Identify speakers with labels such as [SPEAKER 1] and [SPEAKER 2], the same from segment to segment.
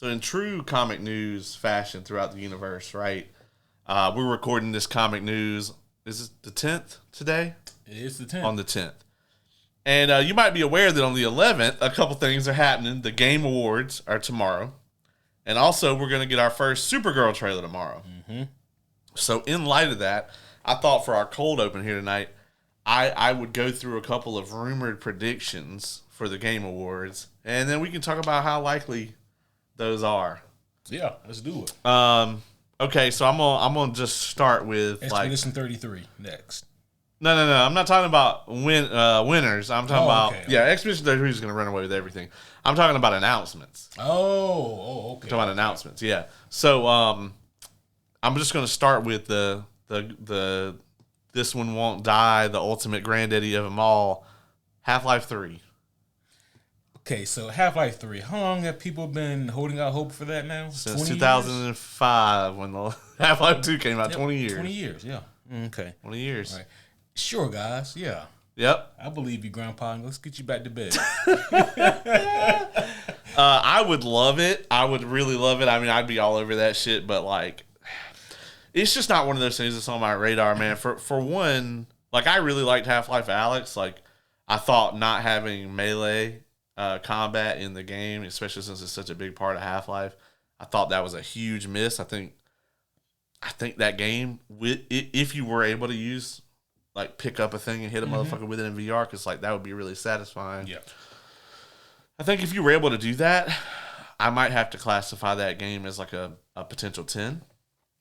[SPEAKER 1] So in true comic news fashion throughout the universe, right? We're recording this comic news. Is it the 10th today?
[SPEAKER 2] It is the 10th.
[SPEAKER 1] On the 10th. And you might be aware that on the 11th, a couple things are happening. The Game Awards are tomorrow. And also, we're going to get our first Supergirl trailer tomorrow. Mm-hmm. So in light of that, I thought for our cold open here tonight, I would go through a couple of rumored predictions for the Game Awards. And then we can talk about how likely those are.
[SPEAKER 2] Yeah, let's do it.
[SPEAKER 1] Okay, so I'm gonna just start with
[SPEAKER 2] Expedition 33 next.
[SPEAKER 1] No. I'm not talking about winners. I'm talking about
[SPEAKER 2] okay.
[SPEAKER 1] Expedition 33 is gonna run away with everything. I'm talking about announcements.
[SPEAKER 2] Okay.
[SPEAKER 1] I'm talking about announcements. Yeah. So I'm just gonna start with the this one won't die, the ultimate granddaddy of them all, Half-Life 3.
[SPEAKER 2] Okay, so Half-Life 3. How long have people been holding out hope for that now?
[SPEAKER 1] Since 2005 when the Half-Life 2 came out. 20 years.
[SPEAKER 2] 20 years, yeah. Okay.
[SPEAKER 1] 20 years.
[SPEAKER 2] All right. Sure, guys. Yeah.
[SPEAKER 1] Yep.
[SPEAKER 2] I believe you, Grandpa. Let's get you back to bed.
[SPEAKER 1] I would love it. I would really love it. I mean, I'd be all over that shit, but like, it's just not one of those things that's on my radar, man. For one, like, I really liked Half-Life Alyx. Like, I thought not having melee combat in the game, especially since it's such a big part of Half-Life, I thought that was a huge miss. I think that game, if you were able to use, like, pick up a thing and hit a motherfucker with it in VR, because, like, that would be really satisfying.
[SPEAKER 2] Yeah.
[SPEAKER 1] I think if you were able to do that, I might have to classify that game as, like, a potential 10.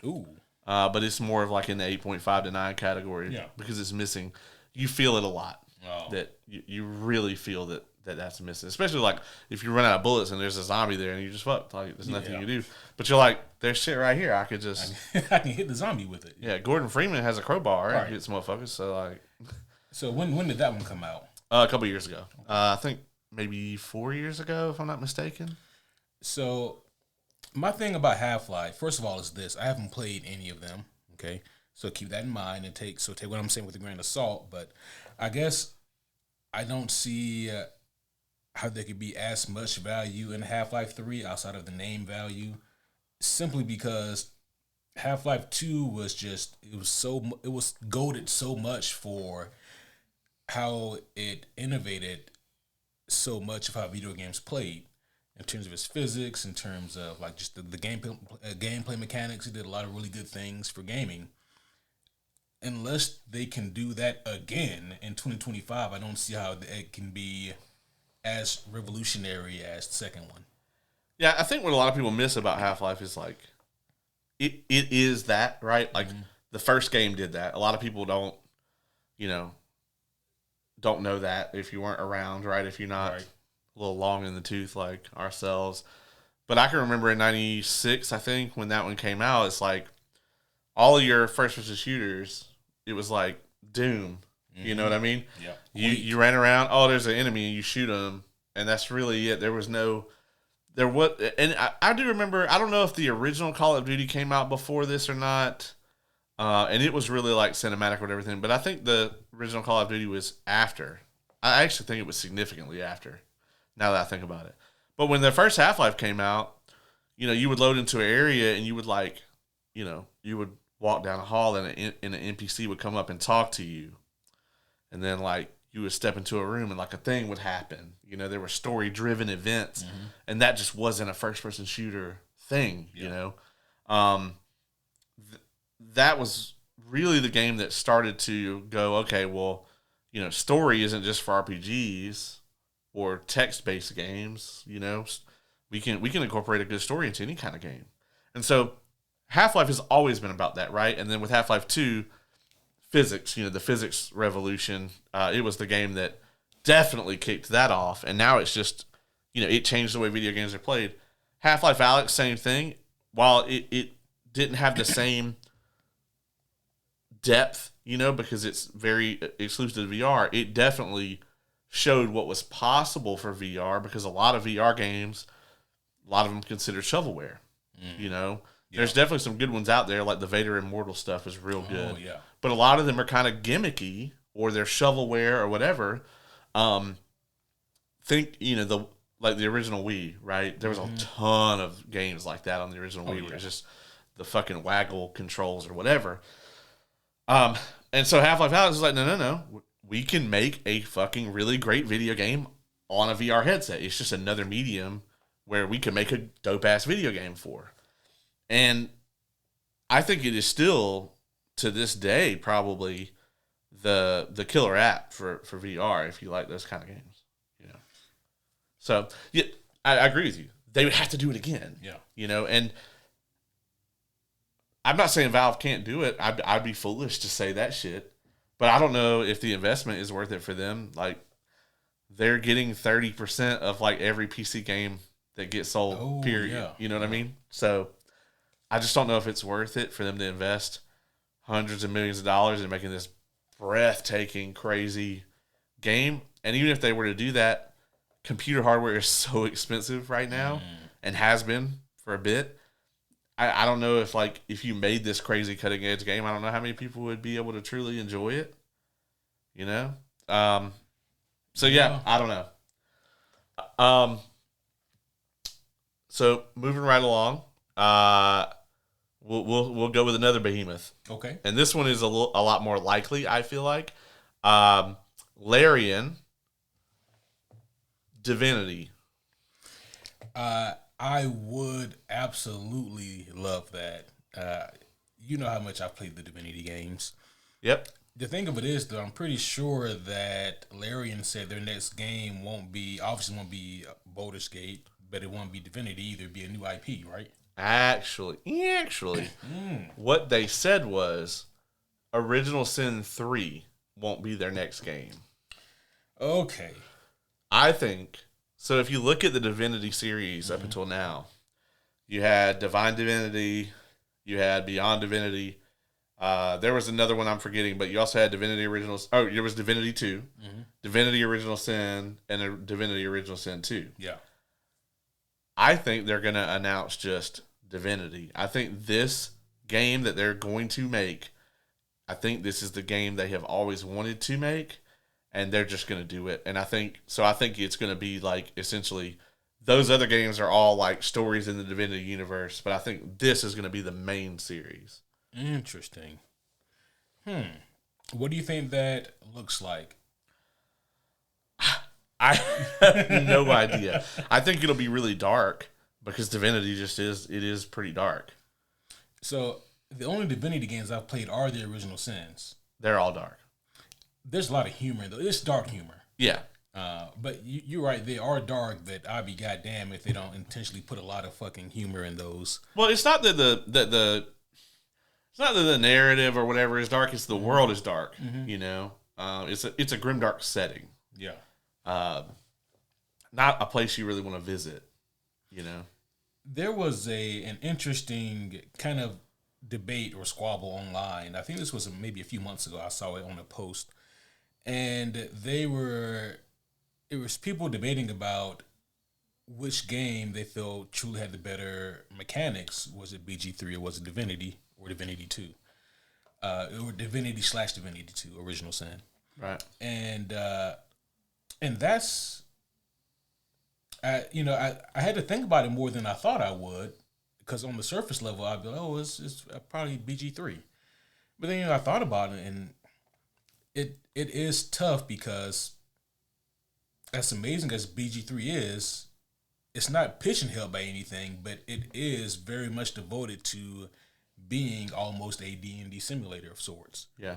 [SPEAKER 2] Ooh.
[SPEAKER 1] But it's more of, like, in the 8.5 to 9 category.
[SPEAKER 2] Yeah.
[SPEAKER 1] Because it's missing. You feel it a lot.
[SPEAKER 2] Oh.
[SPEAKER 1] That you really feel that's missing. Especially, like, if you run out of bullets and there's a zombie there and you just fucked. Like, there's nothing you can do. But you're like, there's shit right here. I could just...
[SPEAKER 2] I can hit the zombie with it.
[SPEAKER 1] Yeah, Gordon Freeman has a crowbar.
[SPEAKER 2] Right.
[SPEAKER 1] He hits motherfuckers. So, like...
[SPEAKER 2] So, when did that one come out?
[SPEAKER 1] A couple years ago. I think maybe 4 years ago, if I'm not mistaken.
[SPEAKER 2] So, my thing about Half-Life, first of all, is this. I haven't played any of them, okay? So, keep that in mind and take what I'm saying with a grain of salt. But I guess I don't see how there could be as much value in Half-Life 3 outside of the name value, simply because Half-Life 2 was just, it was goated so much for how it innovated so much of how video games played in terms of its physics, in terms of like just the gameplay mechanics. It did a lot of really good things for gaming. Unless they can do that again in 2025, I don't see how it can be as revolutionary as the second one.
[SPEAKER 1] Yeah, I think what a lot of people miss about Half-Life is like, it is that, right? Like, the first game did that. A lot of people don't know that if you weren't around, right? If you're not a little long in the tooth like ourselves. But I can remember in 96, I think, when that one came out, it's like, all of your first-person shooters, it was like Doom. You know what I mean?
[SPEAKER 2] Yeah.
[SPEAKER 1] You ran around, there's an enemy, and you shoot them, and that's really it. And I do remember, I don't know if the original Call of Duty came out before this or not, and it was really like cinematic with everything, but I think the original Call of Duty was after. I actually think it was significantly after, now that I think about it. But when the first Half-Life came out, you would load into an area, and you would you would walk down a hall, and an NPC would come up and talk to you. And then, like, you would step into a room and, like, a thing would happen. There were story-driven events, and that just wasn't a first-person shooter thing, that was really the game that started to go, okay, well, story isn't just for RPGs or text-based games, We can incorporate a good story into any kind of game. And so Half-Life has always been about that, right? And then with Half-Life 2, physics, the physics revolution, it was the game that definitely kicked that off. And now it's just, it changed the way video games are played. Half-Life Alyx, same thing. While it didn't have the same depth, because it's very exclusive to VR, it definitely showed what was possible for VR, because a lot of VR games, a lot of them consider shovelware, There's definitely some good ones out there, like the Vader Immortal stuff is real good.
[SPEAKER 2] Oh, yeah.
[SPEAKER 1] But a lot of them are kind of gimmicky, or they're shovelware or whatever. Think, like the original Wii, right? There was a ton of games like that on the original Wii where it's just the fucking waggle controls or whatever. And so Half-Life Alyx is like, no. We can make a fucking really great video game on a VR headset. It's just another medium where we can make a dope-ass video game for. And I think it is still, to this day, probably the killer app for VR if you like those kind of games. You know. So, yeah, I agree with you. They would have to do it again.
[SPEAKER 2] Yeah.
[SPEAKER 1] You know, and I'm not saying Valve can't do it. I'd be foolish to say that shit. But I don't know if the investment is worth it for them. Like, they're getting 30% of, like, every PC game that gets sold, period. Yeah. You know what I mean? So, I just don't know if it's worth it for them to invest hundreds of millions of dollars in making this breathtaking, crazy game. And even if they were to do that, computer hardware is so expensive right now and has been for a bit. I don't know if, like, if you made this crazy cutting edge game, I don't know how many people would be able to truly enjoy it. You know? So yeah, I don't know. So moving right along, we'll go with another behemoth.
[SPEAKER 2] Okay.
[SPEAKER 1] And this one is a lot more likely, I feel like. Larian Divinity.
[SPEAKER 2] I would absolutely love that. You know how much I've played the Divinity games.
[SPEAKER 1] Yep.
[SPEAKER 2] The thing of it is, though, I'm pretty sure that Larian said their next game won't be Baldur's Gate, but it won't be Divinity either. It'd be a new IP, right?
[SPEAKER 1] Actually, what they said was Original Sin 3 won't be their next game.
[SPEAKER 2] Okay.
[SPEAKER 1] I think... So if you look at the Divinity series up until now, you had Divine Divinity, you had Beyond Divinity. There was another one I'm forgetting, but you also had Divinity Original... Oh, there was Divinity 2, Divinity Original Sin, and a Divinity Original Sin 2.
[SPEAKER 2] Yeah.
[SPEAKER 1] I think they're going to announce just Divinity. I think this game that they're going to make, I think this is the game they have always wanted to make. And they're just going to do it. And I think it's going to be like, essentially, those other games are all like stories in the Divinity universe. But I think this is going to be the main series.
[SPEAKER 2] Interesting. What do you think that looks like?
[SPEAKER 1] I have no idea. I think it'll be really dark because Divinity is pretty dark.
[SPEAKER 2] So the only Divinity games I've played are the Original Sins.
[SPEAKER 1] They're all dark.
[SPEAKER 2] There's a lot of humor, though. It's dark humor.
[SPEAKER 1] Yeah.
[SPEAKER 2] But you're right. They are dark, but I'd be goddamn if they don't intentionally put a lot of fucking humor in those.
[SPEAKER 1] Well, it's not that the narrative or whatever is dark. It's the world is dark. You know, it's a grimdark setting.
[SPEAKER 2] Yeah.
[SPEAKER 1] Not a place you really want to visit. You know.
[SPEAKER 2] There was an interesting kind of debate or squabble online. I think this was maybe a few months ago. I saw it on a post. And it was people debating about which game they felt truly had the better mechanics. Was it BG3 or was it Divinity or Divinity 2? Or Divinity/Divinity 2, Original Sin.
[SPEAKER 1] Right.
[SPEAKER 2] And that's, I had to think about it more than I thought I would, because on the surface level, I'd be like, oh, it's probably BG3. But then, I thought about it, and it is tough because as amazing as BG3 is, it's not pitching held by anything, but it is very much devoted to being almost a D&D simulator of sorts.
[SPEAKER 1] Yeah.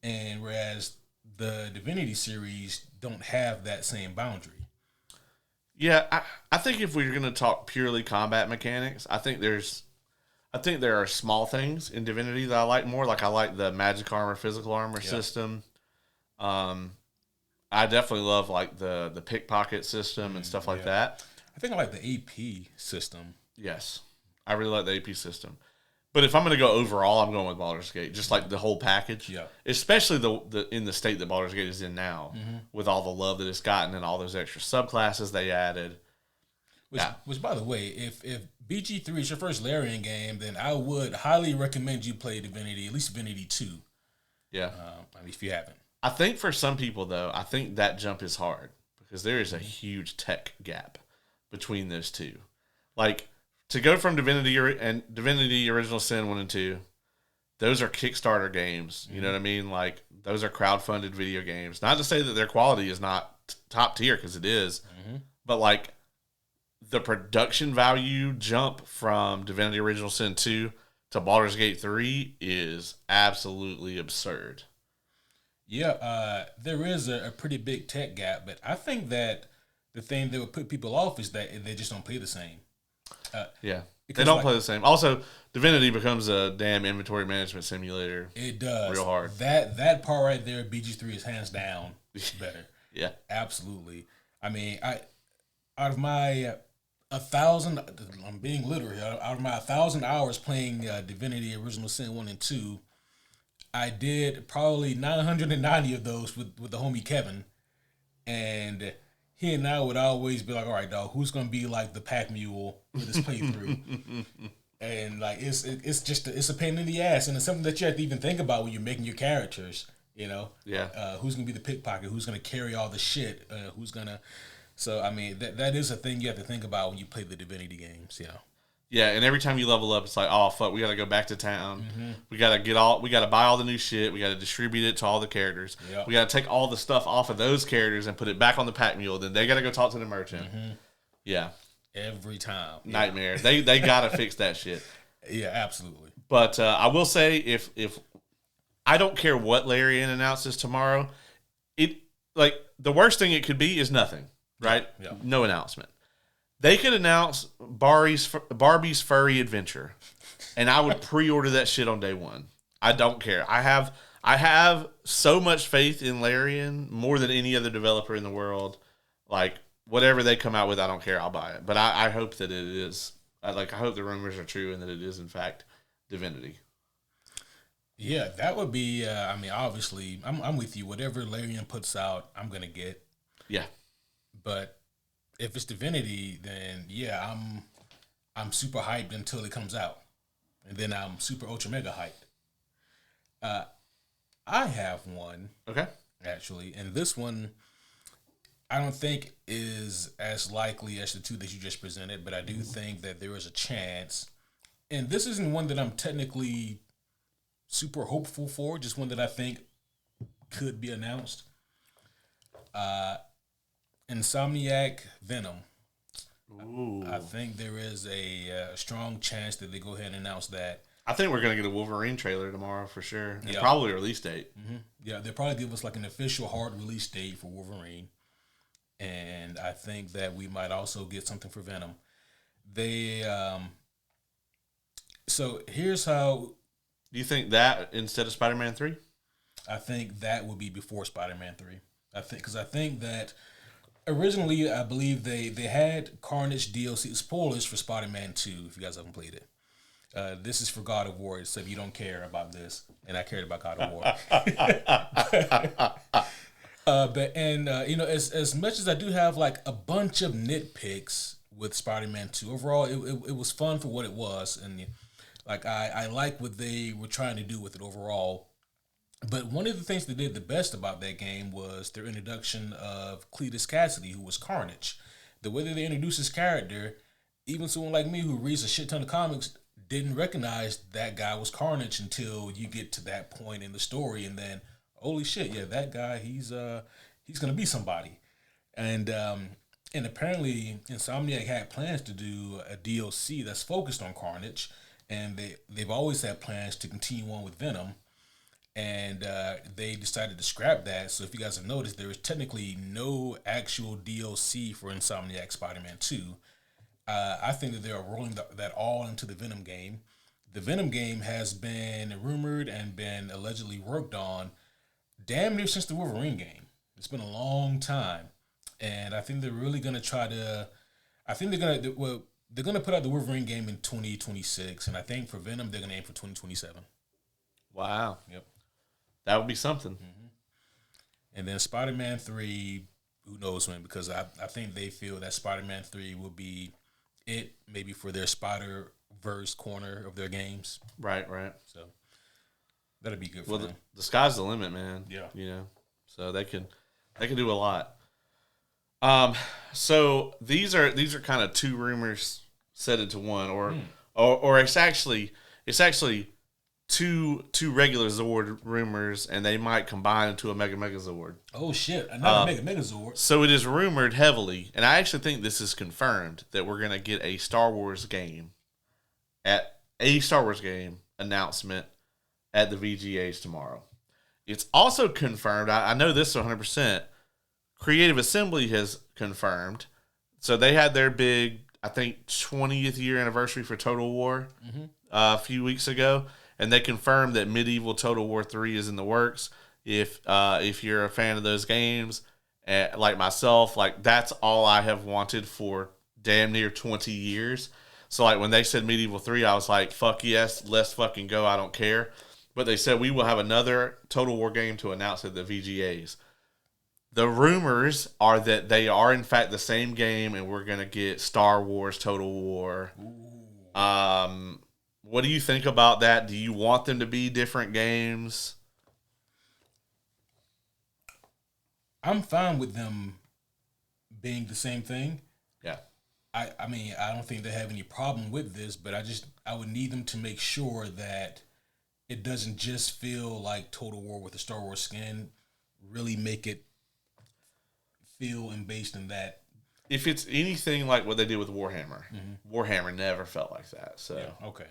[SPEAKER 2] And whereas the Divinity series don't have that same boundary.
[SPEAKER 1] Yeah, I think if we're going to talk purely combat mechanics, I think there are small things in Divinity that I like more. Like I like the magic armor, physical armor system. I definitely love like the pickpocket system and stuff like that.
[SPEAKER 2] I think I like the AP system.
[SPEAKER 1] Yes, I really like the AP system. But if I'm going to go overall, I'm going with Baldur's Gate, just like the whole package. Yeah. Especially the in the state that Baldur's Gate is in now, with all the love that it's gotten and all those extra subclasses they added.
[SPEAKER 2] Which, by the way, if BG3 is your first Larian game, then I would highly recommend you play Divinity, at least Divinity 2.
[SPEAKER 1] Yeah.
[SPEAKER 2] If you haven't.
[SPEAKER 1] I think for some people, though, I think that jump is hard because there is a huge tech gap between those two. Like, to go from Divinity Original Sin 1 and 2, those are Kickstarter games. You know what I mean? Like, those are crowdfunded video games. Not to say that their quality is not top tier, because it is. But, like, the production value jump from Divinity Original Sin 2 to Baldur's Gate 3 is absolutely absurd.
[SPEAKER 2] Yeah, there is a pretty big tech gap, but I think that the thing that would put people off is that they just don't play the same.
[SPEAKER 1] Yeah. They don't play the same. Also, Divinity becomes a damn inventory management simulator.
[SPEAKER 2] It does.
[SPEAKER 1] Real hard.
[SPEAKER 2] That part right there, BG3 is hands down better.
[SPEAKER 1] Yeah.
[SPEAKER 2] Absolutely. I mean, out of my 1,000, I'm being literal here, out of my 1,000 hours playing Divinity Original Sin 1 and 2, I did probably 990 of those with the homie Kevin. And he and I would always be like, all right, dog, who's going to be like the pack mule with this playthrough? And like, it's just, it's a pain in the ass. And it's something that you have to even think about when you're making your characters, you know?
[SPEAKER 1] Yeah.
[SPEAKER 2] Who's going to be the pickpocket? Who's going to carry all the shit? Who's going to... So, I mean, that is a thing you have to think about when you play the Divinity games, you know?
[SPEAKER 1] Yeah, and every time you level up, it's like, oh, fuck, we got to go back to town. We got to buy all the new shit. We got to distribute it to all the characters. Yep. We got to take all the stuff off of those characters and put it back on the pack mule. Then they got to go talk to the merchant. Yeah.
[SPEAKER 2] Every time.
[SPEAKER 1] Nightmare. They got to fix that shit.
[SPEAKER 2] Yeah, absolutely.
[SPEAKER 1] But I will say, if I don't care what Larian announces tomorrow, the worst thing it could be is nothing, right?
[SPEAKER 2] Yeah.
[SPEAKER 1] No announcement. They could announce Barbie's Furry Adventure, and I would pre-order that shit on day one. I don't care. I have so much faith in Larian, more than any other developer in the world. Like, whatever they come out with, I don't care. I'll buy it. But I hope that it is. I hope the rumors are true and that it is, in fact, Divinity.
[SPEAKER 2] Yeah, that would be. I mean, obviously, I'm with you. Whatever Larian puts out, I'm gonna get.
[SPEAKER 1] Yeah,
[SPEAKER 2] but if it's Divinity, then yeah, I'm super hyped until it comes out, and then I'm super ultra mega hyped. I have one.
[SPEAKER 1] Okay.
[SPEAKER 2] Actually, and this one I don't think is as likely as the two that you just presented, but I do think that there is a chance. And this isn't one that I'm technically super hopeful for, just one that I think could be announced. Insomniac Venom.
[SPEAKER 1] Ooh.
[SPEAKER 2] I think there is a strong chance that they go ahead and announce that.
[SPEAKER 1] I think we're going to get a Wolverine trailer tomorrow for sure. And probably a release date.
[SPEAKER 2] Yeah, they'll probably give us like an official hard release date for Wolverine. And I think that we might also get something for Venom. So here's how...
[SPEAKER 1] Do you think that instead of Spider-Man 3?
[SPEAKER 2] I think that would be before Spider-Man 3. Because I think that originally, I believe they had Carnage DLC spoilers for Spider-Man 2, if you guys haven't played it. This is for God of War, so if you don't care about this, and I cared about God of War. As much as I do have like a bunch of nitpicks with Spider-Man 2, overall it was fun for what it was, and like I like what they were trying to do with it overall. But one of the things they did the best about that game was their introduction of Cletus Cassidy, who was Carnage. The way that they introduced his character, even someone like me who reads a shit ton of comics didn't recognize that guy was Carnage until you get to that point in the story, and then holy shit, yeah, that guy, he's gonna be somebody. And apparently Insomniac had plans to do a DLC that's focused on Carnage, and they've always had plans to continue on with Venom, and they decided to scrap that. So if you guys have noticed, there is technically no actual DLC for Insomniac Spider-Man 2. I think that they are rolling that all into the Venom game. The Venom game has been rumored and been allegedly worked on damn near since the Wolverine game. It's been a long time, and I think they're really gonna try to. I think they're gonna put out the Wolverine game in 2026, and I think for Venom they're gonna aim for 2027.
[SPEAKER 1] Wow.
[SPEAKER 2] Yep.
[SPEAKER 1] That would be something.
[SPEAKER 2] And then Spider-Man 3, who knows when? Because I think they feel that Spider-Man 3 will be it, maybe for their Spider-Verse corner of their games.
[SPEAKER 1] Right.
[SPEAKER 2] So that'd be good for them.
[SPEAKER 1] The sky's the limit, man.
[SPEAKER 2] Yeah.
[SPEAKER 1] You know, so they can do a lot. So these are kind of two rumors set into one, or it's actually two regular Zord rumors, and they might combine into a Mega Megazord.
[SPEAKER 2] Oh shit! Another Megazord.
[SPEAKER 1] So it is rumored heavily, and I actually think this is confirmed that we're gonna get a Star Wars game announcement at the VGAs tomorrow. It's also confirmed. I know this 100%. Creative Assembly has confirmed. So they had their big, I think, 20th year anniversary for Total War a few weeks ago, and they confirmed that Medieval Total War 3 is in the works. If you're a fan of those games, like myself, like that's all I have wanted for damn near 20 years. So like when they said Medieval 3, I was like, fuck yes, let's fucking go. I don't care. But they said we will have another Total War game to announce at the VGAs. The rumors are that they are in fact the same game, and we're gonna get Star Wars Total War. What do you think about that? Do you want them to be different games?
[SPEAKER 2] I'm fine with them being the same thing.
[SPEAKER 1] Yeah.
[SPEAKER 2] I mean, I don't think they have any problem with this, but I would need them to make sure that it doesn't just feel like Total War with the Star Wars skin. Really make it feel and based in that.
[SPEAKER 1] If it's anything like what they did with Warhammer, Warhammer never felt like that. So
[SPEAKER 2] yeah, okay.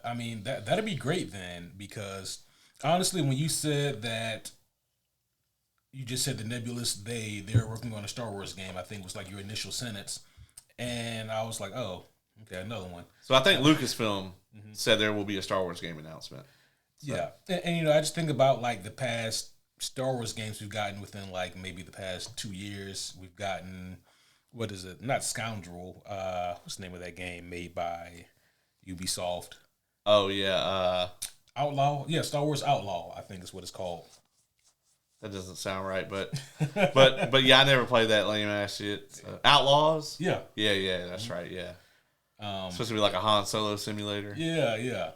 [SPEAKER 2] I mean, that'd be great then, because honestly, when you said that, you just said the Nebulous, they're working on a Star Wars game, I think was like your initial sentence. And I was like, oh, okay, another one.
[SPEAKER 1] So I think Lucasfilm said there will be a Star Wars game announcement. So.
[SPEAKER 2] Yeah. And, you know, I just think about like the past Star Wars games we've gotten within like maybe the past 2 years. We've gotten, what is it? Not Scoundrel. What's the name of that game made by Ubisoft?
[SPEAKER 1] Oh, yeah.
[SPEAKER 2] Outlaw? Yeah, Star Wars Outlaw, I think is what it's called.
[SPEAKER 1] That doesn't sound right, but but yeah, I never played that lame ass shit. Outlaws?
[SPEAKER 2] Yeah.
[SPEAKER 1] Yeah, that's right, yeah. Supposed to be like a Han Solo simulator.
[SPEAKER 2] Yeah.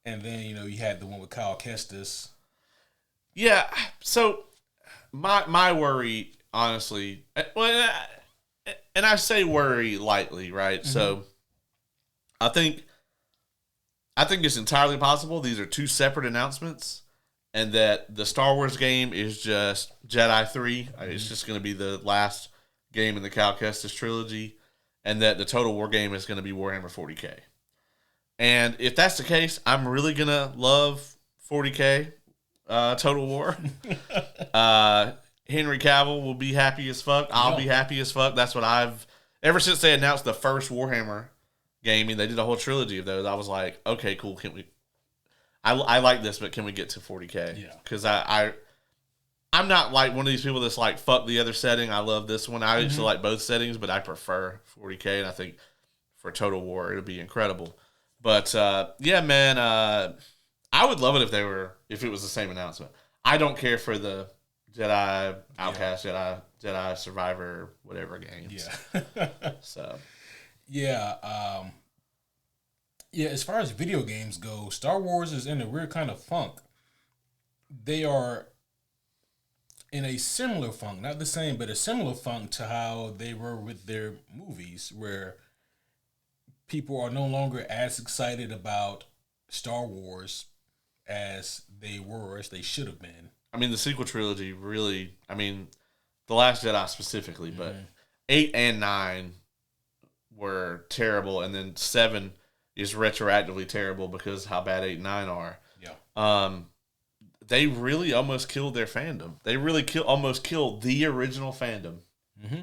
[SPEAKER 2] And then, you know, you had the one with Kyle Kestis.
[SPEAKER 1] Yeah, so my worry, honestly, well, and I say worry lightly, right? So I think it's entirely possible these are two separate announcements, and that the Star Wars game is just Jedi 3. It's just going to be the last game in the Cal Kestis trilogy, and that the Total War game is going to be Warhammer 40K. And if that's the case, I'm really going to love 40K Total War. Henry Cavill will be happy as fuck. I'll be happy as fuck. That's what ever since they announced the first Warhammer game, and they did a whole trilogy of those, I was like, okay, cool. Can we... I like this, but can we get to 40K?
[SPEAKER 2] Yeah.
[SPEAKER 1] Because I'm not like one of these people that's like, fuck the other setting. I love this one. I used to like both settings, but I prefer 40K, and I think for Total War, it'll be incredible. But, yeah, man, I would love it if it was the same announcement. I don't care for the Jedi Outcast, Jedi Survivor, whatever games.
[SPEAKER 2] Yeah.
[SPEAKER 1] So.
[SPEAKER 2] Yeah, yeah, as far as video games go, Star Wars is in a weird kind of funk. They are in a similar funk, not the same, but a similar funk to how they were with their movies, where people are no longer as excited about Star Wars as they should have been.
[SPEAKER 1] I mean, the sequel trilogy really, The Last Jedi specifically, but 8 and 9 were terrible, and then 7 is retroactively terrible because how bad 8 and 9 are.
[SPEAKER 2] Yeah.
[SPEAKER 1] They really almost killed their fandom. They really almost killed the original fandom.
[SPEAKER 2] Mm-hmm.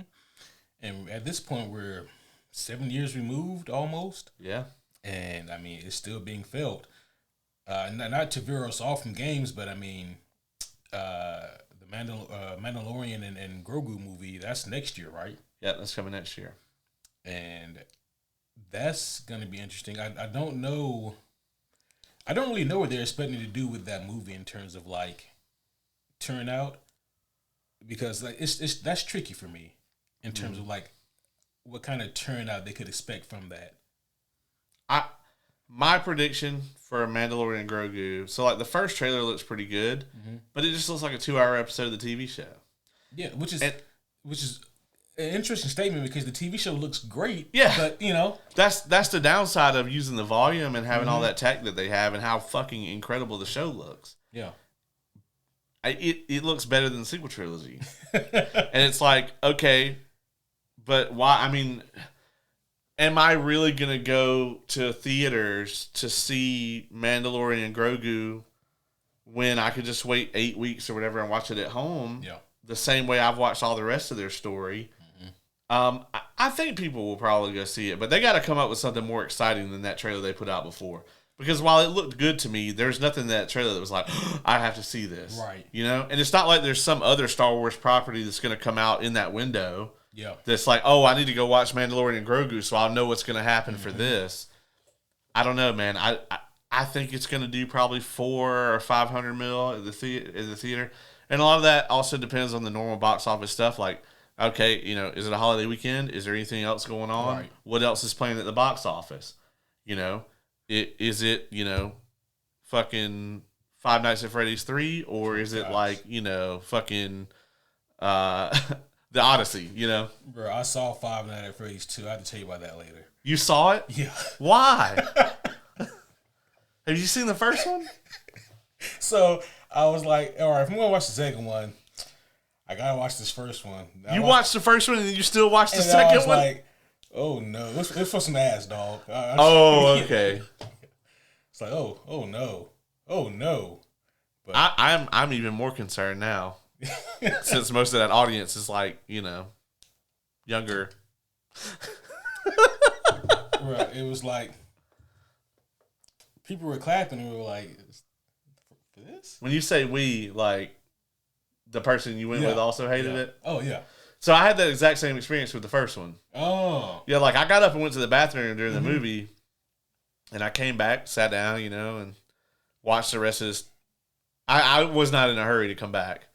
[SPEAKER 2] And at this point, we're 7 years removed almost.
[SPEAKER 1] Yeah.
[SPEAKER 2] And, it's still being felt. Not to veer us off from games, but, the Mandalorian and Grogu movie, that's next year, right?
[SPEAKER 1] Yeah, that's coming next year.
[SPEAKER 2] And that's going to be interesting. I don't know. I don't really know what they're expecting to do with that movie in terms of like turnout, because like it's that's tricky for me in terms of like what kind of turnout they could expect from that.
[SPEAKER 1] My prediction for Mandalorian and Grogu. So like the first trailer looks pretty good, but it just looks like a 2-hour episode of the TV show.
[SPEAKER 2] Yeah, which is an interesting statement because the TV show looks great.
[SPEAKER 1] Yeah.
[SPEAKER 2] But, you know.
[SPEAKER 1] That's the downside of using the volume and having all that tech that they have and how fucking incredible the show looks.
[SPEAKER 2] Yeah.
[SPEAKER 1] It looks better than the sequel trilogy. And it's like, okay, but why? I mean, am I really going to go to theaters to see Mandalorian and Grogu when I could just wait 8 weeks or whatever and watch it at home?
[SPEAKER 2] Yeah.
[SPEAKER 1] The same way I've watched all the rest of their story. I think people will probably go see it, but they got to come up with something more exciting than that trailer they put out before. Because while it looked good to me, there's nothing in that trailer that was like, I have to see this.
[SPEAKER 2] Right.
[SPEAKER 1] You know? And it's not like there's some other Star Wars property that's going to come out in that window.
[SPEAKER 2] Yeah.
[SPEAKER 1] That's like, oh, I need to go watch Mandalorian and Grogu so I'll know what's going to happen for this. I don't know, man. I think it's going to do probably 400 or 500 mil at the theater. And a lot of that also depends on the normal box office stuff. Like, okay, you know, is it a holiday weekend? Is there anything else going on?
[SPEAKER 2] Right.
[SPEAKER 1] What else is playing at the box office? You know? Is it, you know, fucking Five Nights at Freddy's 3, or is it like, you know, fucking The Odyssey, you know?
[SPEAKER 2] Bro, I saw Five Nights at Freddy's 2. I have to tell you about that later.
[SPEAKER 1] You saw it?
[SPEAKER 2] Yeah.
[SPEAKER 1] Why? Have you seen the first one?
[SPEAKER 2] So I was like, all right, if I'm going to watch the second one, I got to watch this first one.
[SPEAKER 1] You watched the first one and you still watched the
[SPEAKER 2] and
[SPEAKER 1] second
[SPEAKER 2] I was
[SPEAKER 1] one?
[SPEAKER 2] like, oh no, it's for some ass, dog.
[SPEAKER 1] Okay.
[SPEAKER 2] It's like, oh no. But
[SPEAKER 1] I'm even more concerned now, since most of that audience is like, you know, younger.
[SPEAKER 2] Right, it was like people were clapping and we were like, for this?
[SPEAKER 1] When you say we, like the person you went with also hated it?
[SPEAKER 2] Oh yeah.
[SPEAKER 1] So I had that exact same experience with the first one.
[SPEAKER 2] Oh.
[SPEAKER 1] Yeah, like I got up and went to the bathroom during the movie, and I came back, sat down, you know, and watched the rest of this. I was not in a hurry to come back.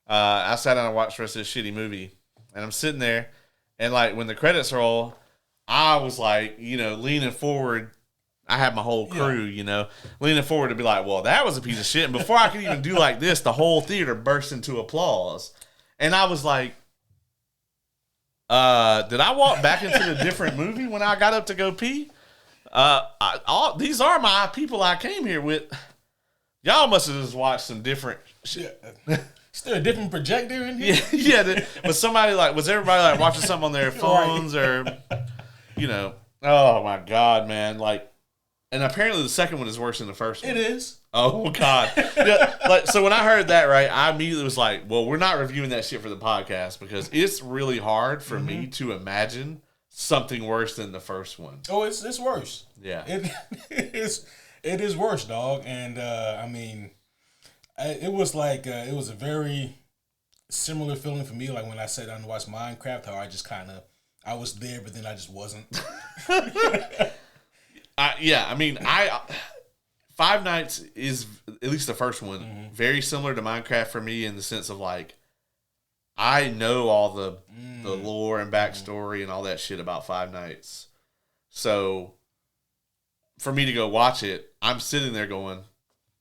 [SPEAKER 1] I sat down and watched the rest of this shitty movie, and I'm sitting there, and like when the credits roll, I was like, you know, leaning forward. I had my whole crew, you know, leaning forward to be like, well, that was a piece of shit. And before I could even do like this, the whole theater burst into applause. And I was like, did I walk back into a different movie when I got up to go pee? These are my people I came here with. Y'all must have just watched some different shit.
[SPEAKER 2] Is there a different projector in here?
[SPEAKER 1] Yeah. Was everybody like watching something on their phones or, you know? Oh my God, man! Like, and apparently the second one is worse than the first one.
[SPEAKER 2] It is.
[SPEAKER 1] Oh God! Yeah, so when I heard that, right, I immediately was like, "Well, we're not reviewing that shit for the podcast because it's really hard for me to imagine something worse than the first one."
[SPEAKER 2] Oh, it's worse.
[SPEAKER 1] Yeah,
[SPEAKER 2] it is worse, dog. And I mean, it was like it was a very similar feeling for me. Like when I sat down to watch Minecraft, how I just kind of I was there, but then I just wasn't.
[SPEAKER 1] I mean, Five Nights is, at least the first one, very similar to Minecraft for me in the sense of like, I know all the lore and backstory and all that shit about Five Nights. So for me to go watch it, I'm sitting there going,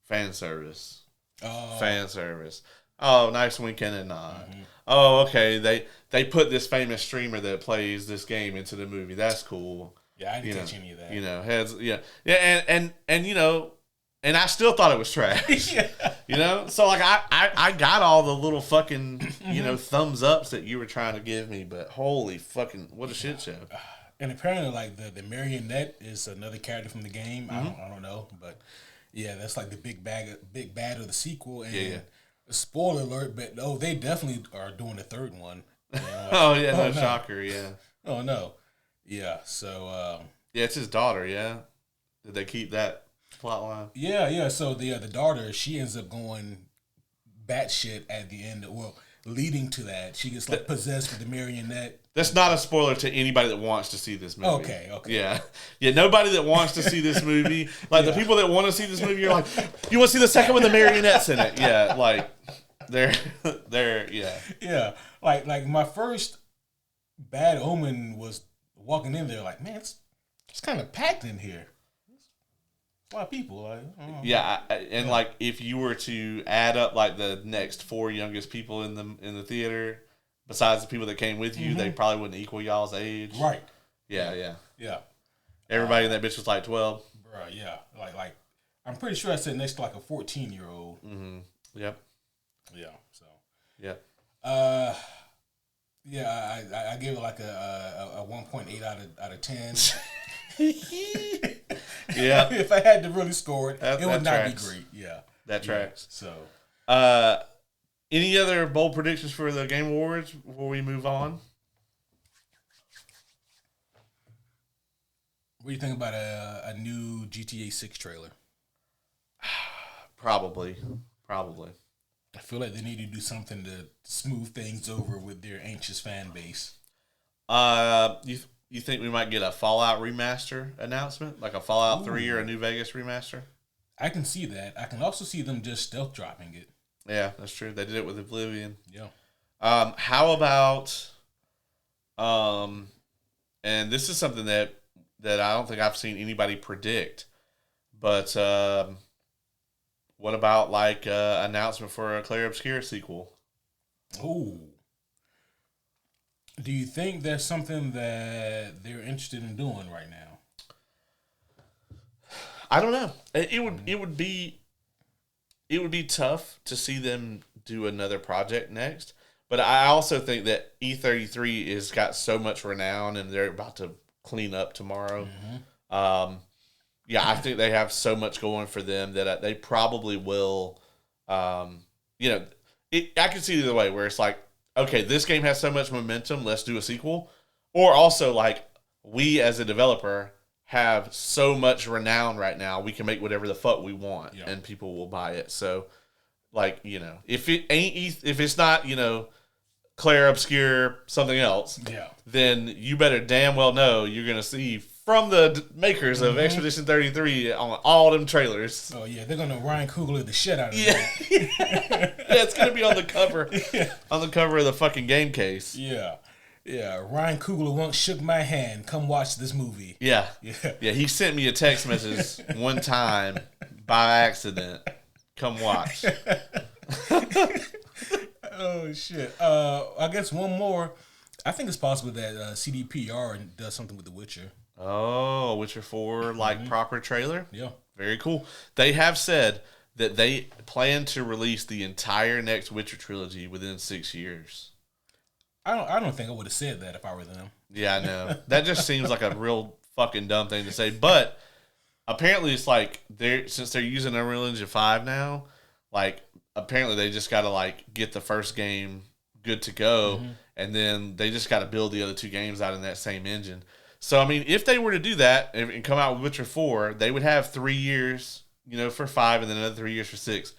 [SPEAKER 1] fan service. Fan service. Oh, nice wink and a nod. Oh, okay. They put this famous streamer that plays this game into the movie. That's cool.
[SPEAKER 2] Yeah, I didn't catch any of that.
[SPEAKER 1] You know, and you know, and I still thought it was trash.
[SPEAKER 2] Yeah.
[SPEAKER 1] You know? So like I got all the little fucking, you know, thumbs ups that you were trying to give me, but holy fucking what a shit show.
[SPEAKER 2] And apparently like the marionette is another character from the game. I don't know, but yeah, that's like the big bad of the sequel. And spoiler alert, but they definitely are doing the third one. You know, like,
[SPEAKER 1] no shocker, yeah.
[SPEAKER 2] Oh no. Yeah, so
[SPEAKER 1] yeah, it's his daughter, yeah. Did they keep that plot line?
[SPEAKER 2] Yeah. So the daughter, she ends up going batshit at the end. Well, leading to that, she gets like possessed with the marionette.
[SPEAKER 1] That's not a spoiler to anybody that wants to see this movie.
[SPEAKER 2] Okay.
[SPEAKER 1] Yeah. Nobody that wants to see this movie, like the people that want to see this movie, you're like, you want to see the second one, the marionettes in it? Yeah, like they're yeah.
[SPEAKER 2] Yeah, like my first bad omen was walking in there like, man, it's kind of packed in here. A lot of people. Like,
[SPEAKER 1] yeah, and like if you were to add up like the next 4 youngest people in the theater, besides the people that came with you, they probably wouldn't equal y'all's age.
[SPEAKER 2] Right.
[SPEAKER 1] Yeah.
[SPEAKER 2] Everybody
[SPEAKER 1] in that bitch was like 12.
[SPEAKER 2] Bruh, yeah. Like I'm pretty sure I sat next to like a 14-year-old.
[SPEAKER 1] Mm-hmm. Yep.
[SPEAKER 2] Yeah. So.
[SPEAKER 1] Yep.
[SPEAKER 2] Yeah, I gave it like a 1.8 out of 10.
[SPEAKER 1] Yeah.
[SPEAKER 2] If I had to really score it, it would not
[SPEAKER 1] tracks.
[SPEAKER 2] be great. Yeah.
[SPEAKER 1] That tracks.
[SPEAKER 2] So.
[SPEAKER 1] Any other bold predictions for the Game Awards before we move on?
[SPEAKER 2] What do you think about a new GTA 6 trailer?
[SPEAKER 1] Probably.
[SPEAKER 2] I feel like they need to do something to smooth things over with their anxious fan base.
[SPEAKER 1] You think we might get a Fallout remaster announcement, like a Fallout 3 or a New Vegas remaster?
[SPEAKER 2] I can see that. I can also see them just stealth dropping it.
[SPEAKER 1] Yeah, that's true. They did it with Oblivion.
[SPEAKER 2] Yeah.
[SPEAKER 1] How about and this is something that I don't think I've seen anybody predict, but what about like announcement for a Clair Obscur sequel?
[SPEAKER 2] Oh. Do you think that's something that they're interested in doing right now?
[SPEAKER 1] I don't know. It would be tough to see them do another project next. But I also think that E33 has got so much renown, and they're about to clean up tomorrow. Mm-hmm. I think they have so much going for them that they probably will. I can see it either way, where it's like, okay, this game has so much momentum, let's do a sequel. Or also, like, we as a developer have so much renown right now, we can make whatever the fuck we want, and people will buy it. So, like, if it's not, Clair Obscur something else, then you better damn well know you're going to see from the makers of Expedition 33 on all them trailers.
[SPEAKER 2] Oh, yeah, they're going to Ryan Coogler the shit out of that.
[SPEAKER 1] It's going to be on the cover. On the cover of the fucking game case.
[SPEAKER 2] Yeah. Ryan Coogler once shook my hand. Come watch this movie.
[SPEAKER 1] Yeah. He sent me a text message one time by accident. Come watch.
[SPEAKER 2] Oh, shit. I guess one more. I think it's possible that CDPR does something with The Witcher.
[SPEAKER 1] Oh, Witcher 4, proper trailer?
[SPEAKER 2] Yeah.
[SPEAKER 1] Very cool. They have said that they plan to release the entire next Witcher trilogy within 6 years.
[SPEAKER 2] I don't think I would have said that if I were them.
[SPEAKER 1] Yeah, I know. That just seems like a real fucking dumb thing to say. But apparently it's like since they're using Unreal Engine 5 now, like apparently they just got to get the first game good to go, and then they just got to build the other two games out in that same engine. So I mean, if they were to do that and come out with Witcher 4, they would have 3 years, for 5, and then another 3 years for 6.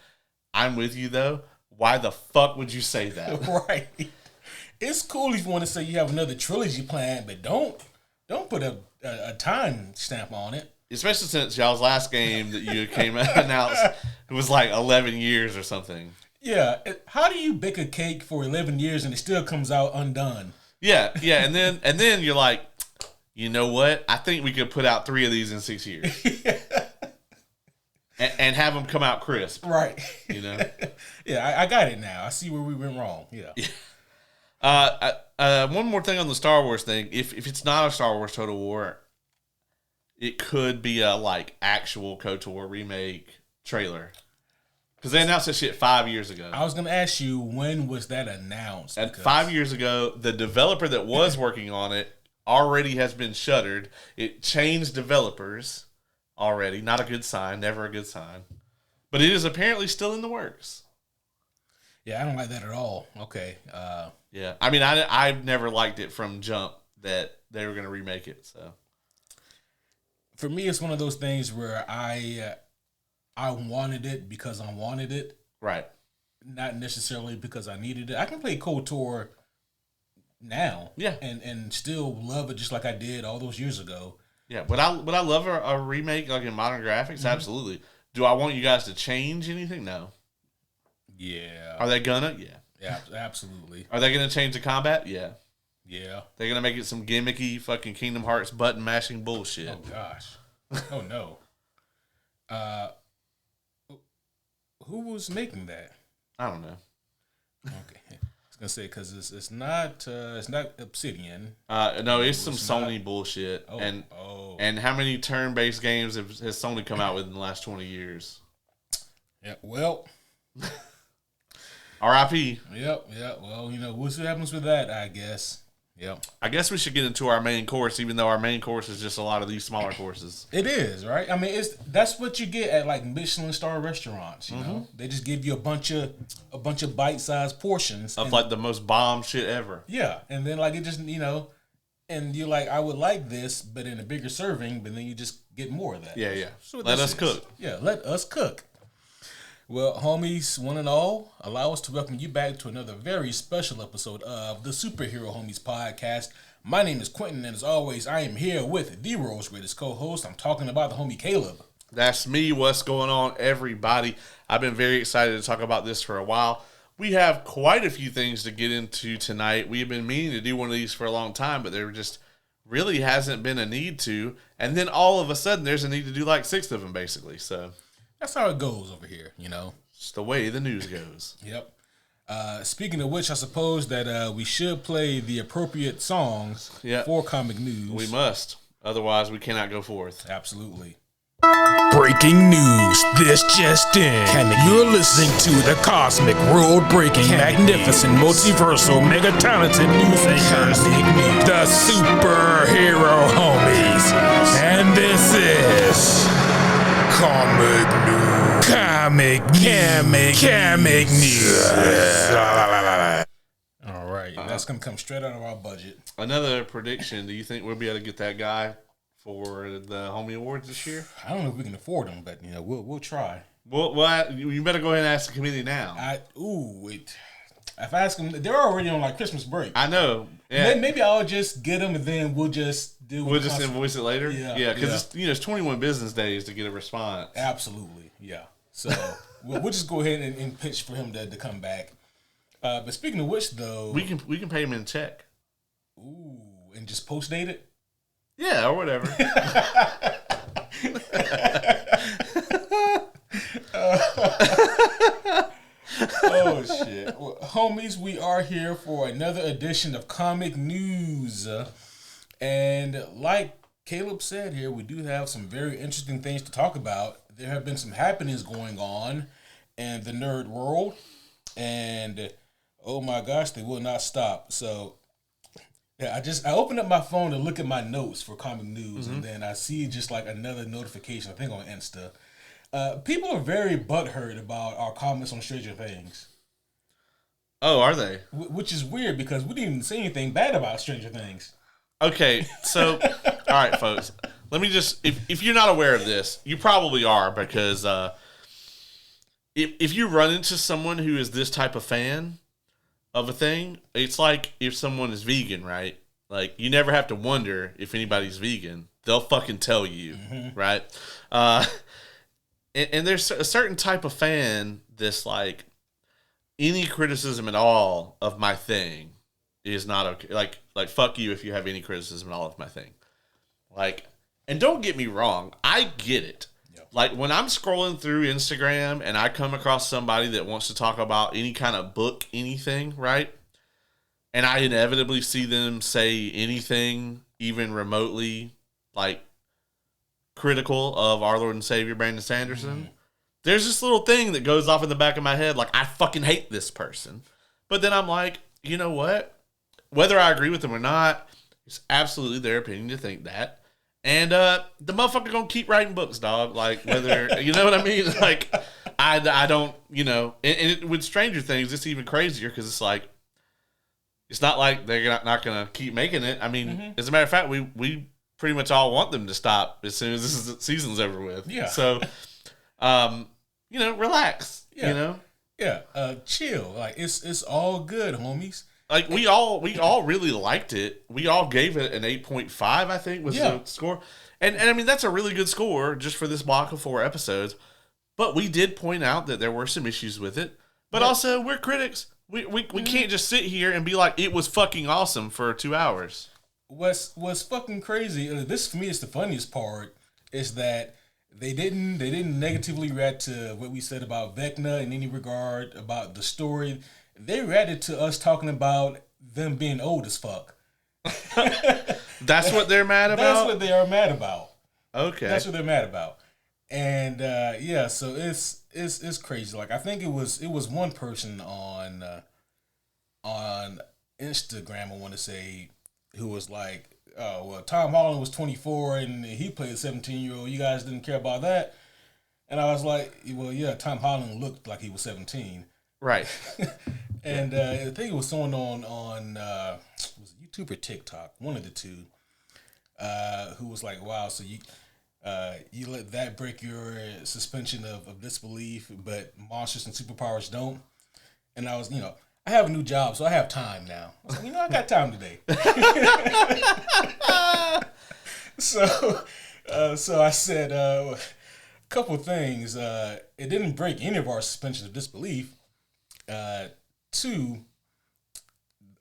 [SPEAKER 1] I'm with you though. Why the fuck would you say that?
[SPEAKER 2] Right. It's cool if you want to say you have another trilogy planned, but don't put a time stamp on it.
[SPEAKER 1] Especially since y'all's last game that you announced, it was like 11 years or something.
[SPEAKER 2] Yeah. How do you bake a cake for 11 years and it still comes out undone?
[SPEAKER 1] Yeah, and then you're like, you know what? I think we could put out 3 of these in 6 years. and have them come out crisp.
[SPEAKER 2] Right. Yeah, I got it now. I see where we went wrong. Yeah.
[SPEAKER 1] One more thing on the Star Wars thing. If it's not a Star Wars Total War, it could be a actual KOTOR remake trailer. Because they announced that shit 5 years ago.
[SPEAKER 2] I was going to ask you, when was that announced?
[SPEAKER 1] And 5 years ago, the developer that was working on it already has been shuttered. It changed developers already. Not a good sign. Never a good sign. But it is apparently still in the works.
[SPEAKER 2] Yeah, I don't like that at all. Okay.
[SPEAKER 1] Yeah. I mean, I've never liked it from jump that they were going to remake it. So
[SPEAKER 2] for me, it's one of those things where I wanted it because I wanted it.
[SPEAKER 1] Right.
[SPEAKER 2] Not necessarily because I needed it. I can play KOTOR now.
[SPEAKER 1] Yeah.
[SPEAKER 2] And still love it just like I did all those years ago.
[SPEAKER 1] Yeah. Would I love a remake in modern graphics? Absolutely. Do I want you guys to change anything? No.
[SPEAKER 2] Yeah.
[SPEAKER 1] Are they gonna? Yeah.
[SPEAKER 2] Yeah, absolutely.
[SPEAKER 1] Are they gonna change the combat? Yeah.
[SPEAKER 2] Yeah.
[SPEAKER 1] They're gonna make it some gimmicky fucking Kingdom Hearts button mashing bullshit.
[SPEAKER 2] Oh gosh. Oh no. Who was making that?
[SPEAKER 1] I don't know.
[SPEAKER 2] Okay. gonna say because it's not Obsidian.
[SPEAKER 1] No, it's some
[SPEAKER 2] It's
[SPEAKER 1] Sony
[SPEAKER 2] not.
[SPEAKER 1] bullshit.
[SPEAKER 2] Oh,
[SPEAKER 1] And how many turn-based games has Sony come out with in the last 20 years?
[SPEAKER 2] yeah. Well,
[SPEAKER 1] R.I.P.
[SPEAKER 2] yep. Well, we'll see what happens with that. I guess. Yep.
[SPEAKER 1] I guess we should get into our main course, even though our main course is just a lot of these smaller courses.
[SPEAKER 2] It is, right? I mean, that's what you get at like Michelin star restaurants. You know, they just give you a bunch of bite-sized portions
[SPEAKER 1] Of like the most bomb shit ever.
[SPEAKER 2] Yeah, and then like it just and you're like, I would like this, but in a bigger serving. But then you just get more of that.
[SPEAKER 1] Yeah.
[SPEAKER 2] So
[SPEAKER 1] Let us cook.
[SPEAKER 2] Yeah, let us cook. Well, homies, one and all, allow us to welcome you back to another very special episode of the Superhero Homies podcast. My name is Quentin, and as always, I am here with the world's greatest co-host. I'm talking about the homie Caleb.
[SPEAKER 1] That's me. What's going on, everybody? I've been very excited to talk about this for a while. We have quite a few things to get into tonight. We have been meaning to do one of these for a long time, but there just really hasn't been a need to. And then all of a sudden, there's a need to do like 6 of them, basically. So
[SPEAKER 2] That's how it goes over here,
[SPEAKER 1] it's the way the news goes.
[SPEAKER 2] Yep. Speaking of which, I suppose that we should play the appropriate songs for comic news.
[SPEAKER 1] We must. Otherwise, we cannot go forth.
[SPEAKER 2] Absolutely.
[SPEAKER 3] Breaking news, this just in. You're listening to the cosmic, world-breaking, magnificent, multiversal, mega-talented news anchors, the superhero homies. And this is comic news. Comic news.
[SPEAKER 2] All right. That's going to come straight out of our budget.
[SPEAKER 1] Another prediction. Do you think we'll be able to get that guy for the Homie Awards this year?
[SPEAKER 2] I don't know if we can afford them, but we'll try.
[SPEAKER 1] Well, you better go ahead and ask the committee now.
[SPEAKER 2] Wait. If I ask them, they're already on like Christmas break.
[SPEAKER 1] I know. Yeah.
[SPEAKER 2] Maybe I'll just get them and then we'll just do.
[SPEAKER 1] We'll just invoice it later.
[SPEAKER 2] Yeah.
[SPEAKER 1] Because it's 21 business days to get a response.
[SPEAKER 2] Absolutely. Yeah. So we'll just go ahead and pitch for him to come back. But speaking of which, though,
[SPEAKER 1] we can pay him in check.
[SPEAKER 2] Ooh, and just post date it.
[SPEAKER 1] Yeah, or whatever.
[SPEAKER 2] Oh shit, well, homies! We are here for another edition of Comic News, and like Caleb said here, we do have some very interesting things to talk about. There have been some happenings going on in the nerd world, and oh my gosh, they will not stop. So yeah, I opened up my phone to look at my notes for comic news, and then I see just like another notification, I think on Insta. People are very butthurt about our comments on Stranger Things.
[SPEAKER 1] Oh, are they?
[SPEAKER 2] Which is weird because we didn't even say anything bad about Stranger Things.
[SPEAKER 1] Okay, so, all right, folks. Let me just, if you're not aware of this, you probably are, because if you run into someone who is this type of fan of a thing, it's like if someone is vegan, right? Like, you never have to wonder if anybody's vegan. They'll fucking tell you, right? And there's a certain type of fan that's like, any criticism at all of my thing is not okay. Like fuck you if you have any criticism at all of my thing. Like, and don't get me wrong, I get it. Yep. Like, when I'm scrolling through Instagram and I come across somebody that wants to talk about any kind of book, anything, right? And I inevitably see them say anything even remotely like critical of our Lord and Savior Brandon Sanderson. There's this little thing that goes off in the back of my head, like, I fucking hate this person. But then I'm like, you know what? Whether I agree with them or not, it's absolutely their opinion to think that. And the motherfucker gonna keep writing books, dog. Like, whether, you know what I mean? Like, I don't, and with Stranger Things, it's even crazier because it's like, it's not like they're not gonna keep making it. I mean, as a matter of fact, we pretty much all want them to stop as soon as this season's over with. Yeah. So, relax.
[SPEAKER 2] Yeah. Chill. Like, it's all good, homies.
[SPEAKER 1] Like, we all really liked it. We all gave it an 8.5, I think, was the score. And I mean, that's a really good score just for this block of 4 episodes. But we did point out that there were some issues with it. But also, we're critics. We can't just sit here and be like, it was fucking awesome for 2 hours.
[SPEAKER 2] What's fucking crazy, this for me is the funniest part, is that they didn't negatively react to what we said about Vecna in any regard, about the story. they reacted to us talking about them being old as fuck.
[SPEAKER 1] That's what they're mad about?
[SPEAKER 2] That's what they are mad about.
[SPEAKER 1] Okay.
[SPEAKER 2] That's what they're mad about. And so it's crazy. Like I think it was one person on Instagram, I want to say, who was like, "Oh well, Tom Holland was 24 and he played a 17-year-old. You guys didn't care about that." And I was like, "Well, yeah, Tom Holland looked like he was 17."
[SPEAKER 1] Right.
[SPEAKER 2] And I think it was someone on was it YouTube or TikTok, one of the two, who was like, "Wow, so you let that break your suspension of disbelief, but monsters and superpowers don't." And I was, I have a new job, so I have time now. I was like, I got time today. So I said a couple of things. It didn't break any of our suspensions of disbelief. Two,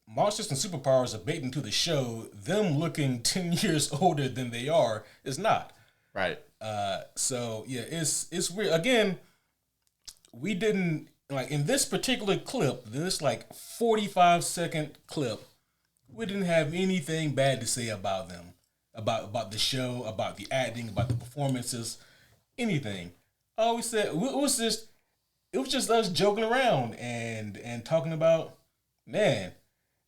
[SPEAKER 2] monsters and superpowers are baked into the show. Them looking 10 years older than they are is not.
[SPEAKER 1] Right.
[SPEAKER 2] So yeah, it's weird. Again, we didn't like in this particular clip, this like 45-second clip, we didn't have anything bad to say about them, about the show, about the acting, about the performances, anything. All we said it was just us joking around and talking about, man,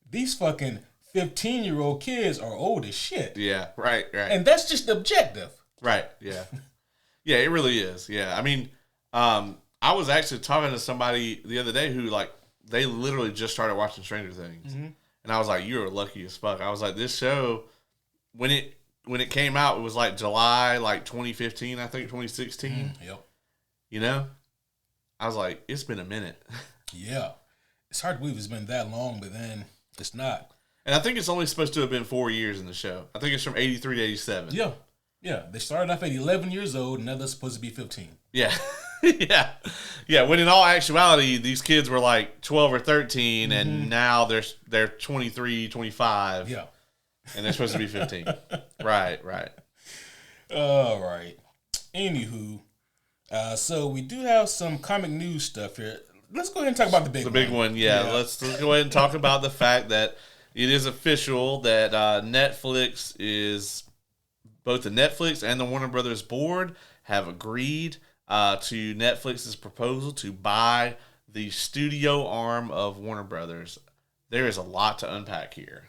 [SPEAKER 2] these fucking 15-year-old kids are old as shit.
[SPEAKER 1] Yeah. Right.
[SPEAKER 2] And that's just objective.
[SPEAKER 1] Right. Yeah. Yeah, it really is. Yeah. I mean, I was actually talking to somebody the other day who they literally just started watching Stranger Things. Mm-hmm. And I was like, you are lucky as fuck. I was like, this show, when it came out, it was like July, 2015, I think 2016.
[SPEAKER 2] Yep.
[SPEAKER 1] I was like, it's been a minute.
[SPEAKER 2] Yeah. It's hard to believe it's been that long, but then it's not.
[SPEAKER 1] And I think it's only supposed to have been 4 years in the show. I think it's from 83 to 87.
[SPEAKER 2] Yeah. Yeah. They started off at 11 years old, and now they're supposed to be 15.
[SPEAKER 1] Yeah. Yeah. Yeah. When in all actuality, these kids were like 12 or 13, mm-hmm. and now they're 23, 25.
[SPEAKER 2] Yeah.
[SPEAKER 1] And they're supposed to be 15. Right.
[SPEAKER 2] All right. Anywho, so we do have some comic news stuff here. Let's go ahead and talk about the big one.
[SPEAKER 1] The big one, yeah. Let's go ahead and talk about the fact that it is official that Netflix is, both the Netflix and the Warner Brothers board have agreed to Netflix's proposal to buy the studio arm of Warner Brothers. There is a lot to unpack here.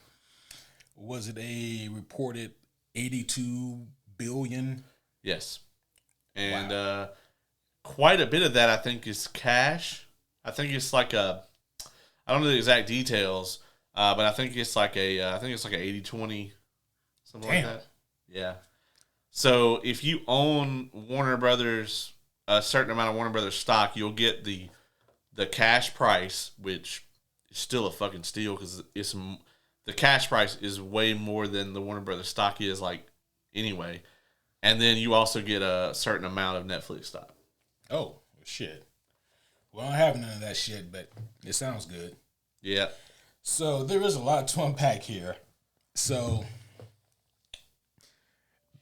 [SPEAKER 2] Was it a reported $82 billion?
[SPEAKER 1] Yes. And quite a bit of that, I think, is cash. I think it's like I don't know the exact details, but I think it's like a 80-20, something like that. Yeah. So if you own Warner Brothers, a certain amount of Warner Brothers stock, you'll get the cash price, which is still a fucking steal because the cash price is way more than the Warner Brothers stock is anyway. And then you also get a certain amount of Netflix stock.
[SPEAKER 2] Oh, shit. Well, I don't have none of that shit, but it sounds good.
[SPEAKER 1] Yeah.
[SPEAKER 2] So there is a lot to unpack here. So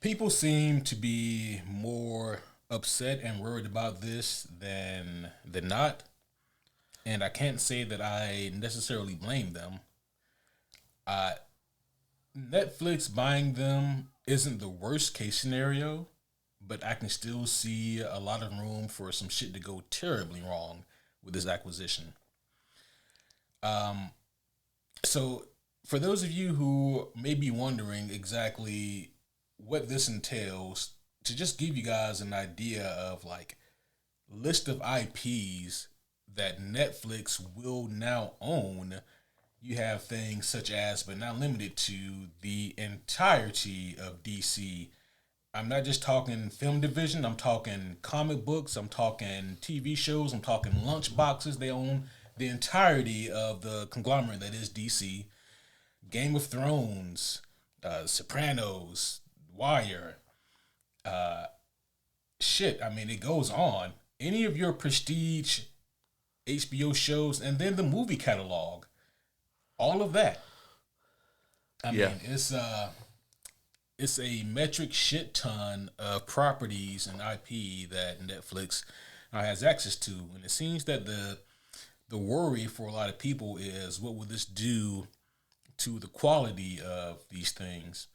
[SPEAKER 2] people seem to be more upset and worried about this than not. And I can't say that I necessarily blame them. Netflix buying them isn't the worst case scenario, but I can still see a lot of room for some shit to go terribly wrong with this acquisition. So for those of you who may be wondering exactly what this entails, to just give you guys an idea of list of IPs that Netflix will now own, you have things such as, but not limited to, the entirety of DC. I'm not just talking film division. I'm talking comic books. I'm talking TV shows. I'm talking lunch boxes. They own the entirety of the conglomerate that is DC. Game of Thrones, Sopranos, Wire. Shit, I mean, it goes on. Any of your prestige HBO shows, and then the movie catalog. All of that. I mean, it's a metric shit ton of properties and IP that Netflix has access to. And it seems that the the worry for a lot of people is, what will this do to the quality of these things?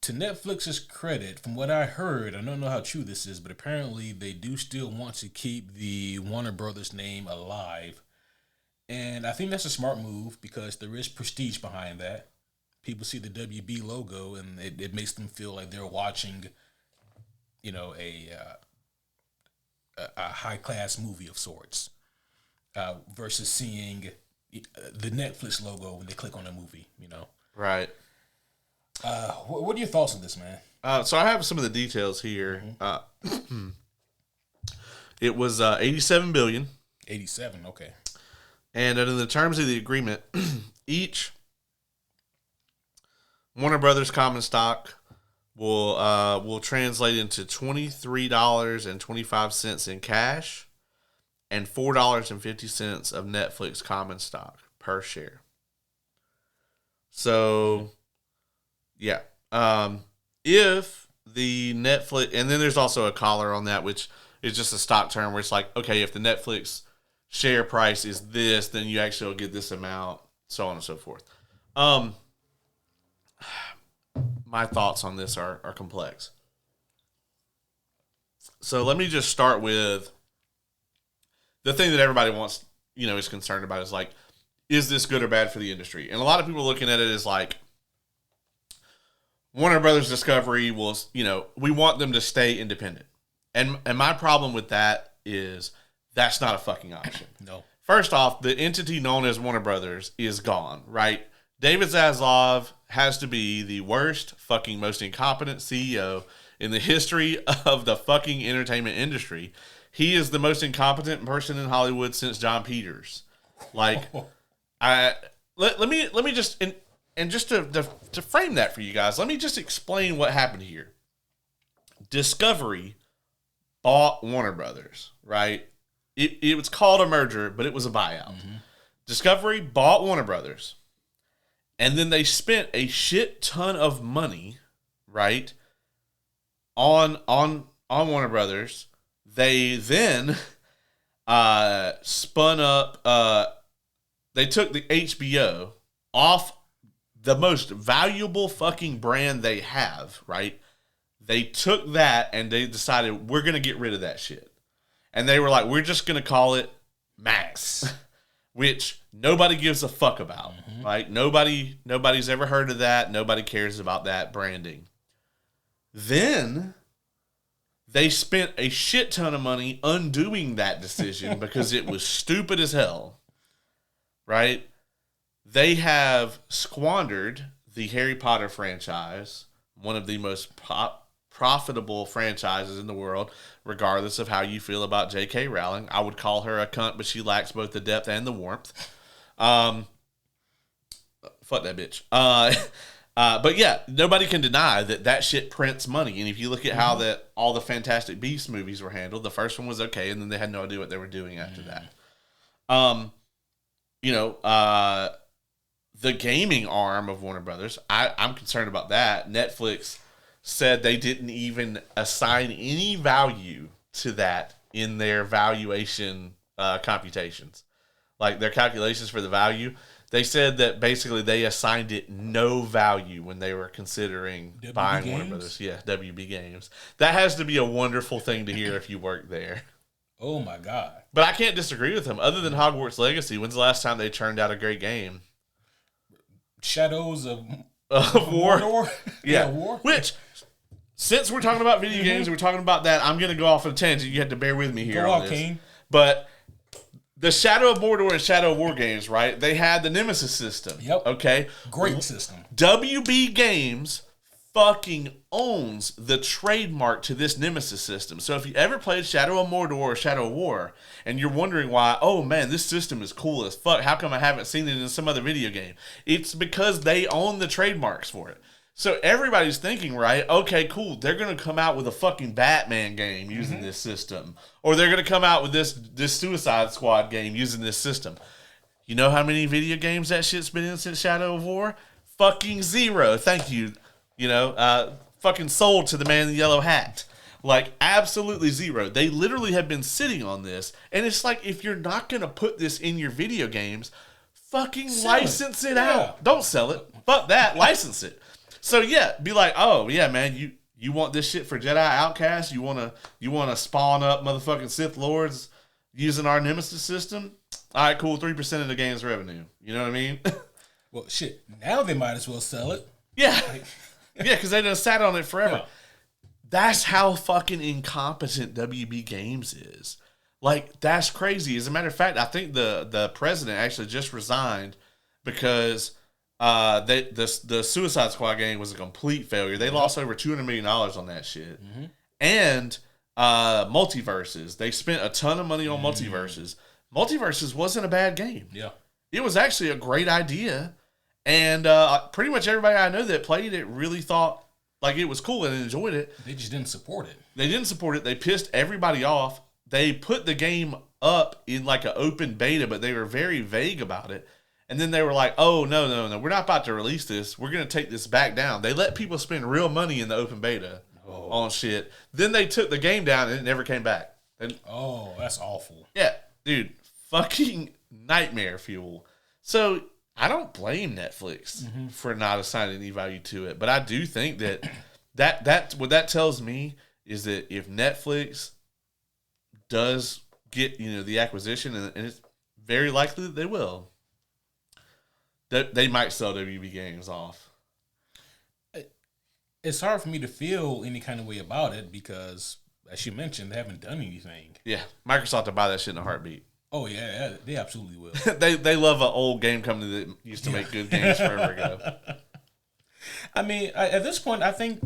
[SPEAKER 2] To Netflix's credit, from what I heard, I don't know how true this is, but apparently they do still want to keep the Warner Brothers name alive. And I think that's a smart move because there is prestige behind that. People see the WB logo and it makes them feel like they're watching, you know, a high-class movie of sorts, versus seeing the Netflix logo when they click on a movie, you know.
[SPEAKER 1] Right.
[SPEAKER 2] What are your thoughts on this, man?
[SPEAKER 1] So I have some of the details here. It was $87 billion.
[SPEAKER 2] 87, okay.
[SPEAKER 1] And under the terms of the agreement, each Warner Brothers common stock will translate into $23.25 in cash and $4.50 of Netflix common stock per share. So, yeah. If the Netflix, and then there's also a collar on that, which is just a stock term where it's like, okay, if the Netflix share price is this, then you actually will get this amount, so on and so forth. My thoughts on this are complex. So let me just start with the thing that everybody wants, is concerned about is like, is this good or bad for the industry? And a lot of people looking at it is like, Warner Brothers Discovery will, we want them to stay independent. And my problem with that is that's not a fucking option.
[SPEAKER 2] No.
[SPEAKER 1] First off, the entity known as Warner Brothers is gone, right? David Zaslav has to be the worst, fucking most incompetent CEO in the history of the fucking entertainment industry. He is the most incompetent person in Hollywood since John Peters. Like, let me just and just to frame that for you guys, let me just explain what happened here. Discovery bought Warner Brothers, right? It was called a merger, but it was a buyout. Mm-hmm. Discovery bought Warner Brothers, and then they spent a shit ton of money, right, on Warner Brothers. They then spun up. They took the HBO off the most valuable fucking brand they have, right? They took that and they decided we're gonna get rid of that shit. And they were like, we're just going to call it Max, which nobody gives a fuck about, right? Nobody's ever heard of that. Nobody cares about that branding. Then they spent a shit ton of money undoing that decision because it was stupid as hell, right? They have squandered the Harry Potter franchise, one of the most profitable franchises in the world, regardless of how you feel about J.K. Rowling. I would call her a cunt, but she lacks both the depth and the warmth. Fuck that bitch. But yeah, nobody can deny that shit prints money. And if you look at how all the Fantastic Beasts movies were handled, the first one was okay, and then they had no idea what they were doing after that. The gaming arm of Warner Brothers, I'm concerned about that. Netflix said they didn't even assign any value to that in their valuation computations. Like their calculations for the value, they said that basically they assigned it no value when they were considering buying Warner Brothers. Yeah, WB Games. That has to be a wonderful thing to hear if you work there.
[SPEAKER 2] Oh my God.
[SPEAKER 1] But I can't disagree with them. Other than Hogwarts Legacy, when's the last time they churned out a great game?
[SPEAKER 2] Shadows of
[SPEAKER 1] War. Yeah.
[SPEAKER 2] War.
[SPEAKER 1] Which, since we're talking about video games and we're talking about that, I'm going to go off on a tangent. You have to bear with me here on this. King. But the Shadow of Mordor and Shadow of War games, right? They had the Nemesis system.
[SPEAKER 2] Yep.
[SPEAKER 1] Okay?
[SPEAKER 2] Great system.
[SPEAKER 1] WB Games fucking owns the trademark to this Nemesis system. So if you ever played Shadow of Mordor or Shadow of War and you're wondering why, oh man, this system is cool as fuck, how come I haven't seen it in some other video game? It's because they own the trademarks for it. So everybody's thinking, right, okay, cool, they're going to come out with a fucking Batman game using this system. Or they're going to come out with this Suicide Squad game using this system. You know how many video games that shit's been in since Shadow of War? Fucking zero. Thank you. Fucking sold to the man in the yellow hat. Like, absolutely zero. They literally have been sitting on this. And it's like, if you're not going to put this in your video games, fucking license it out. Don't sell it. Fuck that. License it. So, yeah, be like, oh, yeah, man, you want this shit for Jedi Outcast? You wanna spawn up motherfucking Sith Lords using our Nemesis system? All right, cool. 3% of the game's revenue. You know what I mean?
[SPEAKER 2] Well, shit. Now they might as well sell it.
[SPEAKER 1] Yeah. Yeah, because they done sat on it forever.
[SPEAKER 2] Yeah.
[SPEAKER 1] That's how fucking incompetent WB Games is. Like, that's crazy. As a matter of fact, I think the president actually just resigned because the Suicide Squad game was a complete failure. They lost over $200 million on that shit. Mm-hmm. And multiverses. They spent a ton of money on multiverses. Multiverses wasn't a bad game.
[SPEAKER 2] Yeah.
[SPEAKER 1] It was actually a great idea. And pretty much everybody I know that played it really thought like it was cool and enjoyed it.
[SPEAKER 2] They just didn't support it.
[SPEAKER 1] They didn't support it. They pissed everybody off. They put the game up in like an open beta, but they were very vague about it. And then they were like, oh, no. We're not about to release this. We're going to take this back down. They let people spend real money in the open beta on shit. Then they took the game down and it never came back. And,
[SPEAKER 2] that's awful.
[SPEAKER 1] Yeah, dude. Fucking nightmare fuel. So I don't blame Netflix for not assigning any value to it. But I do think that what that tells me is that if Netflix does get, the acquisition, and it's very likely that they will, that they might sell WB Games off.
[SPEAKER 2] It's hard for me to feel any kind of way about it because, as you mentioned, they haven't done anything.
[SPEAKER 1] Yeah, Microsoft will buy that shit in a heartbeat.
[SPEAKER 2] Oh, yeah, they absolutely will.
[SPEAKER 1] they love an old game company that used to make good games forever ago.
[SPEAKER 2] I mean, at this point, I think,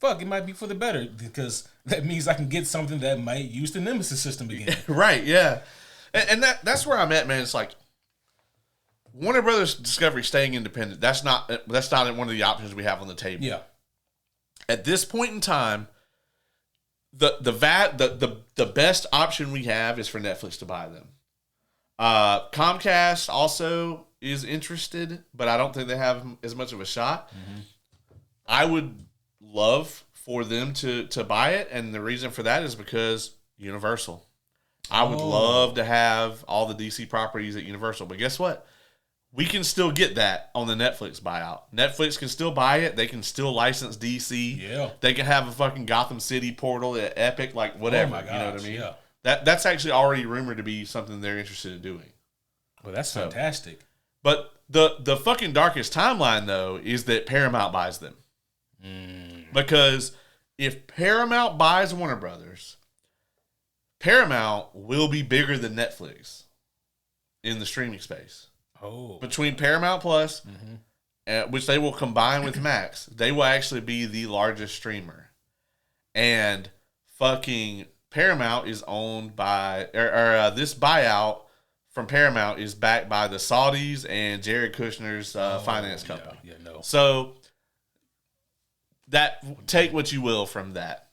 [SPEAKER 2] it might be for the better because that means I can get something that might use the Nemesis system again.
[SPEAKER 1] Right, yeah. And that's where I'm at, man. It's like, Warner Brothers Discovery staying independent, that's not one of the options we have on the table.
[SPEAKER 2] Yeah.
[SPEAKER 1] At this point in time, the best option we have is for Netflix to buy them. Comcast also is interested, but I don't think they have as much of a shot. Mm-hmm. I would love for them to buy it, and the reason for that is because Universal. I would love to have all the DC properties at Universal, but guess what? We can still get that on the Netflix buyout. Netflix can still buy it. They can still license DC.
[SPEAKER 2] Yeah.
[SPEAKER 1] They can have a fucking Gotham City portal at Epic, like whatever.
[SPEAKER 2] Oh my gosh,
[SPEAKER 1] you know what I mean?
[SPEAKER 2] Yeah.
[SPEAKER 1] That's actually already rumored to be something they're interested in doing.
[SPEAKER 2] Well, that's fantastic.
[SPEAKER 1] But the fucking darkest timeline, though, is that Paramount buys them. Because if Paramount buys Warner Brothers, Paramount will be bigger than Netflix in the streaming space. Between Paramount Plus, which they will combine with Max, they will actually be the largest streamer. And fucking Paramount is owned by, this buyout from Paramount is backed by the Saudis and Jared Kushner's finance company.
[SPEAKER 2] Yeah, no.
[SPEAKER 1] So that, take what you will from that.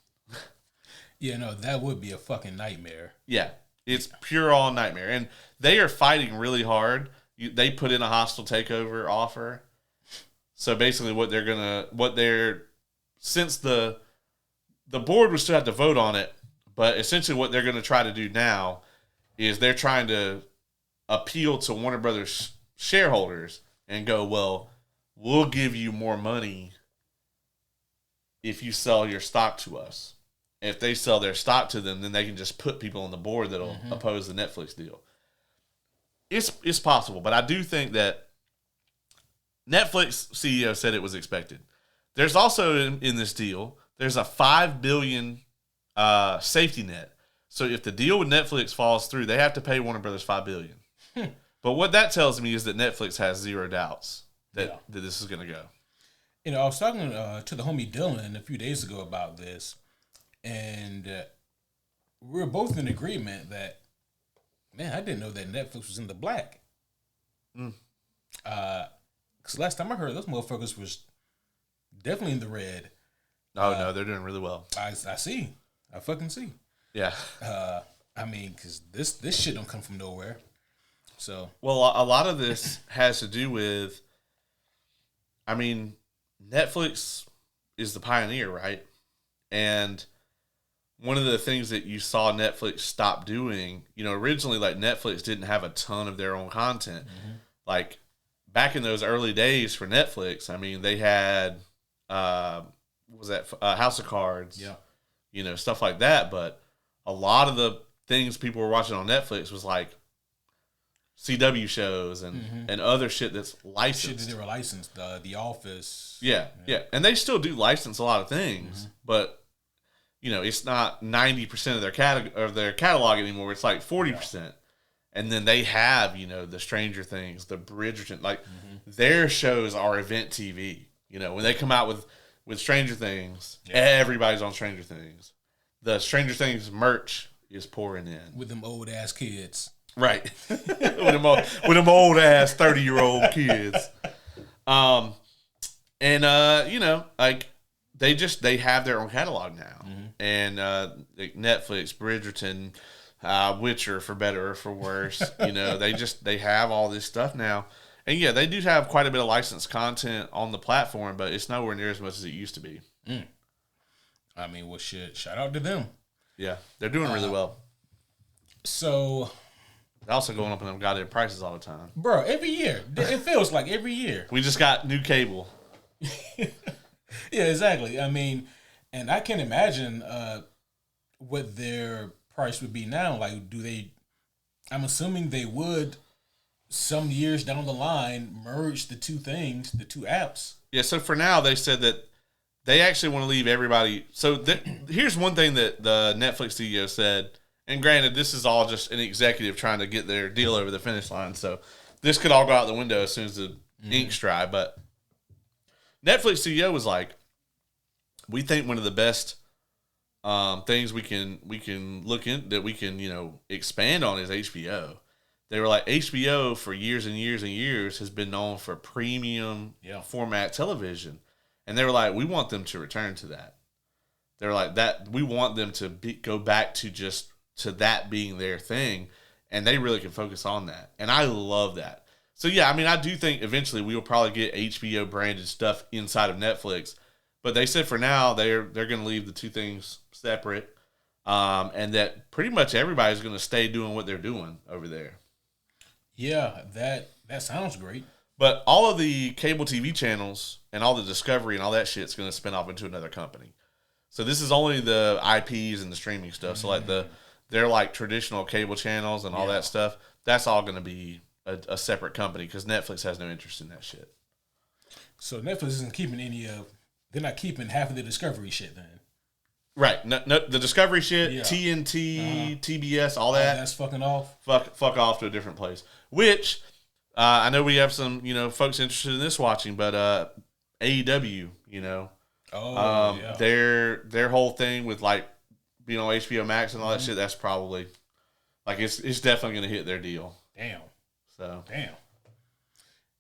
[SPEAKER 2] Yeah, no, that would be a fucking nightmare.
[SPEAKER 1] Yeah, it's pure all nightmare. And they are fighting really hard. They put in a hostile takeover offer. So basically since the board would still have to vote on it, but essentially what they're going to try to do now is they're trying to appeal to Warner Brothers shareholders and go, well, we'll give you more money if you sell your stock to us. If they sell their stock to them, then they can just put people on the board that'll oppose the Netflix deal. It's possible, but I do think that Netflix CEO said it was expected. There's also in this deal, there's a $5 billion safety net. So if the deal with Netflix falls through, they have to pay Warner Brothers $5 billion. But what that tells me is that Netflix has zero doubts that this is going to go.
[SPEAKER 2] I was talking to the homie Dylan a few days ago about this, and we were both in agreement that, man, I didn't know that Netflix was in the black. Because last time I heard, those motherfuckers was definitely in the red.
[SPEAKER 1] Oh, no, they're doing really well.
[SPEAKER 2] I see. I fucking see.
[SPEAKER 1] Yeah.
[SPEAKER 2] I mean, because this shit don't come from nowhere. So.
[SPEAKER 1] Well, a lot of this has to do with, I mean, Netflix is the pioneer, right? And one of the things that you saw Netflix stop doing, originally like Netflix didn't have a ton of their own content. Mm-hmm. Like back in those early days for Netflix, I mean, they had, what was that? House of Cards, stuff like that. But a lot of the things people were watching on Netflix was like CW shows and other shit that's licensed.
[SPEAKER 2] Shit that they were licensed. The Office.
[SPEAKER 1] Yeah. And they still do license a lot of things, but it's not 90% of their catalog anymore. It's like 40%. Yeah. And then they have, the Stranger Things, the Bridgerton, like their shows are event TV. When they come out with Stranger Things, everybody's on Stranger Things. The Stranger Things merch is pouring in.
[SPEAKER 2] With them old ass kids.
[SPEAKER 1] Right. with them old ass 30-year-old kids. Like they have their own catalog now. And like Netflix, Bridgerton, Witcher, for better or for worse, they have all this stuff now. And yeah, they do have quite a bit of licensed content on the platform, but it's nowhere near as much as it used to be.
[SPEAKER 2] I mean, well, shit, shout out to them.
[SPEAKER 1] Yeah, they're doing really well.
[SPEAKER 2] So,
[SPEAKER 1] they're also going up in them goddamn prices all the time.
[SPEAKER 2] Bro, every year. It feels like every year.
[SPEAKER 1] We just got new cable.
[SPEAKER 2] Yeah, exactly. I mean, and I can't imagine what their price would be now. Like, I'm assuming they would, some years down the line, merge the two things, the two apps.
[SPEAKER 1] Yeah, so for now, they said that they actually want to leave everybody. So here's one thing that the Netflix CEO said, and granted, this is all just an executive trying to get their deal over the finish line, so this could all go out the window as soon as the ink's dry, but Netflix CEO was like, we think one of the best things we can look in that we can expand on is HBO. They were like, HBO for years and years and years has been known for premium format television, and they were like, we want them to return to that. They were like that. We want them to go back to that being their thing, and they really can focus on that. And I love that. So yeah, I mean, I do think eventually we will probably get HBO branded stuff inside of Netflix. But they said for now they're going to leave the two things separate, and that pretty much everybody's going to stay doing what they're doing over there.
[SPEAKER 2] Yeah, that sounds great.
[SPEAKER 1] But all of the cable TV channels and all the Discovery and all that shit's going to spin off into another company. So this is only the IPs and the streaming stuff. So like they're like traditional cable channels and all that stuff. That's all going to be a separate company because Netflix has no interest in that shit.
[SPEAKER 2] So Netflix isn't keeping any of. They're not keeping half of the Discovery shit then.
[SPEAKER 1] Right. No, the Discovery shit, TNT, TBS, all that.
[SPEAKER 2] That's fucking off.
[SPEAKER 1] Fuck off to a different place. Which, I know we have some, folks interested in this watching, but AEW, their whole thing with like being on HBO Max and all that shit, that's probably, like, it's definitely going to hit their deal.
[SPEAKER 2] Damn.
[SPEAKER 1] So.
[SPEAKER 2] Damn.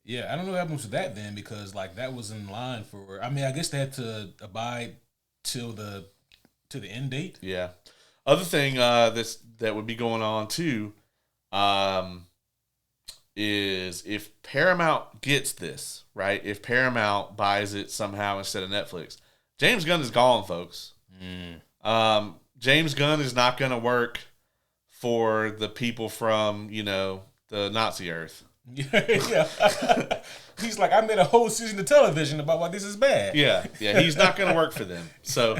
[SPEAKER 2] Yeah, I don't know what happens with that then because like that was in line for. I mean, I guess they had to abide till the end date.
[SPEAKER 1] Yeah. Other thing that would be going on too, is if Paramount gets this right, if Paramount buys it somehow instead of Netflix, James Gunn is gone, folks. James Gunn is not going to work for the people from the Nazi Earth.
[SPEAKER 2] Yeah. He's like, I made a whole season of television about why this is bad.
[SPEAKER 1] Yeah. He's not going to work for them. So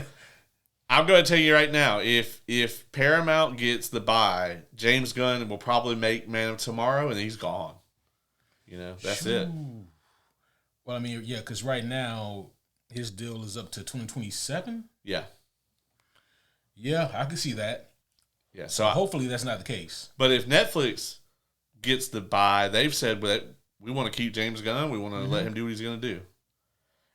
[SPEAKER 1] I'm going to tell you right now, if Paramount gets the buy, James Gunn will probably make Man of Tomorrow, and he's gone. That's it.
[SPEAKER 2] Well, I mean, yeah, because right now his deal is up to 2027.
[SPEAKER 1] Yeah.
[SPEAKER 2] Yeah, I can see that.
[SPEAKER 1] Yeah. So
[SPEAKER 2] hopefully that's not the case.
[SPEAKER 1] But if Netflix gets the buy, they've said that we want to keep James Gunn. We want to let him do what he's going to do.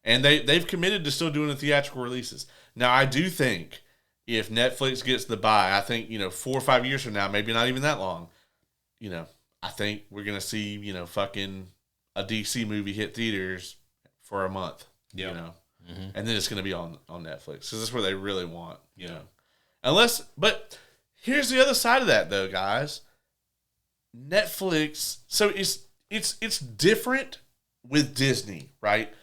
[SPEAKER 1] And they've committed to still doing the theatrical releases. Now, I do think if Netflix gets the buy, I think, 4 or 5 years from now, maybe not even that long, I think we're going to see, fucking a DC movie hit theaters for a month, and then it's going to be on Netflix. So that's where they really want, but here's the other side of that though, guys. Netflix, so it's different with Disney, right?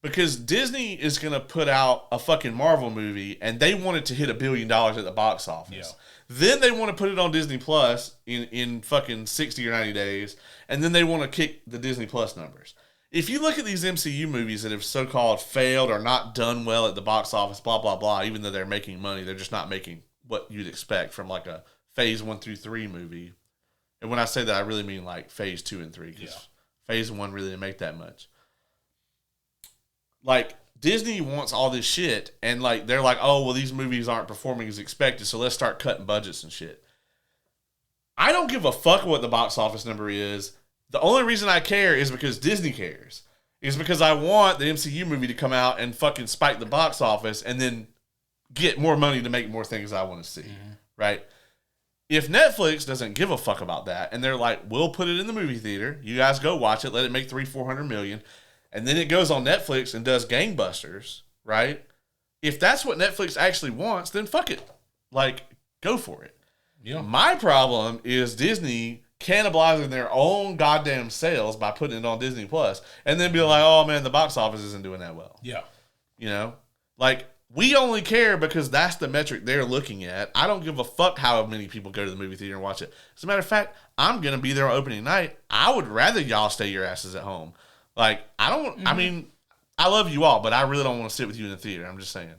[SPEAKER 1] Because Disney is going to put out a fucking Marvel movie and they want it to hit $1 billion at the box office.
[SPEAKER 2] Yeah.
[SPEAKER 1] Then they want to put it on Disney Plus in fucking 60 or 90 days. And then they want to kick the Disney Plus numbers. If you look at these MCU movies that have so-called failed or not done well at the box office, blah, blah, blah, even though they're making money, they're just not making what you'd expect from like a phase 1 through 3 movie. And when I say that, I really mean like phase 2 and 3 because phase 1 really didn't make that much. Like, Disney wants all this shit, and like they're like, oh, well, these movies aren't performing as expected, so let's start cutting budgets and shit. I don't give a fuck what the box office number is. The only reason I care is because Disney cares. Is because I want the MCU movie to come out and fucking spike the box office and then get more money to make more things I want to see, right? If Netflix doesn't give a fuck about that, and they're like, we'll put it in the movie theater, you guys go watch it, let it make $300-400 million, and then it goes on Netflix and does gangbusters, right? If that's what Netflix actually wants, then fuck it. Like, go for it.
[SPEAKER 2] Yeah.
[SPEAKER 1] My problem is Disney cannibalizing their own goddamn sales by putting it on Disney Plus and then be like, oh man, the box office isn't doing that well.
[SPEAKER 2] Yeah.
[SPEAKER 1] You know? Like, we only care because that's the metric they're looking at. I don't give a fuck how many people go to the movie theater and watch it. As a matter of fact, I'm going to be there on opening night. I would rather y'all stay your asses at home. Like, I don't, I mean, I love you all, but I really don't want to sit with you in the theater. I'm just saying.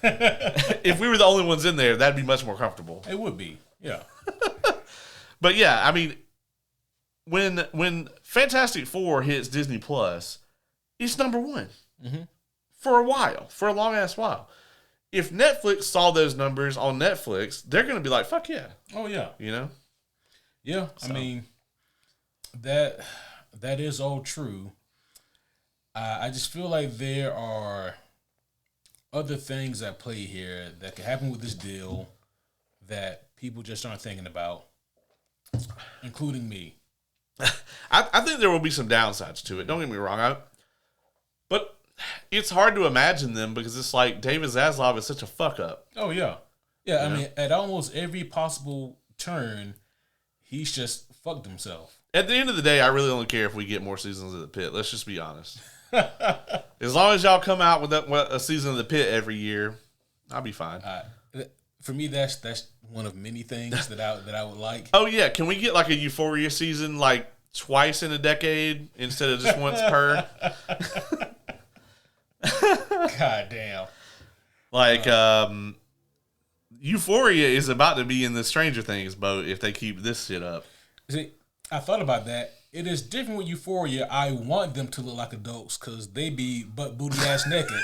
[SPEAKER 1] If we were the only ones in there, that'd be much more comfortable.
[SPEAKER 2] It would be. Yeah.
[SPEAKER 1] But yeah, I mean, when Fantastic Four hits Disney Plus, it's number one for a while, for a long ass while. If Netflix saw those numbers on Netflix, they're going to be like, fuck yeah.
[SPEAKER 2] Oh, yeah.
[SPEAKER 1] You know?
[SPEAKER 2] Yeah.
[SPEAKER 1] So.
[SPEAKER 2] I mean, that is all true. I just feel like there are other things at play here that could happen with this deal that people just aren't thinking about, including me.
[SPEAKER 1] I think there will be some downsides to it. Don't get me wrong. But it's hard to imagine them because it's like David Zaslav is such a fuck up.
[SPEAKER 2] Oh, yeah. Yeah, I mean, at almost every possible turn, he's just fucked himself.
[SPEAKER 1] At the end of the day, I really don't care if we get more seasons of The Pit. Let's just be honest. As long as y'all come out with a season of The Pit every year, I'll be fine.
[SPEAKER 2] For me, that's one of many things that I would like.
[SPEAKER 1] Oh yeah, can we get like a Euphoria season like twice in a decade instead of just once per?
[SPEAKER 2] God damn.
[SPEAKER 1] Like Euphoria is about to be in the Stranger Things boat if they keep this shit up.
[SPEAKER 2] See, I thought about that. It is different with Euphoria. I want them to look like adults because they be butt booty ass naked.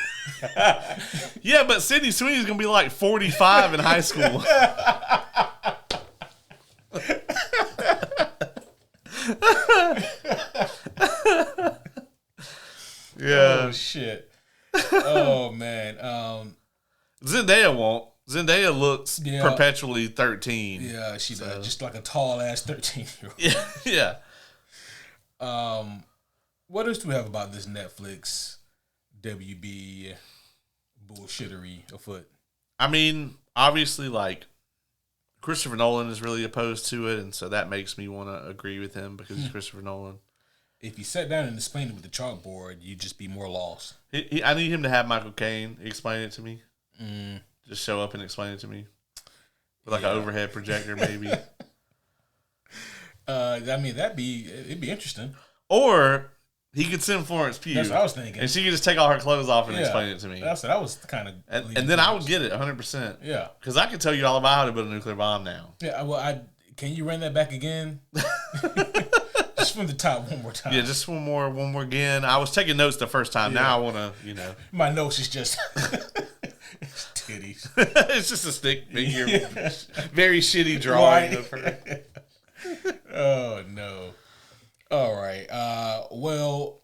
[SPEAKER 1] Yeah, but Sydney Sweeney's gonna be like 45 in high school. Yeah.
[SPEAKER 2] Oh shit. Oh man.
[SPEAKER 1] Zendaya won't. Zendaya looks perpetually 13.
[SPEAKER 2] Yeah, she's just like a tall ass 13-year-old.
[SPEAKER 1] Yeah.
[SPEAKER 2] What else do we have about this Netflix WB bullshittery afoot?
[SPEAKER 1] I mean, obviously, like, Christopher Nolan is really opposed to it, and so that makes me want to agree with him because he's Christopher Nolan.
[SPEAKER 2] If you sat down and explained it with the chalkboard, you'd just be more lost.
[SPEAKER 1] I need him to have Michael Caine explain it to me. Just show up and explain it to me. With like an overhead projector, maybe.
[SPEAKER 2] I mean, it'd be interesting.
[SPEAKER 1] Or he could send Florence Pugh.
[SPEAKER 2] That's what I was thinking.
[SPEAKER 1] And she could just take all her clothes off and explain it to me.
[SPEAKER 2] That's what I was kind of.
[SPEAKER 1] And then I would get it 100%.
[SPEAKER 2] Yeah.
[SPEAKER 1] Because I could tell you all about how to build a nuclear bomb now.
[SPEAKER 2] Yeah, well, can you run that back again? Just from the top one more time.
[SPEAKER 1] Yeah, just one more again. I was taking notes the first time. Yeah. Now I want to,
[SPEAKER 2] My notes is just titties.
[SPEAKER 1] It's just a stick figure. Yeah. Very shitty drawing of her.
[SPEAKER 2] Oh, no. All right. Well,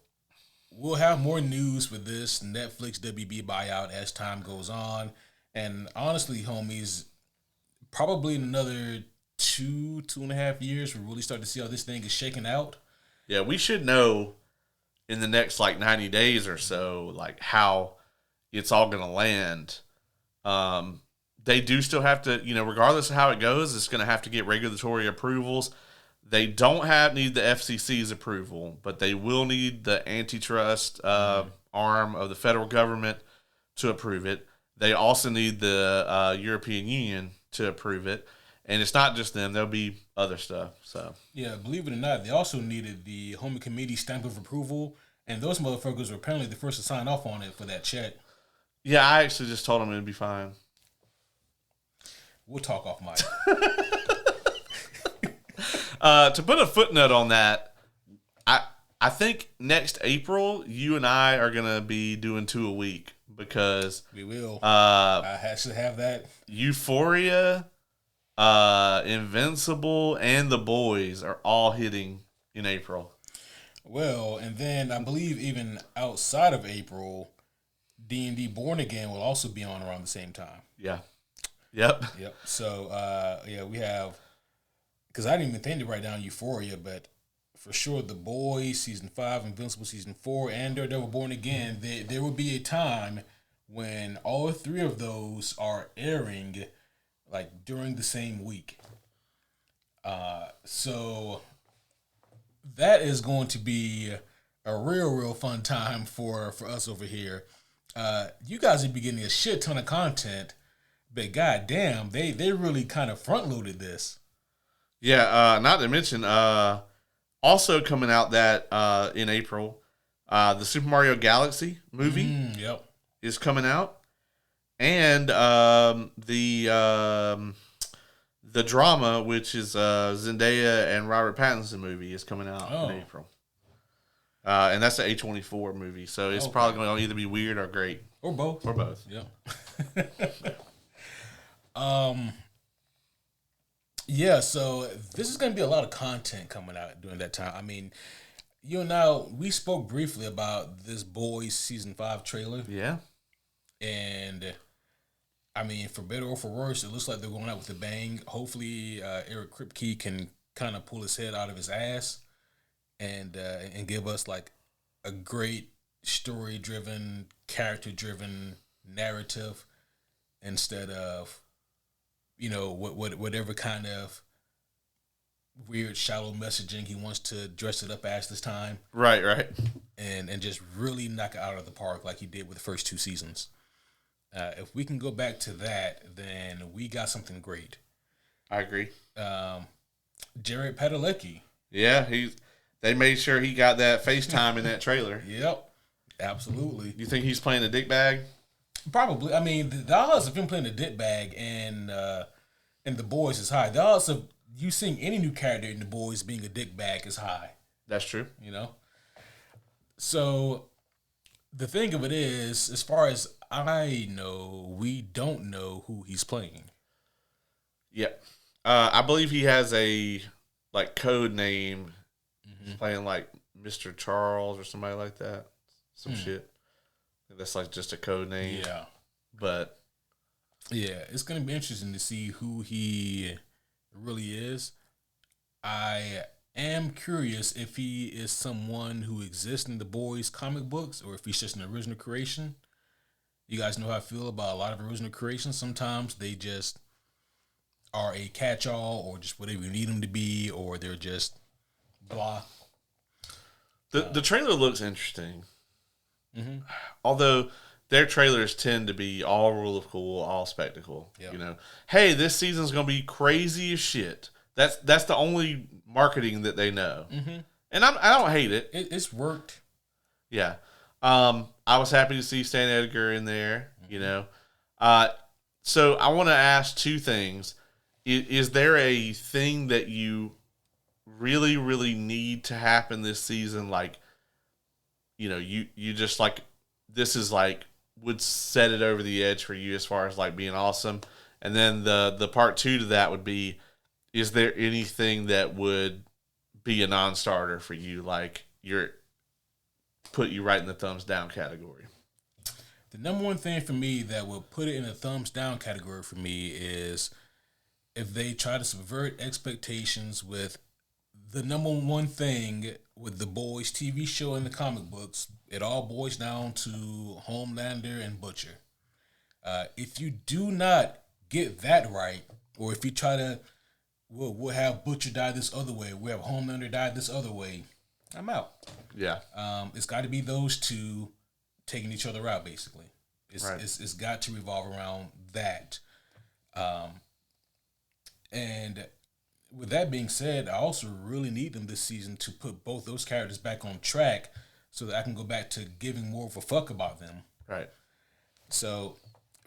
[SPEAKER 2] we'll have more news with this Netflix WB buyout as time goes on. And honestly, homies, probably in another 2.5 years, we'll really start to see how this thing is shaking out.
[SPEAKER 1] Yeah, we should know in the next, 90 days or so, how it's all going to land. They do still have to, regardless of how it goes, it's going to have to get regulatory approvals. They don't need the FCC's approval, but they will need the antitrust arm of the federal government to approve it. They also need the European Union to approve it. And it's not just them. There'll be other stuff. So
[SPEAKER 2] yeah, believe it or not, they also needed the Home Committee stamp of approval. And those motherfuckers were apparently the first to sign off on it for that check.
[SPEAKER 1] Yeah, I actually just told them it'd be fine.
[SPEAKER 2] We'll talk off mic.
[SPEAKER 1] To put a footnote on that, I think next April, you and I are going to be doing 2 a week because...
[SPEAKER 2] We will. I should have that.
[SPEAKER 1] Euphoria, Invincible, and The Boys are all hitting in April.
[SPEAKER 2] Well, and then I believe even outside of April... D&D Born Again will also be on around the same time.
[SPEAKER 1] Yeah. Yep.
[SPEAKER 2] So, we have... Because I didn't even think to write down Euphoria, but for sure The Boys, Season 5, Invincible Season 4, and Daredevil Born Again, there will be a time when all 3 of those are airing, like, during the same week. So, that is going to be a real fun time for us over here. You guys will be getting a shit ton of content, but goddamn, they really kind of front loaded this.
[SPEAKER 1] Yeah, not to mention, also coming out that in April, the Super Mario Galaxy movie is coming out, and the drama, which is Zendaya and Robert Pattinson movie, is coming out in April. And that's the A24 movie, so it's probably going to either be weird or great.
[SPEAKER 2] Or both. Yeah. Yeah, so this is going to be a lot of content coming out during that time. I mean, we spoke briefly about this Boys Season 5 trailer.
[SPEAKER 1] Yeah.
[SPEAKER 2] And, I mean, for better or for worse, it looks like they're going out with a bang. Hopefully, Eric Kripke can kind of pull his head out of his ass and give us like a great story-driven, character-driven narrative instead of, whatever kind of weird, shallow messaging he wants to dress it up as this time.
[SPEAKER 1] Right.
[SPEAKER 2] And just really knock it out of the park like he did with the first 2 seasons. If we can go back to that, then we got something great.
[SPEAKER 1] I agree.
[SPEAKER 2] Jared Padalecki.
[SPEAKER 1] Yeah, they made sure he got that FaceTime in that trailer.
[SPEAKER 2] Yep, absolutely.
[SPEAKER 1] You think he's playing a dick bag?
[SPEAKER 2] Probably. I mean, the odds of him playing a dick bag in The Boys is high. The odds of you seeing any new character in The Boys being a dick bag is high.
[SPEAKER 1] That's true.
[SPEAKER 2] So the thing of it is, as far as I know, we don't know who he's playing.
[SPEAKER 1] Yeah. I believe he has a code name. He's playing like Mr. Charles or somebody like that. Some shit. That's like just a code name.
[SPEAKER 2] Yeah.
[SPEAKER 1] But
[SPEAKER 2] yeah, it's going to be interesting to see who he really is. I am curious if he is someone who exists in the Boys comic books or if he's just an original creation. You guys know how I feel about a lot of original creations. Sometimes they just are a catch-all or just whatever you need them to be, or they're just blah.
[SPEAKER 1] The trailer looks interesting. Although their trailers tend to be all rule of cool, all spectacle. Yep. Hey, this season's gonna be crazy as shit. That's the only marketing that they know, and I don't hate it.
[SPEAKER 2] It's worked.
[SPEAKER 1] Yeah, I was happy to see Stan Edgar in there. So I want to ask 2 things: is there a thing that you really, really need to happen this season? Like, you just like, this is like, would set it over the edge for you as far as like being awesome. And then the part 2 to that would be, is there anything that would be a non-starter for you? Like put you right in the thumbs down category.
[SPEAKER 2] The number one thing for me that would put it in the thumbs down category for me is if they try to subvert expectations with the number one thing with the Boys TV show and the comic books. It all boils down to Homelander and Butcher. If you do not get that right, or if you try to, we'll have Butcher die this other way, we'll have Homelander die this other way, I'm out.
[SPEAKER 1] Yeah.
[SPEAKER 2] It's got to be those 2 taking each other out. Basically, it's got to revolve around that. And with that being said, I also really need them this season to put both those characters back on track so that I can go back to giving more of a fuck about them.
[SPEAKER 1] Right.
[SPEAKER 2] So,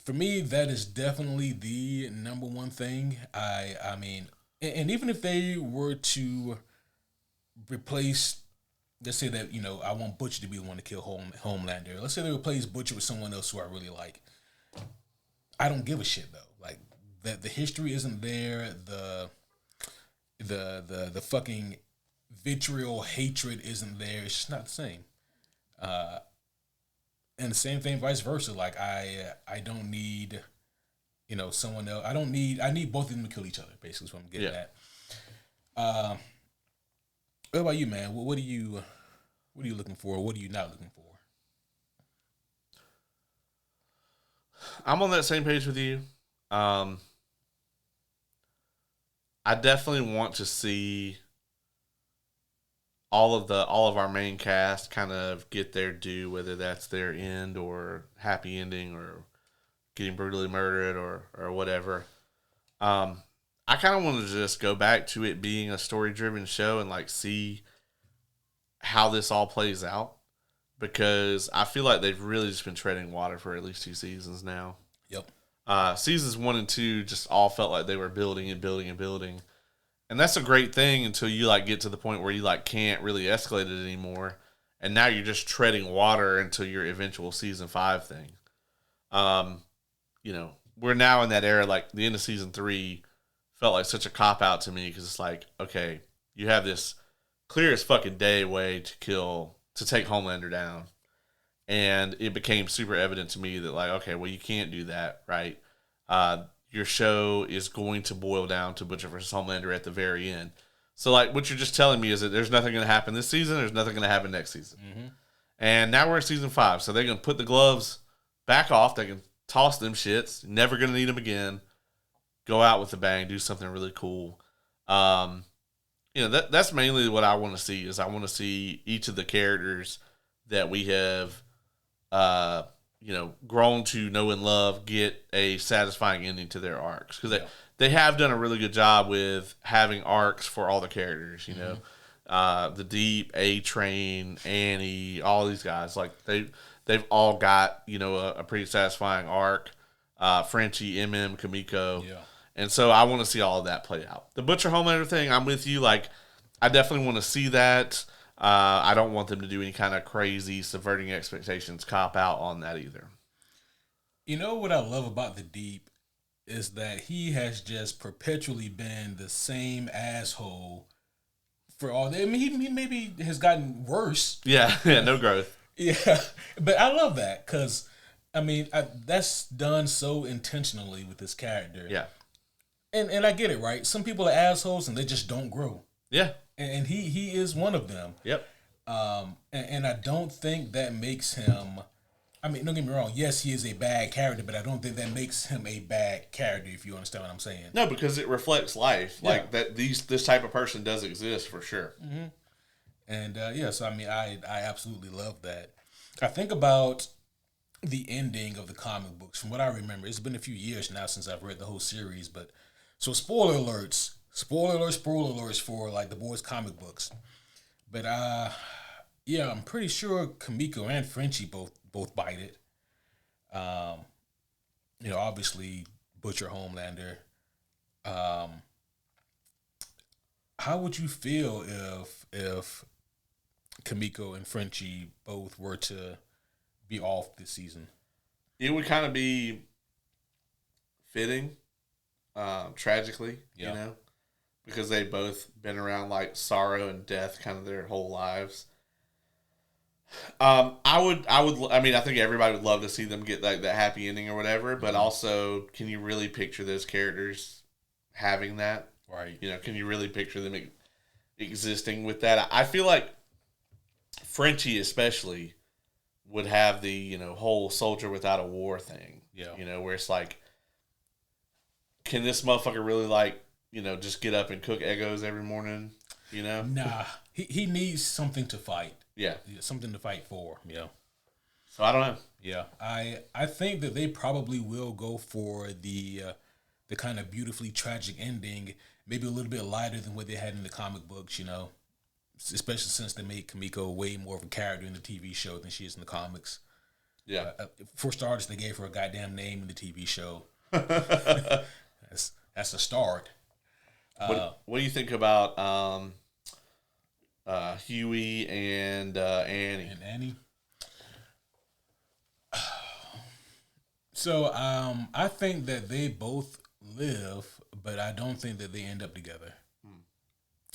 [SPEAKER 2] for me, that is definitely the number one thing. I mean, and even if they were to replace, let's say that, I want Butcher to be the one to kill Homelander. Let's say they replace Butcher with someone else who I really like. I don't give a shit though. Like that, the history isn't there. The fucking vitriol hatred isn't there. It's just not the same. And the same thing, vice versa. Like I don't need, someone else. I need both of them to kill each other. Basically, is what I'm getting at. What about you, man? What are you looking for? What are you not looking for?
[SPEAKER 1] I'm on that same page with you. I definitely want to see all of our main cast kind of get their due, whether that's their end or happy ending or getting brutally murdered or whatever. I kind of want to just go back to it being a story-driven show and like see how this all plays out, because I feel like they've really just been treading water for at least 2 seasons now.
[SPEAKER 2] Yep.
[SPEAKER 1] Seasons 1 and 2 just all felt like they were building and building and building. And that's a great thing until you like get to the point where you like can't really escalate it anymore. And now you're just treading water until your eventual season 5 thing. We're now in that era, like the end of season 3 felt like such a cop out to me, because it's like, okay, you have this clear as fucking day way to take Homelander down. And it became super evident to me that like, okay, well, you can't do that, right? Your show is going to boil down to Butcher versus Homelander at the very end. So like what you're just telling me is that there's nothing going to happen this season. There's nothing going to happen next season. Mm-hmm. And now we're in season 5. So they're going to put the gloves back off. They can toss them shits. Never going to need them again. Go out with a bang. Do something really cool. That's mainly what I want to see. Is I want to see each of the characters that we have, grown to know and love get a satisfying ending to their arcs, because they have done a really good job with having arcs for all the characters. The Deep, A-Train, Annie, all these guys, like they've all got a pretty satisfying arc. Frenchie, Kamiko. Yeah. And so I want to see all of that play out. The Butcher Homelander thing, I'm with you. Like, I definitely want to see that. I don't want them to do any kind of crazy subverting expectations cop out on that either.
[SPEAKER 2] You know what I love about the Deep is that he has just perpetually been the same asshole for all that. I mean, he maybe has gotten worse.
[SPEAKER 1] Yeah, no growth.
[SPEAKER 2] Yeah, but I love that because, I mean, that's done so intentionally with this character.
[SPEAKER 1] Yeah.
[SPEAKER 2] And I get it, right? Some people are assholes and they just don't grow.
[SPEAKER 1] Yeah.
[SPEAKER 2] And he is one of them.
[SPEAKER 1] Yep.
[SPEAKER 2] And I don't think that makes him, I mean, don't get me wrong. Yes, he is a bad character, but I don't think that makes him a bad character, if you understand what I'm saying.
[SPEAKER 1] No, because it reflects life. Yeah. Like that this type of person does exist for sure.
[SPEAKER 2] Mm-hmm. And so I mean, I absolutely love that. I think about the ending of the comic books. From what I remember, it's been a few years now since I've read the whole series, but so spoiler alerts for like the boys' comic books. But I'm pretty sure Kamiko and Frenchie both bite it. Obviously Butcher Homelander. How would you feel if Kamiko and Frenchie both were to be off this season?
[SPEAKER 1] It would kind of be fitting, tragically, because they both been around like sorrow and death kind of their whole lives. I think everybody would love to see them get like that happy ending or whatever, but also, can you really picture those characters having that?
[SPEAKER 2] Right.
[SPEAKER 1] Can you really picture them existing with that? I feel like Frenchie especially would have the, whole soldier without a war thing.
[SPEAKER 2] Yeah.
[SPEAKER 1] Where it's like, can this motherfucker really like, just get up and cook Eggos every morning?
[SPEAKER 2] Nah. He needs something to fight.
[SPEAKER 1] Yeah.
[SPEAKER 2] Something to fight for,
[SPEAKER 1] So I don't know.
[SPEAKER 2] Yeah, I think that they probably will go for the kind of beautifully tragic ending, maybe a little bit lighter than what they had in the comic books, you know, especially since they made Kamiko way more of a character in the TV show than she is in the comics.
[SPEAKER 1] Yeah.
[SPEAKER 2] For starters, they gave her a goddamn name in the TV show. That's a start.
[SPEAKER 1] What do you think about Huey and Annie?
[SPEAKER 2] And Annie. So I think that they both live, but I don't think that they end up together.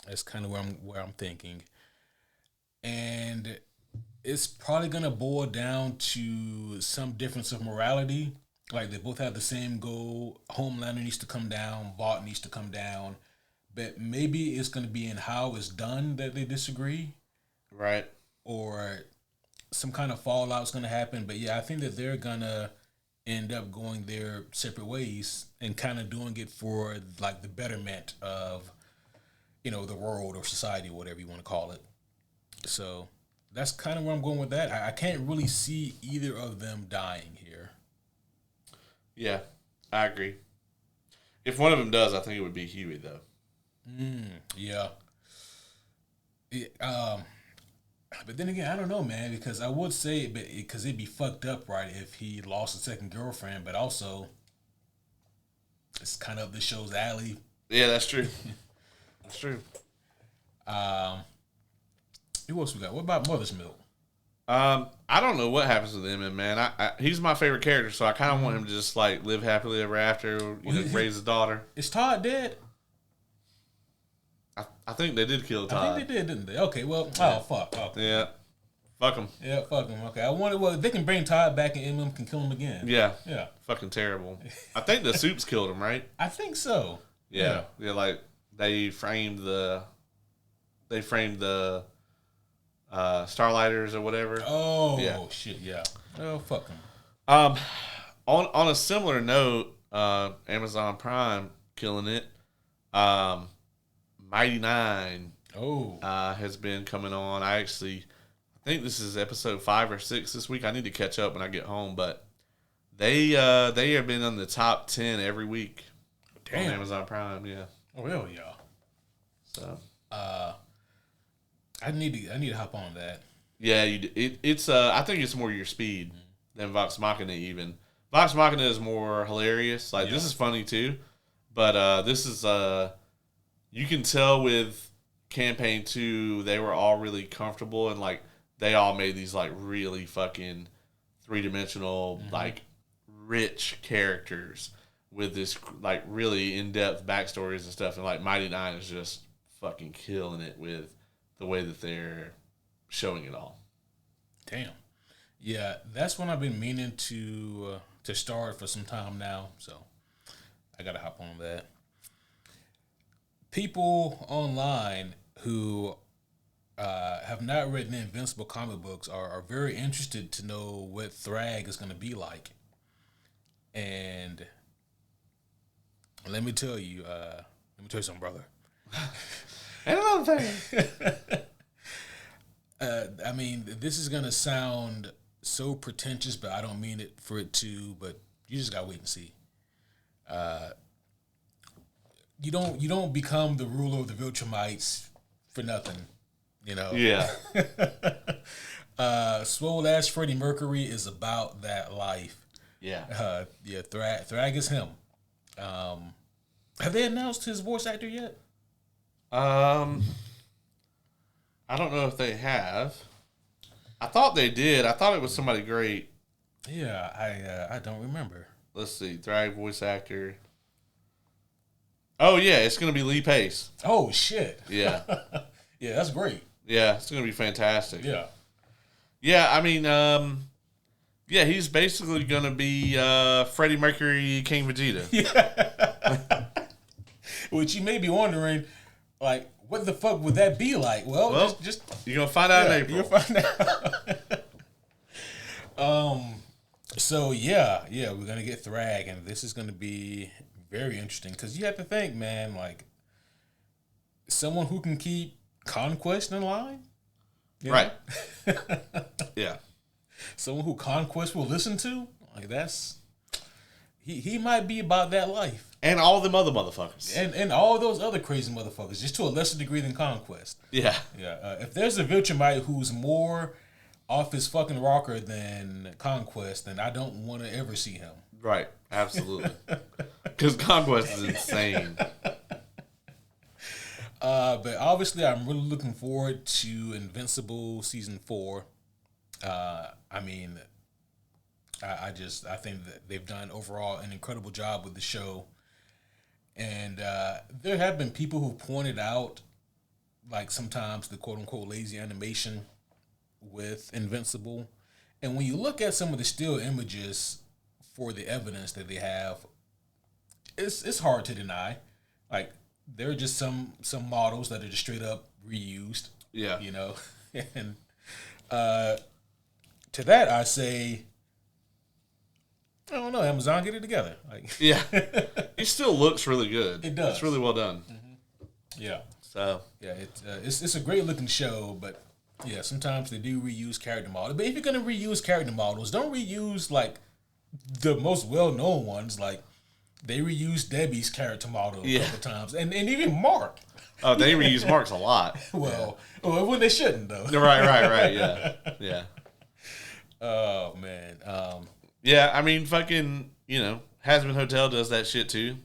[SPEAKER 2] That's kind of where I'm thinking, and it's probably gonna boil down to some difference of morality. Like they both have the same goal. Homelander needs to come down. Vought needs to come down, but maybe it's gonna be in how it's done that they disagree,
[SPEAKER 1] Right.
[SPEAKER 2] or some kind of fallout's gonna happen. But yeah, I think that they're gonna end up going their separate ways and kind of doing it for like the betterment of, you know, the world or society, whatever you want to call it. So that's kind of where I'm going with that. I can't really see either of them dying here.
[SPEAKER 1] Yeah, I agree. If one of them does, I think it would be Huey, though.
[SPEAKER 2] Yeah. But then again, I don't know, man, because I would say, because it'd be fucked up, right, if he lost a second girlfriend, but also it's kind of up the show's alley.
[SPEAKER 1] Yeah, that's true. That's true.
[SPEAKER 2] Who else we got? What about Mother's Milk?
[SPEAKER 1] I don't know what happens with him, and man, he's my favorite character, so I kind of want him to just like live happily ever after, raise his daughter.
[SPEAKER 2] Is Todd dead?
[SPEAKER 1] I think they did kill Todd.
[SPEAKER 2] I think they did, didn't they? Okay, well, oh fuck. Okay.
[SPEAKER 1] Yeah, fuck him.
[SPEAKER 2] Yeah, fuck him. Okay, I wonder what they can bring Todd back and Eminem can kill him again.
[SPEAKER 1] Yeah,
[SPEAKER 2] yeah,
[SPEAKER 1] fucking terrible. I think the Supes killed him, right?
[SPEAKER 2] I think so.
[SPEAKER 1] Yeah, like they framed the Starlighters or whatever.
[SPEAKER 2] Oh
[SPEAKER 1] yeah.
[SPEAKER 2] Shit, yeah. Oh fuck him.
[SPEAKER 1] On a similar note, Amazon Prime killing it. Mighty Nine has been coming on. I think this is episode 5 or 6 this week. I need to catch up when I get home, but they have been on the top 10 every week. Damn. On Amazon Prime. Yeah.
[SPEAKER 2] Oh hell yeah.
[SPEAKER 1] So
[SPEAKER 2] I need to hop on that.
[SPEAKER 1] Yeah, it's I think it's more your speed than Vox Machina even. Vox Machina is more hilarious. Like this is funny too, but this is you can tell with Campaign 2 they were all really comfortable and like they all made these like really fucking 3-dimensional like rich characters with this like really in-depth backstories and stuff, and like Mighty Nine is just fucking killing it with the way that they're showing it all.
[SPEAKER 2] Damn. Yeah, that's one I've been meaning to start for some time now, so I gotta hop on that. People online who have not read the Invincible comic books are very interested to know what Thrag is going to be like. And let me tell you something, brother.
[SPEAKER 1] And another thing.
[SPEAKER 2] I mean, this is going to sound so pretentious, but I don't mean it for it to, but you just got to wait and see. You don't become the ruler of the Viltrumites for nothing, you know.
[SPEAKER 1] Yeah.
[SPEAKER 2] Swole ass Freddie Mercury is about that life.
[SPEAKER 1] Yeah.
[SPEAKER 2] Thrag is him. Have they announced his voice actor yet?
[SPEAKER 1] I don't know if they have. I thought they did. I thought it was somebody great.
[SPEAKER 2] Yeah, I don't remember.
[SPEAKER 1] Let's see. Thrag voice actor. Oh, yeah. It's going to be Lee Pace.
[SPEAKER 2] Oh, shit.
[SPEAKER 1] Yeah.
[SPEAKER 2] Yeah, that's great.
[SPEAKER 1] Yeah, it's going to be fantastic.
[SPEAKER 2] Yeah.
[SPEAKER 1] Yeah, I mean, yeah, he's basically going to be Freddie Mercury, King Vegeta.
[SPEAKER 2] Yeah. Which you may be wondering, like, what the fuck would that be like? Well just
[SPEAKER 1] you're going to find out in April.
[SPEAKER 2] You'll find out. So, yeah, we're going to get Thrag, and this is going to be very interesting, because you have to think, man, like, someone who can keep Conquest in line?
[SPEAKER 1] Right. Yeah.
[SPEAKER 2] Someone who Conquest will listen to? Like, that's... He might be about that life.
[SPEAKER 1] And all them other motherfuckers.
[SPEAKER 2] And all those other crazy motherfuckers, just to a lesser degree than Conquest.
[SPEAKER 1] Yeah.
[SPEAKER 2] Yeah. If there's a Viltrumite who's more off his fucking rocker than Conquest, then I don't want to ever see him.
[SPEAKER 1] Right. Absolutely. Because Conquest is insane.
[SPEAKER 2] But obviously, I'm really looking forward to Invincible Season 4. I mean... I think that they've done overall an incredible job with the show. And there have been people who pointed out, like, sometimes the quote-unquote lazy animation with Invincible. And when you look at some of the still images for the evidence that they have, it's hard to deny. Like, there are just some models that are just straight up reused.
[SPEAKER 1] Yeah.
[SPEAKER 2] You know? And to that, I say... I don't know. Amazon, get it together. Like,
[SPEAKER 1] yeah, it still looks really good.
[SPEAKER 2] It does.
[SPEAKER 1] It's really well done.
[SPEAKER 2] Mm-hmm. Yeah.
[SPEAKER 1] So
[SPEAKER 2] yeah, it's a great looking show, but yeah, sometimes they do reuse character models. But if you're gonna reuse character models, don't reuse like the most well known ones. Like they reused Debbie's character model a couple times, and even Mark.
[SPEAKER 1] Oh, they reuse Mark's a lot.
[SPEAKER 2] well, when they shouldn't though.
[SPEAKER 1] Right. Yeah.
[SPEAKER 2] Oh man.
[SPEAKER 1] Yeah, I mean, fucking, Hasbin Hotel does that shit too.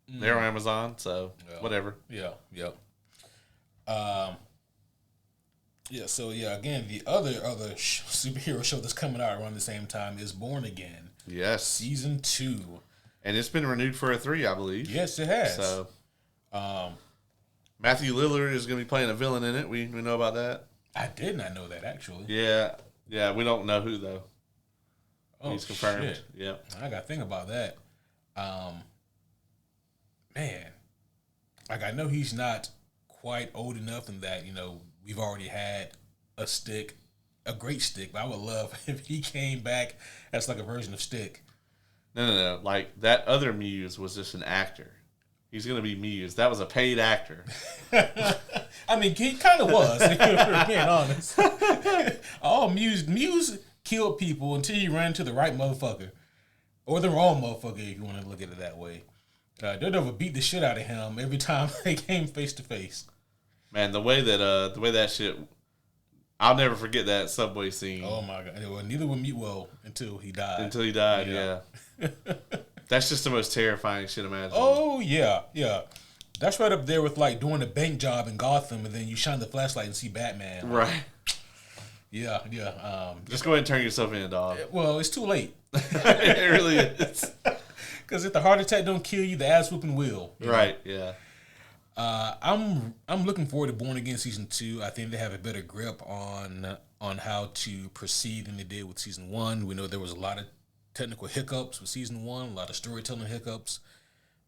[SPEAKER 1] They're on Amazon, so whatever.
[SPEAKER 2] Yeah. So again, the other superhero show that's coming out around the same time is Born Again.
[SPEAKER 1] Yes.
[SPEAKER 2] Season 2.
[SPEAKER 1] And it's been renewed for a 3, I believe.
[SPEAKER 2] Yes, it has.
[SPEAKER 1] So, Matthew Lillard is going to be playing a villain in it. We know about that.
[SPEAKER 2] I did not know that, actually.
[SPEAKER 1] Yeah, we don't know who, though.
[SPEAKER 2] Oh,
[SPEAKER 1] he's confirmed.
[SPEAKER 2] Shit.
[SPEAKER 1] Yeah.
[SPEAKER 2] I got to think about that. Man. Like, I know he's not quite old enough in that, we've already had a great Stick, but I would love if he came back as like a version of Stick.
[SPEAKER 1] No. Like, that other Muse was just an actor. He's going to be Muse. That was a paid actor.
[SPEAKER 2] I mean, he kind of was, if we're being honest. Muse killed people until he ran to the right motherfucker. Or the wrong motherfucker, if you want to look at it that way. Daredevil beat the shit out of him every time they came face to face.
[SPEAKER 1] Man, the way that shit, I'll never forget that subway scene.
[SPEAKER 2] Oh my god! Well, neither would me. Well, until he died.
[SPEAKER 1] Yeah. That's just the most terrifying shit imaginable.
[SPEAKER 2] Oh yeah. That's right up there with like doing a bank job in Gotham, and then you shine the flashlight and see Batman.
[SPEAKER 1] Right.
[SPEAKER 2] Yeah.
[SPEAKER 1] Just go ahead and turn yourself in, dog.
[SPEAKER 2] Well, it's too late.
[SPEAKER 1] It really is.
[SPEAKER 2] Because if the heart attack don't kill you, the ass whooping will.
[SPEAKER 1] Right. Yeah.
[SPEAKER 2] I'm looking forward to Born Again Season 2. I think they have a better grip on how to proceed than they did with Season 1. We know there was a lot of technical hiccups with Season 1, a lot of storytelling hiccups.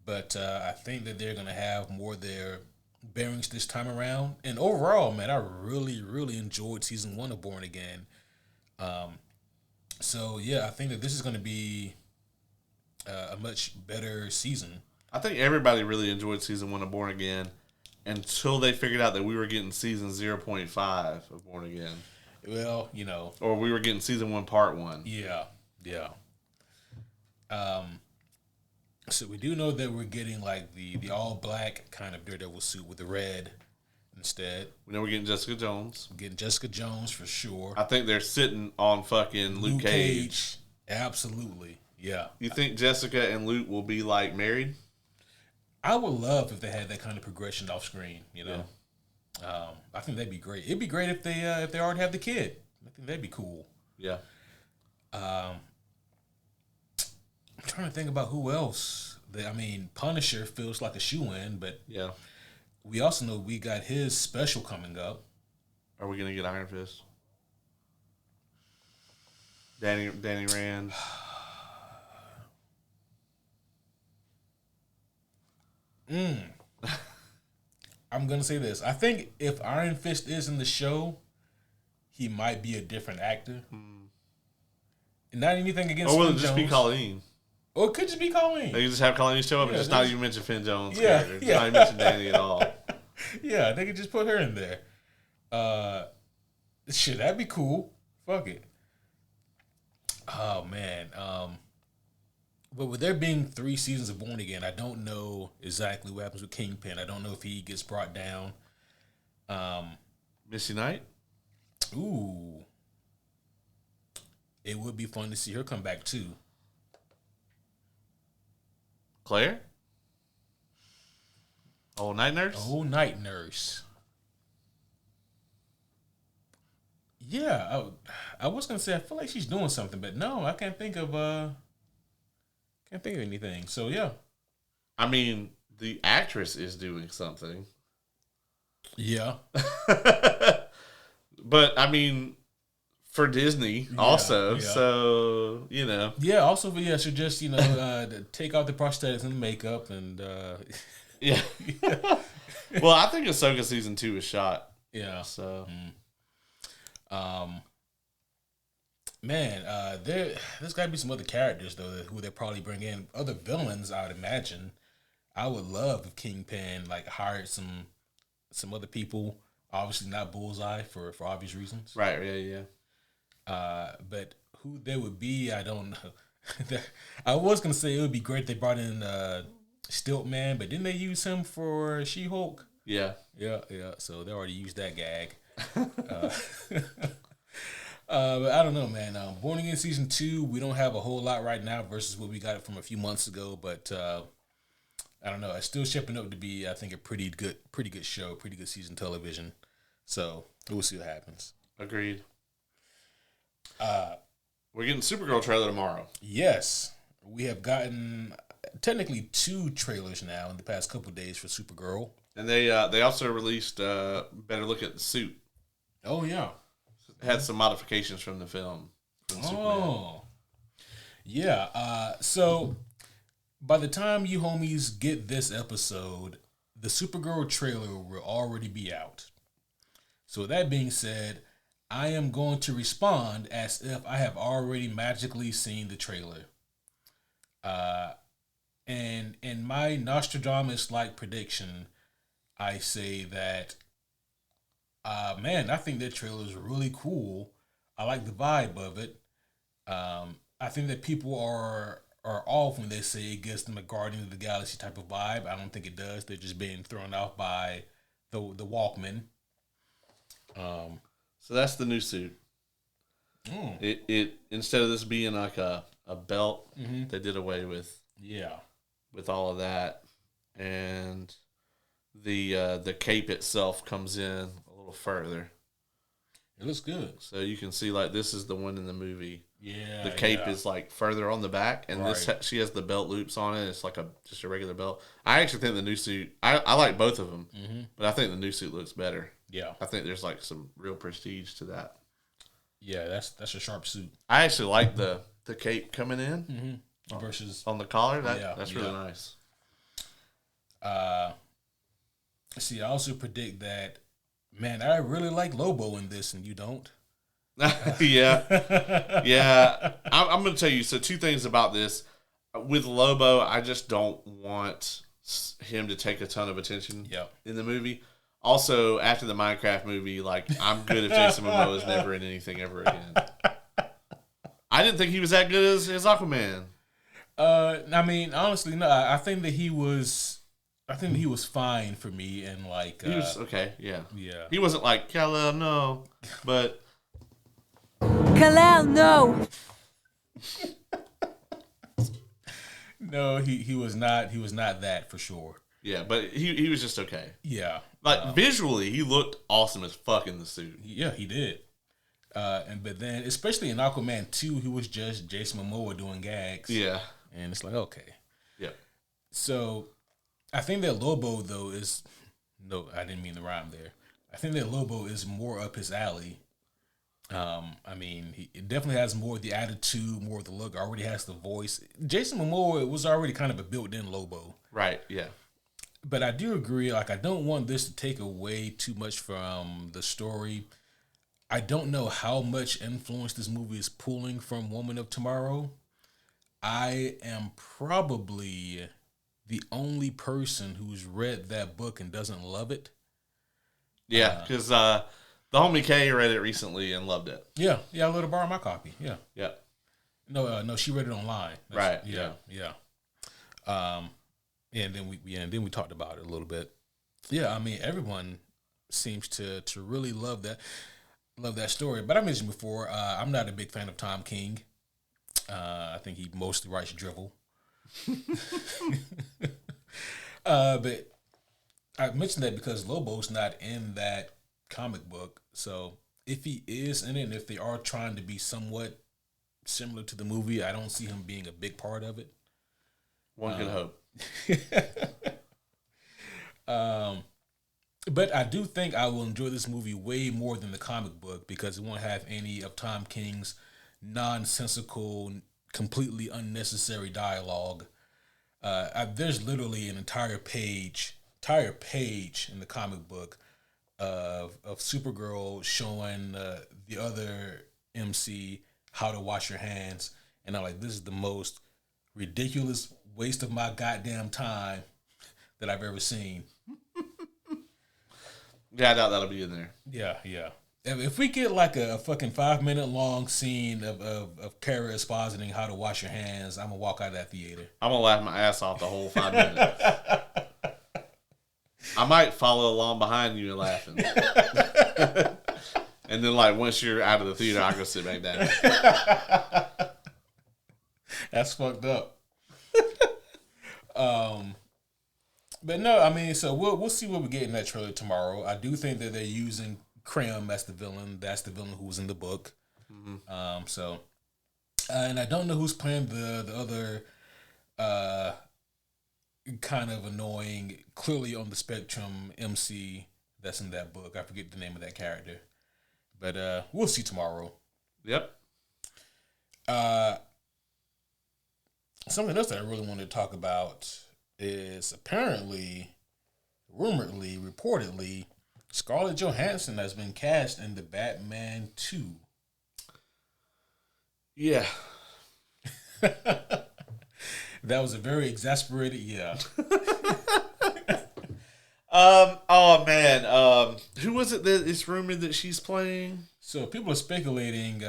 [SPEAKER 2] But I think that they're going to have more of their bearings this time around. And overall, man, I really, really enjoyed Season 1 of Born Again. So, yeah, I think that this is going to be a much better season.
[SPEAKER 1] I think everybody really enjoyed Season 1 of Born Again until they figured out that we were getting Season 0.5 of Born Again.
[SPEAKER 2] Well,
[SPEAKER 1] Or we were getting Season 1 Part 1.
[SPEAKER 2] Yeah. So we do know that we're getting like the all black kind of Daredevil suit with the red instead.
[SPEAKER 1] We know we're getting Jessica Jones.
[SPEAKER 2] We're getting Jessica Jones for sure.
[SPEAKER 1] I think they're sitting on fucking Luke Cage.
[SPEAKER 2] Absolutely. Yeah.
[SPEAKER 1] You think Jessica and Luke will be like married?
[SPEAKER 2] I would love if they had that kind of progression off screen, Yeah. I think that'd be great. It'd be great if they already have the kid. I think that'd be cool.
[SPEAKER 1] Yeah.
[SPEAKER 2] I'm trying to think about who else. Punisher feels like a shoe-in, but
[SPEAKER 1] yeah,
[SPEAKER 2] we also know we got his special coming up.
[SPEAKER 1] Are we gonna get Iron Fist? Danny Rand.
[SPEAKER 2] I'm gonna say this. I think if Iron Fist is in the show, he might be a different actor. Not anything against.
[SPEAKER 1] Or will
[SPEAKER 2] Finn
[SPEAKER 1] it just
[SPEAKER 2] Jones.
[SPEAKER 1] be Colleen?
[SPEAKER 2] Or it could just be Colleen.
[SPEAKER 1] They can just have Colleen show up and just not even mention Finn Jones' character. Just not even mention Danny at all.
[SPEAKER 2] Yeah, they could just put her in there. Shit, that'd be cool. Fuck it. Oh man. But with there being 3 seasons of Born Again, I don't know exactly what happens with Kingpin. I don't know if he gets brought down.
[SPEAKER 1] Missy Knight?
[SPEAKER 2] Ooh. It would be fun to see her come back too.
[SPEAKER 1] Claire? Old Night Nurse?
[SPEAKER 2] Oh, Night Nurse. Yeah, I was gonna say I feel like she's doing something, but no, I can't think of anything. So yeah.
[SPEAKER 1] I mean, the actress is doing something.
[SPEAKER 2] Yeah.
[SPEAKER 1] But I mean, for Disney also,
[SPEAKER 2] yeah.
[SPEAKER 1] so you know.
[SPEAKER 2] Yeah, also so just take out the prosthetics and the makeup and
[SPEAKER 1] Yeah. Well, I think Ahsoka season 2 is shot.
[SPEAKER 2] Yeah.
[SPEAKER 1] So
[SPEAKER 2] man, there's gotta be some other characters though who they probably bring in. Other villains, I would imagine. I would love if Kingpin like hired some other people. Obviously not Bullseye for obvious reasons.
[SPEAKER 1] right, yeah.
[SPEAKER 2] But who they would be, I don't know. I was gonna say it would be great if they brought in Stiltman, but didn't they use him for She-Hulk?
[SPEAKER 1] Yeah.
[SPEAKER 2] Yeah. So they already used that gag. But I don't know, man. Born Again season 2, we don't have a whole lot right now versus what we got it from a few months ago. But I don't know. It's still shaping up to be, I think, a pretty good show, pretty good season television. So we'll see what happens.
[SPEAKER 1] Agreed. We're getting Supergirl trailer tomorrow.
[SPEAKER 2] Yes, we have gotten technically 2 trailers now in the past couple of days for Supergirl.
[SPEAKER 1] And they also released Better Look at the Suit.
[SPEAKER 2] Oh yeah.
[SPEAKER 1] It had some modifications from the film. From Superman.
[SPEAKER 2] Yeah. So by the time you homies get this episode, the Supergirl trailer will already be out. So with that being said, I am going to respond as if I have already magically seen the trailer. And in my Nostradamus-like prediction, I say that, man, I think that trailer is really cool. I like the vibe of it. I think that people are off when they say it gives them a Guardian of the Galaxy type of vibe. I don't think it does. They're just being thrown off by the Walkman.
[SPEAKER 1] So that's the new suit. It instead of this being like a belt, they did away with all of that, and the cape itself comes in a little further.
[SPEAKER 2] It looks good.
[SPEAKER 1] So you can see like this is the one in the movie.
[SPEAKER 2] Yeah,
[SPEAKER 1] the cape is like further on the back, and
[SPEAKER 2] right.
[SPEAKER 1] she has the belt loops on it. It's like just a regular belt. I actually think the new suit. I like both of them, but I think the new suit looks better.
[SPEAKER 2] Yeah,
[SPEAKER 1] I think there's like some real prestige to that.
[SPEAKER 2] Yeah, that's a sharp suit.
[SPEAKER 1] I actually like the cape coming in
[SPEAKER 2] versus
[SPEAKER 1] on the collar. That's really nice.
[SPEAKER 2] See, I also predict that. Man, I really like Lobo in this, and you don't.
[SPEAKER 1] Yeah. I'm going to tell you. So 2 things about this. With Lobo, I just don't want him to take a ton of attention in the movie. Also, after the Minecraft movie, like, I'm good if Jason Momoa is never in anything ever again. I didn't think he was that good as Aquaman.
[SPEAKER 2] I mean, honestly, no. I think that he was fine for me, and like
[SPEAKER 1] he was okay. Yeah. He wasn't like Kal-El, no, but
[SPEAKER 4] Kal-El, no.
[SPEAKER 2] No, he was not. He was not that for sure.
[SPEAKER 1] Yeah, but he was just okay.
[SPEAKER 2] Yeah,
[SPEAKER 1] like visually, he looked awesome as fuck in the suit.
[SPEAKER 2] Yeah, he did. But then, especially in Aquaman 2, he was just Jason Momoa doing gags.
[SPEAKER 1] Yeah,
[SPEAKER 2] and it's like okay.
[SPEAKER 1] Yeah.
[SPEAKER 2] So, I think that Lobo though is no, I didn't mean to rhyme there. I think that Lobo is more up his alley. I mean, he definitely has more of the attitude, more of the look. Already has the voice. Jason Momoa was already kind of a built-in Lobo.
[SPEAKER 1] Right. Yeah.
[SPEAKER 2] But I do agree. Like, I don't want this to take away too much from the story. I don't know how much influence this movie is pulling from Woman of Tomorrow. I am probably the only person who's read that book and doesn't love it.
[SPEAKER 1] Yeah, because the homie K read it recently and loved it.
[SPEAKER 2] Yeah, I let her borrow my copy. Yeah. No, she read it online.
[SPEAKER 1] Right.
[SPEAKER 2] Yeah. And then we talked about it a little bit. Yeah, I mean, everyone seems to really love that story. But I mentioned before, I'm not a big fan of Tom King. I think he mostly writes drivel. But I mentioned that because Lobo's not in that comic book. So if he is in it, and if they are trying to be somewhat similar to the movie, I don't see him being a big part of it.
[SPEAKER 1] One could hope.
[SPEAKER 2] But I do think I will enjoy this movie way more than the comic book because it won't have any of Tom King's nonsensical, completely unnecessary dialogue. There's literally an entire page in the comic book of Supergirl showing the other MC how to wash your hands, and I'm like, this is the most ridiculous waste of my goddamn time that I've ever seen.
[SPEAKER 1] Yeah, I doubt that'll be in there.
[SPEAKER 2] Yeah. If we get like a fucking 5-minute long scene of Kara expositing how to wash your hands, I'm gonna walk out of that theater.
[SPEAKER 1] I'm gonna laugh my ass off the whole 5 minutes. I might follow along behind you and laughing. And then, like, once you're out of the theater, I'll go sit back down.
[SPEAKER 2] That's fucked up. But no, I mean, so we'll see what we get in that trailer tomorrow. I do think that they're using Krim as the villain. That's the villain who was in the book. Mm-hmm. And I don't know who's playing the other kind of annoying, clearly on the spectrum MC that's in that book. I forget the name of that character. But we'll see tomorrow.
[SPEAKER 1] Yep.
[SPEAKER 2] Something else that I really wanted to talk about is apparently, rumoredly, reportedly, Scarlett Johansson has been cast in the Batman 2.
[SPEAKER 1] Yeah.
[SPEAKER 2] That was a very exasperated yeah.
[SPEAKER 1] Oh man. Who was it that it's rumored that she's playing?
[SPEAKER 2] So people are speculating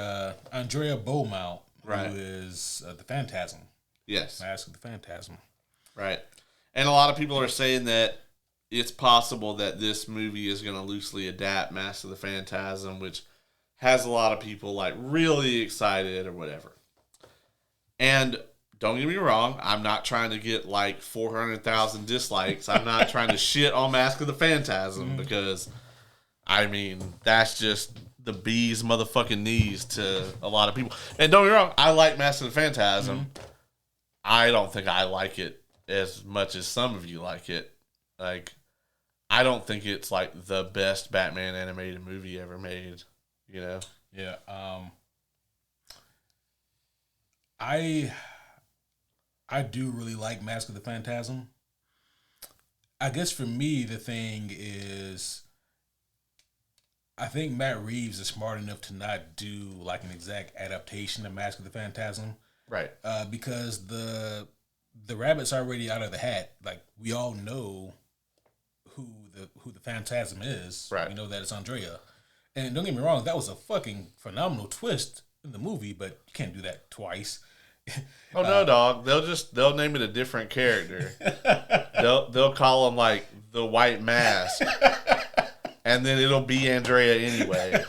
[SPEAKER 2] Andrea Beaumont,
[SPEAKER 1] right,
[SPEAKER 2] who is the Phantasm.
[SPEAKER 1] Yes.
[SPEAKER 2] Mask of the Phantasm.
[SPEAKER 1] Right. And a lot of people are saying that it's possible that this movie is going to loosely adapt Mask of the Phantasm, which has a lot of people like really excited or whatever. And don't get me wrong, I'm not trying to get like 400,000 dislikes. I'm not trying to shit on Mask of the Phantasm because, I mean, that's just the bee's motherfucking knees to a lot of people. And don't get me wrong, I like Mask of the Phantasm. Mm-hmm. I don't think I like it as much as some of you like it. Like, I don't think it's like the best Batman animated movie ever made, you know?
[SPEAKER 2] Yeah. I do really like Mask of the Phantasm. I guess for me, the thing is, I think Matt Reeves is smart enough to not do like an exact adaptation of Mask of the Phantasm.
[SPEAKER 1] Right.
[SPEAKER 2] Because the rabbit's already out of the hat. Like, we all know who the Phantasm is.
[SPEAKER 1] Right.
[SPEAKER 2] We know that it's Andrea. And don't get me wrong, that was a fucking phenomenal twist in the movie, but you can't do that twice.
[SPEAKER 1] Oh no, dog! They'll name it a different character. they'll call him like the White Mask, and then it'll be Andrea anyway.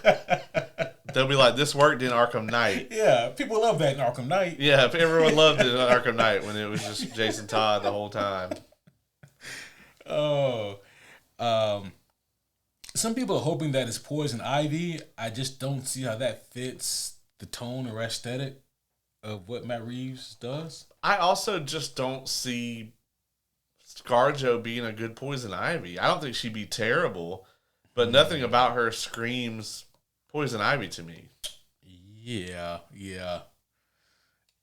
[SPEAKER 1] They'll be like, this worked in Arkham Knight.
[SPEAKER 2] Yeah, people love that in Arkham Knight.
[SPEAKER 1] Yeah, everyone loved it in Arkham Knight when it was just Jason Todd the whole time.
[SPEAKER 2] Oh, some people are hoping that it's Poison Ivy. I just don't see how that fits the tone or aesthetic of what Matt Reeves does.
[SPEAKER 1] I also just don't see ScarJo being a good Poison Ivy. I don't think she'd be terrible, but nothing about her screams Poison Ivy to me.
[SPEAKER 2] Yeah.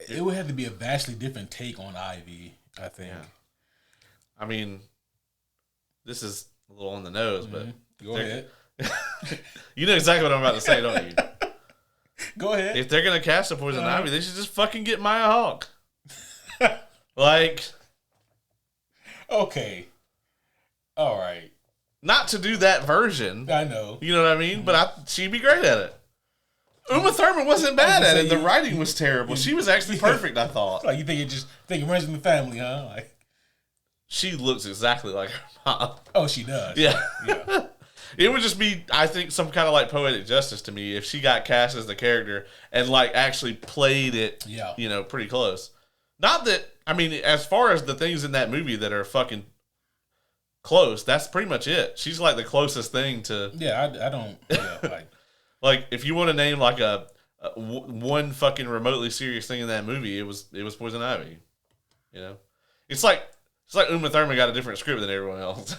[SPEAKER 2] It would have to be a vastly different take on Ivy, I think. Yeah.
[SPEAKER 1] I mean, this is a little on the nose, but
[SPEAKER 2] go ahead.
[SPEAKER 1] You know exactly what I'm about to say, don't you?
[SPEAKER 2] Go ahead.
[SPEAKER 1] If they're gonna cast a Poison Ivy, they should just fucking get Maya Hawke. Like,
[SPEAKER 2] okay, all right.
[SPEAKER 1] Not to do that version.
[SPEAKER 2] I know.
[SPEAKER 1] You know what I mean? But she'd be great at it. Uma Thurman wasn't bad at it. The writing was terrible. She was actually perfect, I thought.
[SPEAKER 2] Like, you think it runs in the family, huh? Like,
[SPEAKER 1] she looks exactly like her mom.
[SPEAKER 2] oh, she does.
[SPEAKER 1] Yeah.
[SPEAKER 2] Yeah.
[SPEAKER 1] It would just be, I think, some kind of like poetic justice to me if she got cast as the character and like actually played it, pretty close. Not that, I mean, as far as the things in that movie that are fucking close, that's pretty much it. She's like the closest thing to.
[SPEAKER 2] Yeah, I don't. Yeah, like.
[SPEAKER 1] Like, if you want to name like one fucking remotely serious thing in that movie, it was Poison Ivy. You know, it's like Uma Thurman got a different script than everyone else.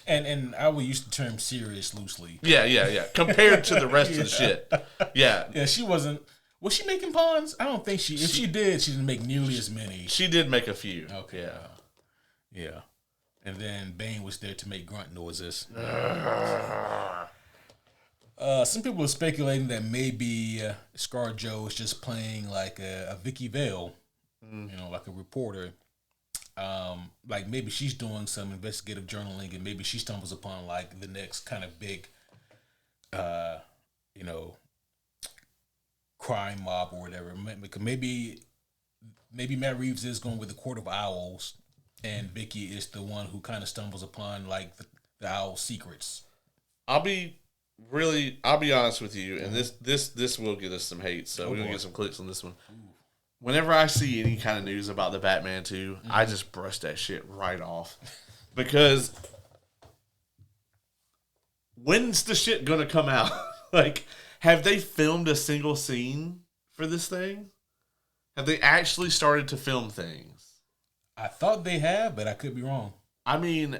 [SPEAKER 2] And I will use the term serious loosely.
[SPEAKER 1] Yeah. Compared to the rest of the shit. Yeah.
[SPEAKER 2] Yeah, she wasn't. Was she making puns? I don't think she. If she did, she didn't make nearly as many.
[SPEAKER 1] She did make a few.
[SPEAKER 2] Okay. Yeah. And then Bane was there to make grunt noises. Some people are speculating that maybe ScarJo is just playing like a Vicky Vale, like a reporter. Like maybe she's doing some investigative journaling, and maybe she stumbles upon like the next kind of big, crime mob or whatever. Maybe Matt Reeves is going with the Court of Owls, and Vicky is the one who kind of stumbles upon like the owl secrets.
[SPEAKER 1] I'll be honest with you, and this will get us some hate, so we're gonna get some clicks on this one. Whenever I see any kind of news about the Batman 2, I just brush that shit right off. Because when's the shit gonna come out? Like, have they filmed a single scene for this thing? Have they actually started to film things?
[SPEAKER 2] I thought they have, but I could be wrong.
[SPEAKER 1] I mean,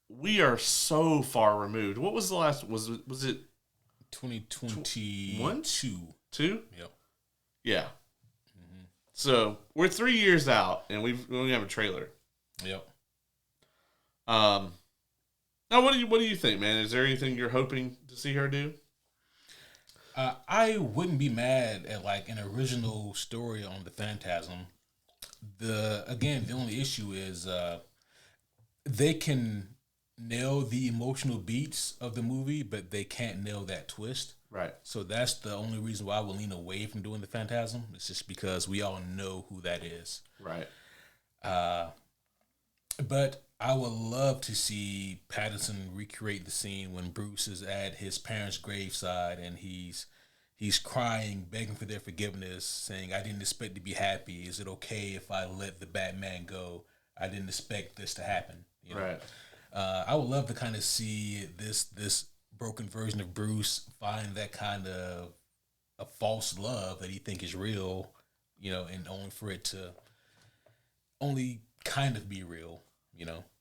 [SPEAKER 1] we are so far removed. What was the last? Was it
[SPEAKER 2] 2021?
[SPEAKER 1] 2?
[SPEAKER 2] Yep.
[SPEAKER 1] Yeah. Mm-hmm. So we're 3 years out, and we only have a trailer.
[SPEAKER 2] Yep.
[SPEAKER 1] Now, what do you think, man? Is there anything you're hoping to see her do?
[SPEAKER 2] I wouldn't be mad at like an original story on the Phantasm. The only issue is they can nail the emotional beats of the movie, but they can't nail that twist.
[SPEAKER 1] Right.
[SPEAKER 2] So that's the only reason why I will lean away from doing the Phantasm. It's just because we all know who that is.
[SPEAKER 1] Right.
[SPEAKER 2] But I would love to see Pattinson recreate the scene when Bruce is at his parents' graveside and he's crying, begging for their forgiveness, saying, "I didn't expect to be happy. Is it okay if I let the Batman go? I didn't expect this to happen." You know?
[SPEAKER 1] Right.
[SPEAKER 2] I would love to kind of see this broken version of Bruce find that kind of a false love that he think is real, and only for it to only kind of be real,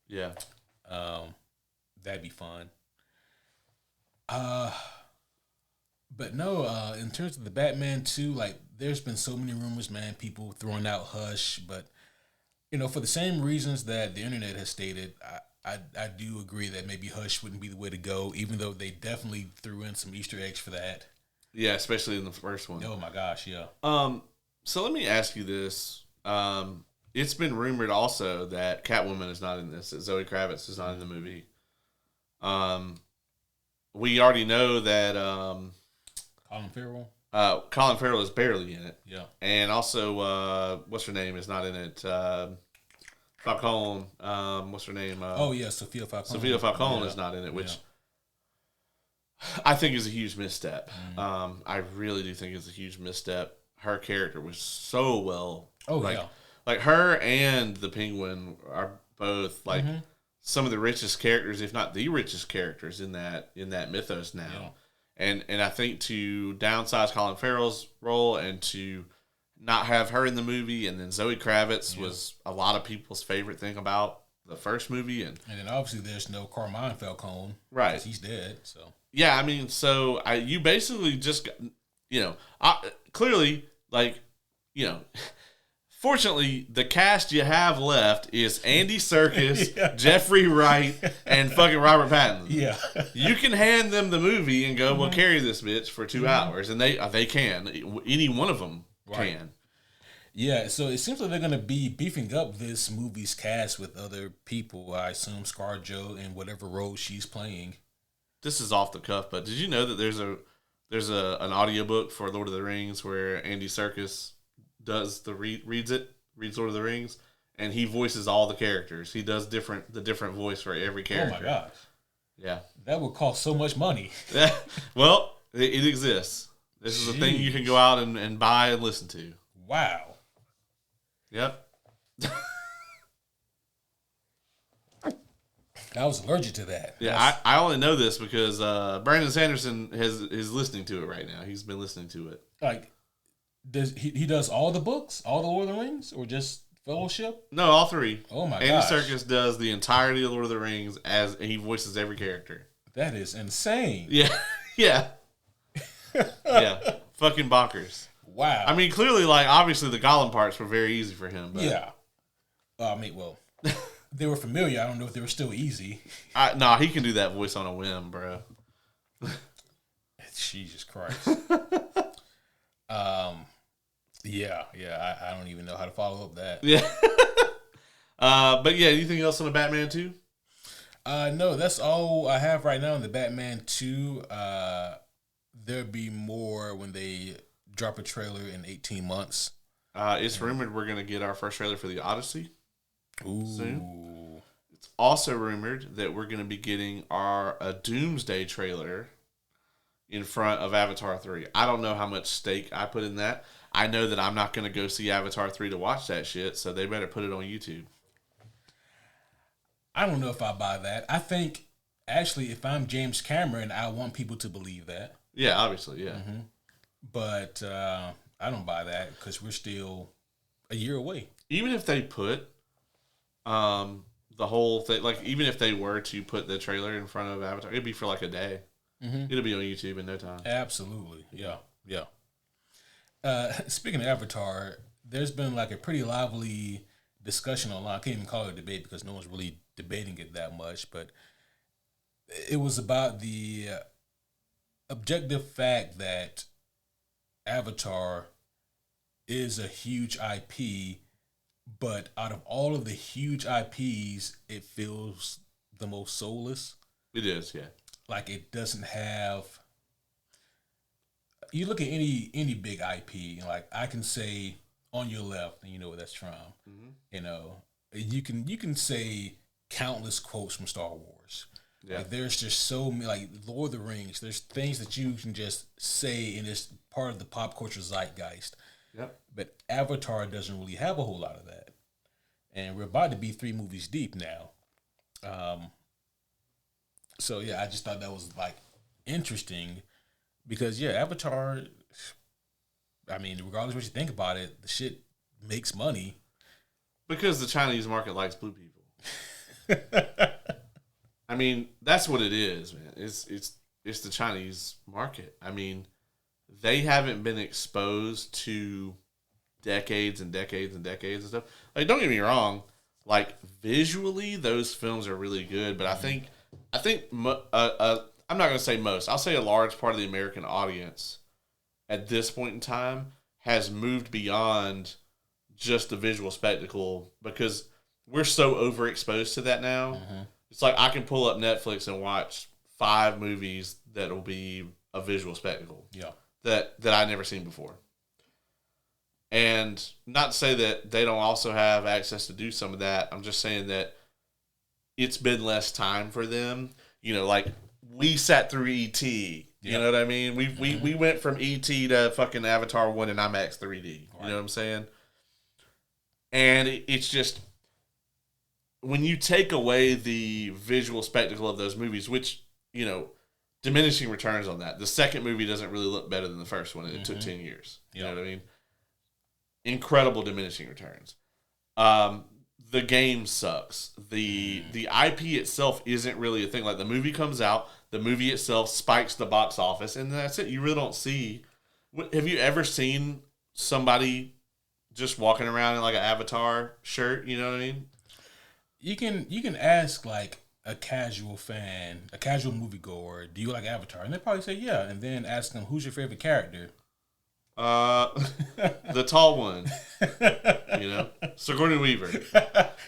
[SPEAKER 1] Yeah.
[SPEAKER 2] That'd be fun. But no, in terms of the Batman 2, like, there's been so many rumors, man, people throwing out Hush, but, for the same reasons that the internet has stated, I do agree that maybe Hush wouldn't be the way to go, even though they definitely threw in some Easter eggs for that.
[SPEAKER 1] Yeah, especially in the first one.
[SPEAKER 2] Oh my gosh, yeah.
[SPEAKER 1] So let me ask you this. It's been rumored also that Catwoman is not in this, that Zoe Kravitz is not in the movie. We already know that Colin Farrell is barely in it.
[SPEAKER 2] Yeah.
[SPEAKER 1] And also, what's her name is not in it. Falcone. What's her name?
[SPEAKER 2] Sophia Falcone.
[SPEAKER 1] Sophia Falcone is not in it, which I think is a huge misstep. I really do think it's a huge misstep. Her character was so well. Like her and the Penguin are both some of the richest characters, if not the richest characters in that mythos now. Yeah. And I think to downsize Colin Farrell's role and to not have her in the movie, and then Zoe Kravitz was a lot of people's favorite thing about the first movie, and
[SPEAKER 2] then obviously there's no Carmine Falcone,
[SPEAKER 1] right?
[SPEAKER 2] Because he's dead. So
[SPEAKER 1] yeah, I mean, so you basically just clearly fortunately, the cast you have left is Andy Serkis, Jeffrey Wright, and fucking Robert Pattinson.
[SPEAKER 2] Yeah.
[SPEAKER 1] You can hand them the movie and go, "Well, carry this bitch for 2 hours," and they can. Any one of them can.
[SPEAKER 2] Yeah, so it seems like they're going to be beefing up this movie's cast with other people. I assume ScarJo in whatever role she's playing.
[SPEAKER 1] This is off the cuff, but did you know that there's There's an audiobook for Lord of the Rings where Andy Serkis does reads Lord of the Rings, and he voices all the characters. He does the different voice for every character.
[SPEAKER 2] Oh my gosh.
[SPEAKER 1] Yeah.
[SPEAKER 2] That would cost so much money.
[SPEAKER 1] Well, it exists. This is a thing you can go out and buy and listen to.
[SPEAKER 2] Wow.
[SPEAKER 1] Yep.
[SPEAKER 2] I was allergic to that.
[SPEAKER 1] Yeah, I only know this because Brandon Sanderson is listening to it right now. He's been listening to it.
[SPEAKER 2] Like, does he does all the books, all the Lord of the Rings, or just Fellowship?
[SPEAKER 1] No, all three.
[SPEAKER 2] Oh my
[SPEAKER 1] Andy
[SPEAKER 2] gosh.
[SPEAKER 1] Serkis does the entirety of Lord of the Rings and he voices every character.
[SPEAKER 2] That is insane.
[SPEAKER 1] Yeah, yeah, yeah. Fucking bonkers.
[SPEAKER 2] Wow.
[SPEAKER 1] I mean, clearly, like obviously, the Gollum parts were very easy for him. But
[SPEAKER 2] yeah. They were familiar. I don't know if they were still easy.
[SPEAKER 1] Nah, he can do that voice on a whim, bro.
[SPEAKER 2] Jesus Christ. Yeah. I don't even know how to follow up that.
[SPEAKER 1] Yeah. But yeah, anything else on the Batman 2?
[SPEAKER 2] No, that's all I have right now in the Batman 2. There'll be more when they drop a trailer in 18 months.
[SPEAKER 1] It's rumored we're going to get our first trailer for the Odyssey soon.
[SPEAKER 2] Ooh.
[SPEAKER 1] It's also rumored that we're going to be getting a Doomsday trailer in front of Avatar 3. I don't know how much stake I put in that. I know that I'm not going to go see Avatar 3 to watch that shit, so they better put it on YouTube.
[SPEAKER 2] I don't know if I buy that. I think, actually, if I'm James Cameron, I want people to believe that.
[SPEAKER 1] Yeah, obviously, yeah.
[SPEAKER 2] Mm-hmm. But I don't buy that because we're still a year away.
[SPEAKER 1] Even if they put the whole thing, like even if they were to put the trailer in front of Avatar, it'd be for like a day. Mm-hmm. It'll be on YouTube in no time.
[SPEAKER 2] Absolutely, yeah. Speaking of Avatar, there's been like a pretty lively discussion online. I can't even call it a debate because no one's really debating it that much, but it was about the objective fact that Avatar is a huge IP, but out of all of the huge IPs, it feels the most soulless.
[SPEAKER 1] It is, yeah.
[SPEAKER 2] Like it doesn't have. You look at any big IP, like I can say On Your Left, and you know where that's from. Mm-hmm. You know, you can say countless quotes from Star Wars. Yeah. Like there's just so many, like Lord of the Rings. There's things that you can just say, and it's part of the pop culture zeitgeist.
[SPEAKER 1] Yep.
[SPEAKER 2] But Avatar doesn't really have a whole lot of that, and we're about to be 3 movies deep now. So yeah, I just thought that was like interesting because yeah, Avatar. I mean, regardless of what you think about it, the shit makes money
[SPEAKER 1] because the Chinese market likes blue people. I mean, that's what it is, man. It's the Chinese market. I mean, they haven't been exposed to decades and decades and decades and stuff. Like, don't get me wrong. Like, visually, those films are really good. But I think I'm not going to say most. I'll say a large part of the American audience at this point in time has moved beyond just the visual spectacle because we're so overexposed to that now. Mm-hmm. It's like I can pull up Netflix and watch 5 movies that will be a visual spectacle.
[SPEAKER 2] Yeah.
[SPEAKER 1] That I've never seen before. And not to say that they don't also have access to do some of that. I'm just saying that it's been less time for them. You know, like we sat through E.T. You know what I mean? We went from E.T. to fucking Avatar 1 in IMAX 3D. You know what I'm saying? And it's just when you take away the visual spectacle of those movies, which, you know, diminishing returns on that. The second movie doesn't really look better than the first one. It took 10 years. You know what I mean? Incredible diminishing returns. The game sucks. The IP itself isn't really a thing. Like the movie comes out, the movie itself spikes the box office, and that's it. You really don't see. Have you ever seen somebody just walking around in like an Avatar shirt? You know what I mean?
[SPEAKER 2] You can ask like a casual fan, a casual moviegoer, do you like Avatar? And they probably say yeah, and then ask them who's your favorite character.
[SPEAKER 1] The tall one, you know, Sigourney Weaver,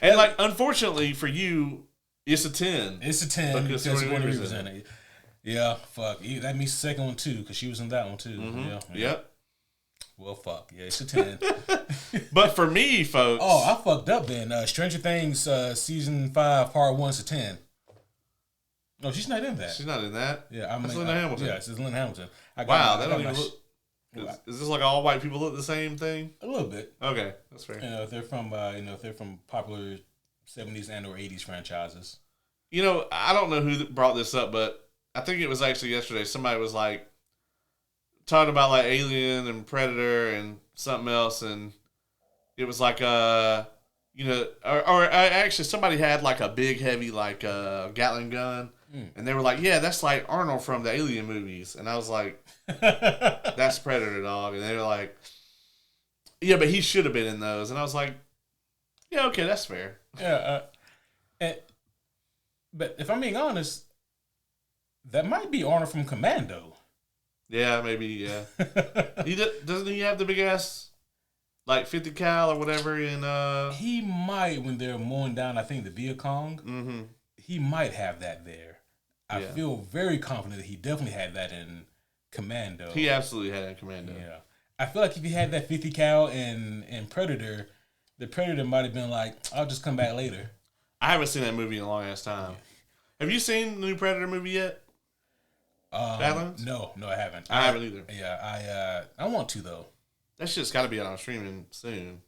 [SPEAKER 1] and like unfortunately for you, it's a 10.
[SPEAKER 2] It's a 10 because Sigourney Weaver's in it. Yeah, fuck. That means the second one too, because she was in that one too. Yeah.
[SPEAKER 1] Yep.
[SPEAKER 2] Well, fuck. Yeah, it's a 10.
[SPEAKER 1] But for me, folks.
[SPEAKER 2] Oh, I fucked up then. Stranger Things season 5, part 1's a 10. No, she's not in that.
[SPEAKER 1] She's not in that.
[SPEAKER 2] Yeah, I mean,
[SPEAKER 1] That's Linda Hamilton.
[SPEAKER 2] Yeah, it's Linda Hamilton.
[SPEAKER 1] Wow, that don't even look. Is this like all white people look the same thing?
[SPEAKER 2] A little bit.
[SPEAKER 1] Okay, that's fair.
[SPEAKER 2] If they're from if they're from popular 70s and or 80s franchises.
[SPEAKER 1] I don't know who brought this up, but I think it was actually yesterday. Somebody was like talking about like Alien and Predator and something else, and it was like or actually somebody had like a big heavy like Gatling gun, and they were like, yeah, that's like Arnold from the Alien movies, and I was like, that's Predator, dog, and they were like, yeah, but he should have been in those, and I was like, yeah, okay, that's fair.
[SPEAKER 2] Yeah, but if I'm being honest, that might be Arnold from Commando.
[SPEAKER 1] Yeah, maybe. Yeah, doesn't he have the big ass like 50 cal or whatever in?
[SPEAKER 2] He might when they're mowing down. I think the Vietcong.
[SPEAKER 1] Mm-hmm.
[SPEAKER 2] He might have that there. I feel very confident that he definitely had that in Commando.
[SPEAKER 1] He absolutely had that in Commando.
[SPEAKER 2] Yeah, I feel like if he had that 50 cal in Predator, the Predator might have been like, I'll just come back later.
[SPEAKER 1] I haven't seen that movie in a long ass time. Yeah. Have you seen the new Predator movie yet? Badlands?
[SPEAKER 2] No, I haven't.
[SPEAKER 1] I haven't either.
[SPEAKER 2] Yeah, I want to though.
[SPEAKER 1] That shit's got to be out on streaming soon.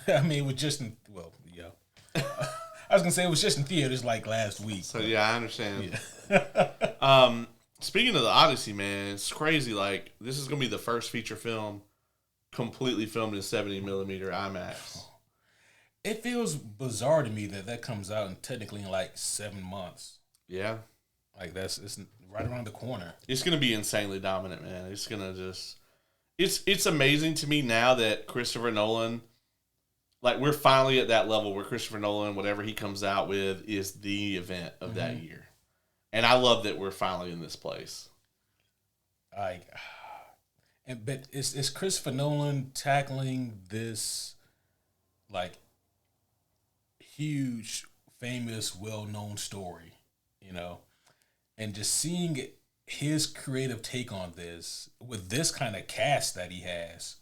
[SPEAKER 2] I mean, it was just yeah. I was gonna say it was just in theaters like last week.
[SPEAKER 1] So yeah, I understand. Yeah. Speaking of the Odyssey, man, it's crazy. Like this is gonna be the first feature film completely filmed in 70mm IMAX.
[SPEAKER 2] It feels bizarre to me that comes out technically in like 7 months.
[SPEAKER 1] Yeah.
[SPEAKER 2] Like it's right around the corner.
[SPEAKER 1] It's gonna be insanely dominant, man. It's gonna just it's amazing to me now that Christopher Nolan, like we're finally at that level where Christopher Nolan, whatever he comes out with, is the event of that year. And I love that we're finally in this place.
[SPEAKER 2] But is Christopher Nolan tackling this like huge, famous, well-known story, and just seeing his creative take on this with this kind of cast that he has.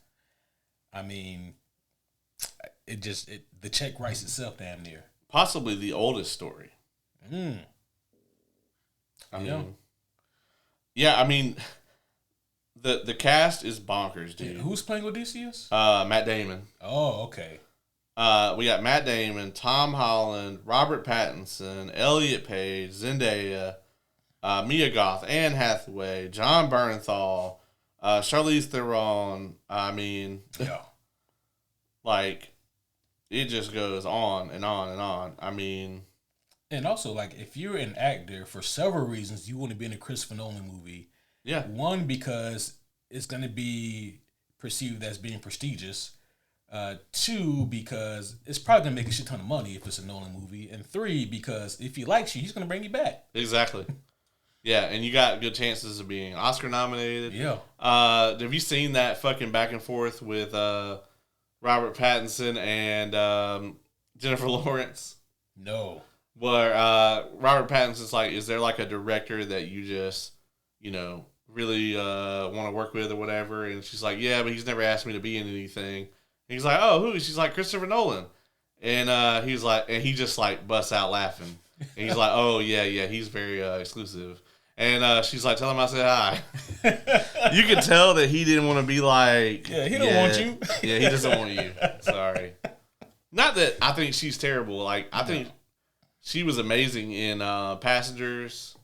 [SPEAKER 2] I mean, the check writes itself damn near.
[SPEAKER 1] Possibly the oldest story. I mean, the cast is bonkers, dude.
[SPEAKER 2] Yeah, who's playing Odysseus?
[SPEAKER 1] Matt Damon.
[SPEAKER 2] Oh, okay.
[SPEAKER 1] We got Matt Damon, Tom Holland, Robert Pattinson, Elliot Page, Zendaya, Mia Goth, Anne Hathaway, John Bernthal, Charlize Theron. I mean,
[SPEAKER 2] yeah.
[SPEAKER 1] Like, it just goes on and on and on. I mean...
[SPEAKER 2] And also, like, if you're an actor, for several reasons, you want to be in a Christopher Nolan movie.
[SPEAKER 1] Yeah.
[SPEAKER 2] One, because it's going to be perceived as being prestigious. 2, because it's probably going to make a shit ton of money if it's a Nolan movie. And 3, because if he likes you, he's going to bring you back.
[SPEAKER 1] Exactly. Yeah, and you got good chances of being Oscar nominated.
[SPEAKER 2] Yeah.
[SPEAKER 1] Have you seen that fucking back and forth with Robert Pattinson and Jennifer Lawrence?
[SPEAKER 2] No.
[SPEAKER 1] Where Robert Pattinson's like, is there like a director that you just, really want to work with or whatever? And she's like, yeah, but he's never asked me to be in anything. And he's like, oh, who? She's like, Christopher Nolan. And he's like, and he just like busts out laughing. And he's like, oh, yeah, he's very exclusive. And she's like, tell him I said hi. You could tell that he didn't want to be like...
[SPEAKER 2] Yeah, he don't want you.
[SPEAKER 1] Yeah, he doesn't want you. Sorry. Not that I think she's terrible. Like, I think she was amazing in Passengers.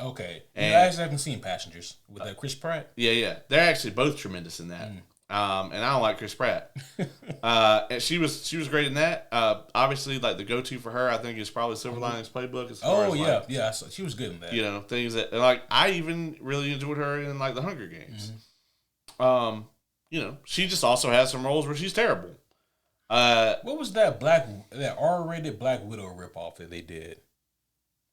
[SPEAKER 2] Okay. And I actually haven't seen Passengers with Chris Pratt.
[SPEAKER 1] Yeah. They're actually both tremendous in that. And I don't like Chris Pratt. And she was great in that. Obviously, like the go-to for her, I think, is probably Silver Linings Playbook. As far as,
[SPEAKER 2] yeah. So she was good in that.
[SPEAKER 1] Things that like I even really enjoyed her in like the Hunger Games. She just also has some roles where she's terrible.
[SPEAKER 2] What was that R-rated Black Widow ripoff that they did?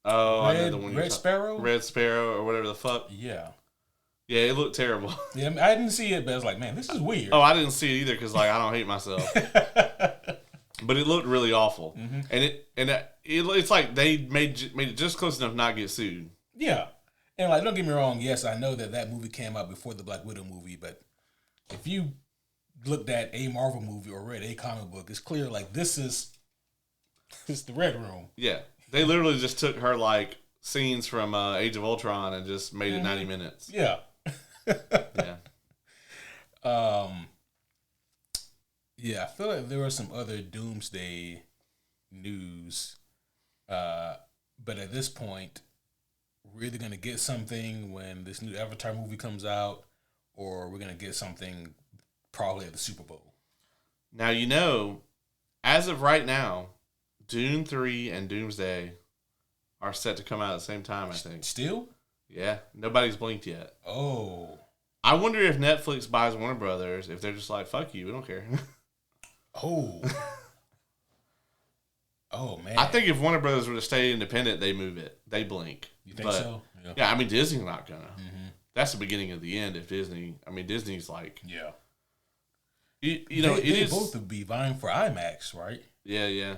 [SPEAKER 1] Oh, I know the one
[SPEAKER 2] Red Sparrow?
[SPEAKER 1] Red Sparrow or whatever the fuck.
[SPEAKER 2] Yeah.
[SPEAKER 1] Yeah, it looked terrible.
[SPEAKER 2] Yeah, I didn't see it, but I was like, man, this is weird.
[SPEAKER 1] Oh, I didn't see it either because like I don't hate myself. But it looked really awful, and it's like they made it just close enough to not get sued.
[SPEAKER 2] Yeah, And like, don't get me wrong. Yes, I know that movie came out before the Black Widow movie, but if you looked at a Marvel movie or read a comic book, it's clear like this is the Red Room.
[SPEAKER 1] Yeah, they literally just took her like scenes from Age of Ultron and just made it 90 minutes.
[SPEAKER 2] Yeah.
[SPEAKER 1] Yeah.
[SPEAKER 2] Yeah, I feel like there was some other Doomsday news, but at this point, we're either gonna get something when this new Avatar movie comes out, or we're gonna get something probably at the Super Bowl.
[SPEAKER 1] Now, you know, as of right now, Dune 3 and Doomsday are set to come out at the same time, I think.
[SPEAKER 2] Still?
[SPEAKER 1] Yeah, nobody's blinked yet.
[SPEAKER 2] Oh.
[SPEAKER 1] I wonder if Netflix buys Warner Brothers, if they're just like, fuck you, we don't care.
[SPEAKER 2] Oh. Oh, man.
[SPEAKER 1] I think if Warner Brothers were to stay independent, they move it. They blink.
[SPEAKER 2] You think so?
[SPEAKER 1] Yeah, I mean, Disney's not gonna. Mm-hmm. That's the beginning of the end if Disney... I mean, Disney's like...
[SPEAKER 2] Yeah.
[SPEAKER 1] You know,
[SPEAKER 2] they both would be vying for IMAX, right?
[SPEAKER 1] Yeah, yeah.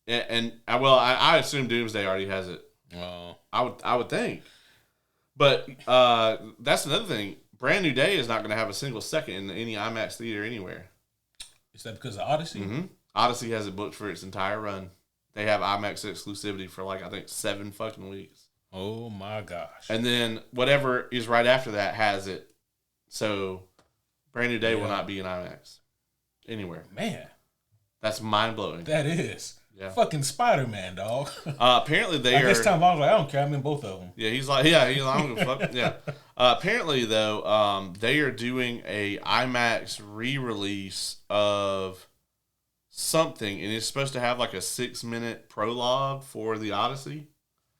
[SPEAKER 1] Yeah, and I assume Doomsday already has it.
[SPEAKER 2] Oh.
[SPEAKER 1] I would think. But that's another thing. Brand New Day is not going to have a single second in any IMAX theater anywhere.
[SPEAKER 2] Is that because of Odyssey?
[SPEAKER 1] Mm-hmm. Odyssey has it booked for its entire run. They have IMAX exclusivity for like, I think, 7 fucking weeks.
[SPEAKER 2] Oh my gosh.
[SPEAKER 1] And then whatever is right after that has it. So Brand New Day will not be in IMAX anywhere.
[SPEAKER 2] Man.
[SPEAKER 1] That's mind-blowing.
[SPEAKER 2] That is.
[SPEAKER 1] Yeah.
[SPEAKER 2] Fucking Spider-Man, dog.
[SPEAKER 1] Apparently they are...
[SPEAKER 2] This time I was like, I don't care. I'm in both of them.
[SPEAKER 1] Yeah, he's like, I don't give a fuck. Yeah. Apparently, though, they are doing a IMAX re-release of something, and it's supposed to have like a 6-minute prologue for the Odyssey.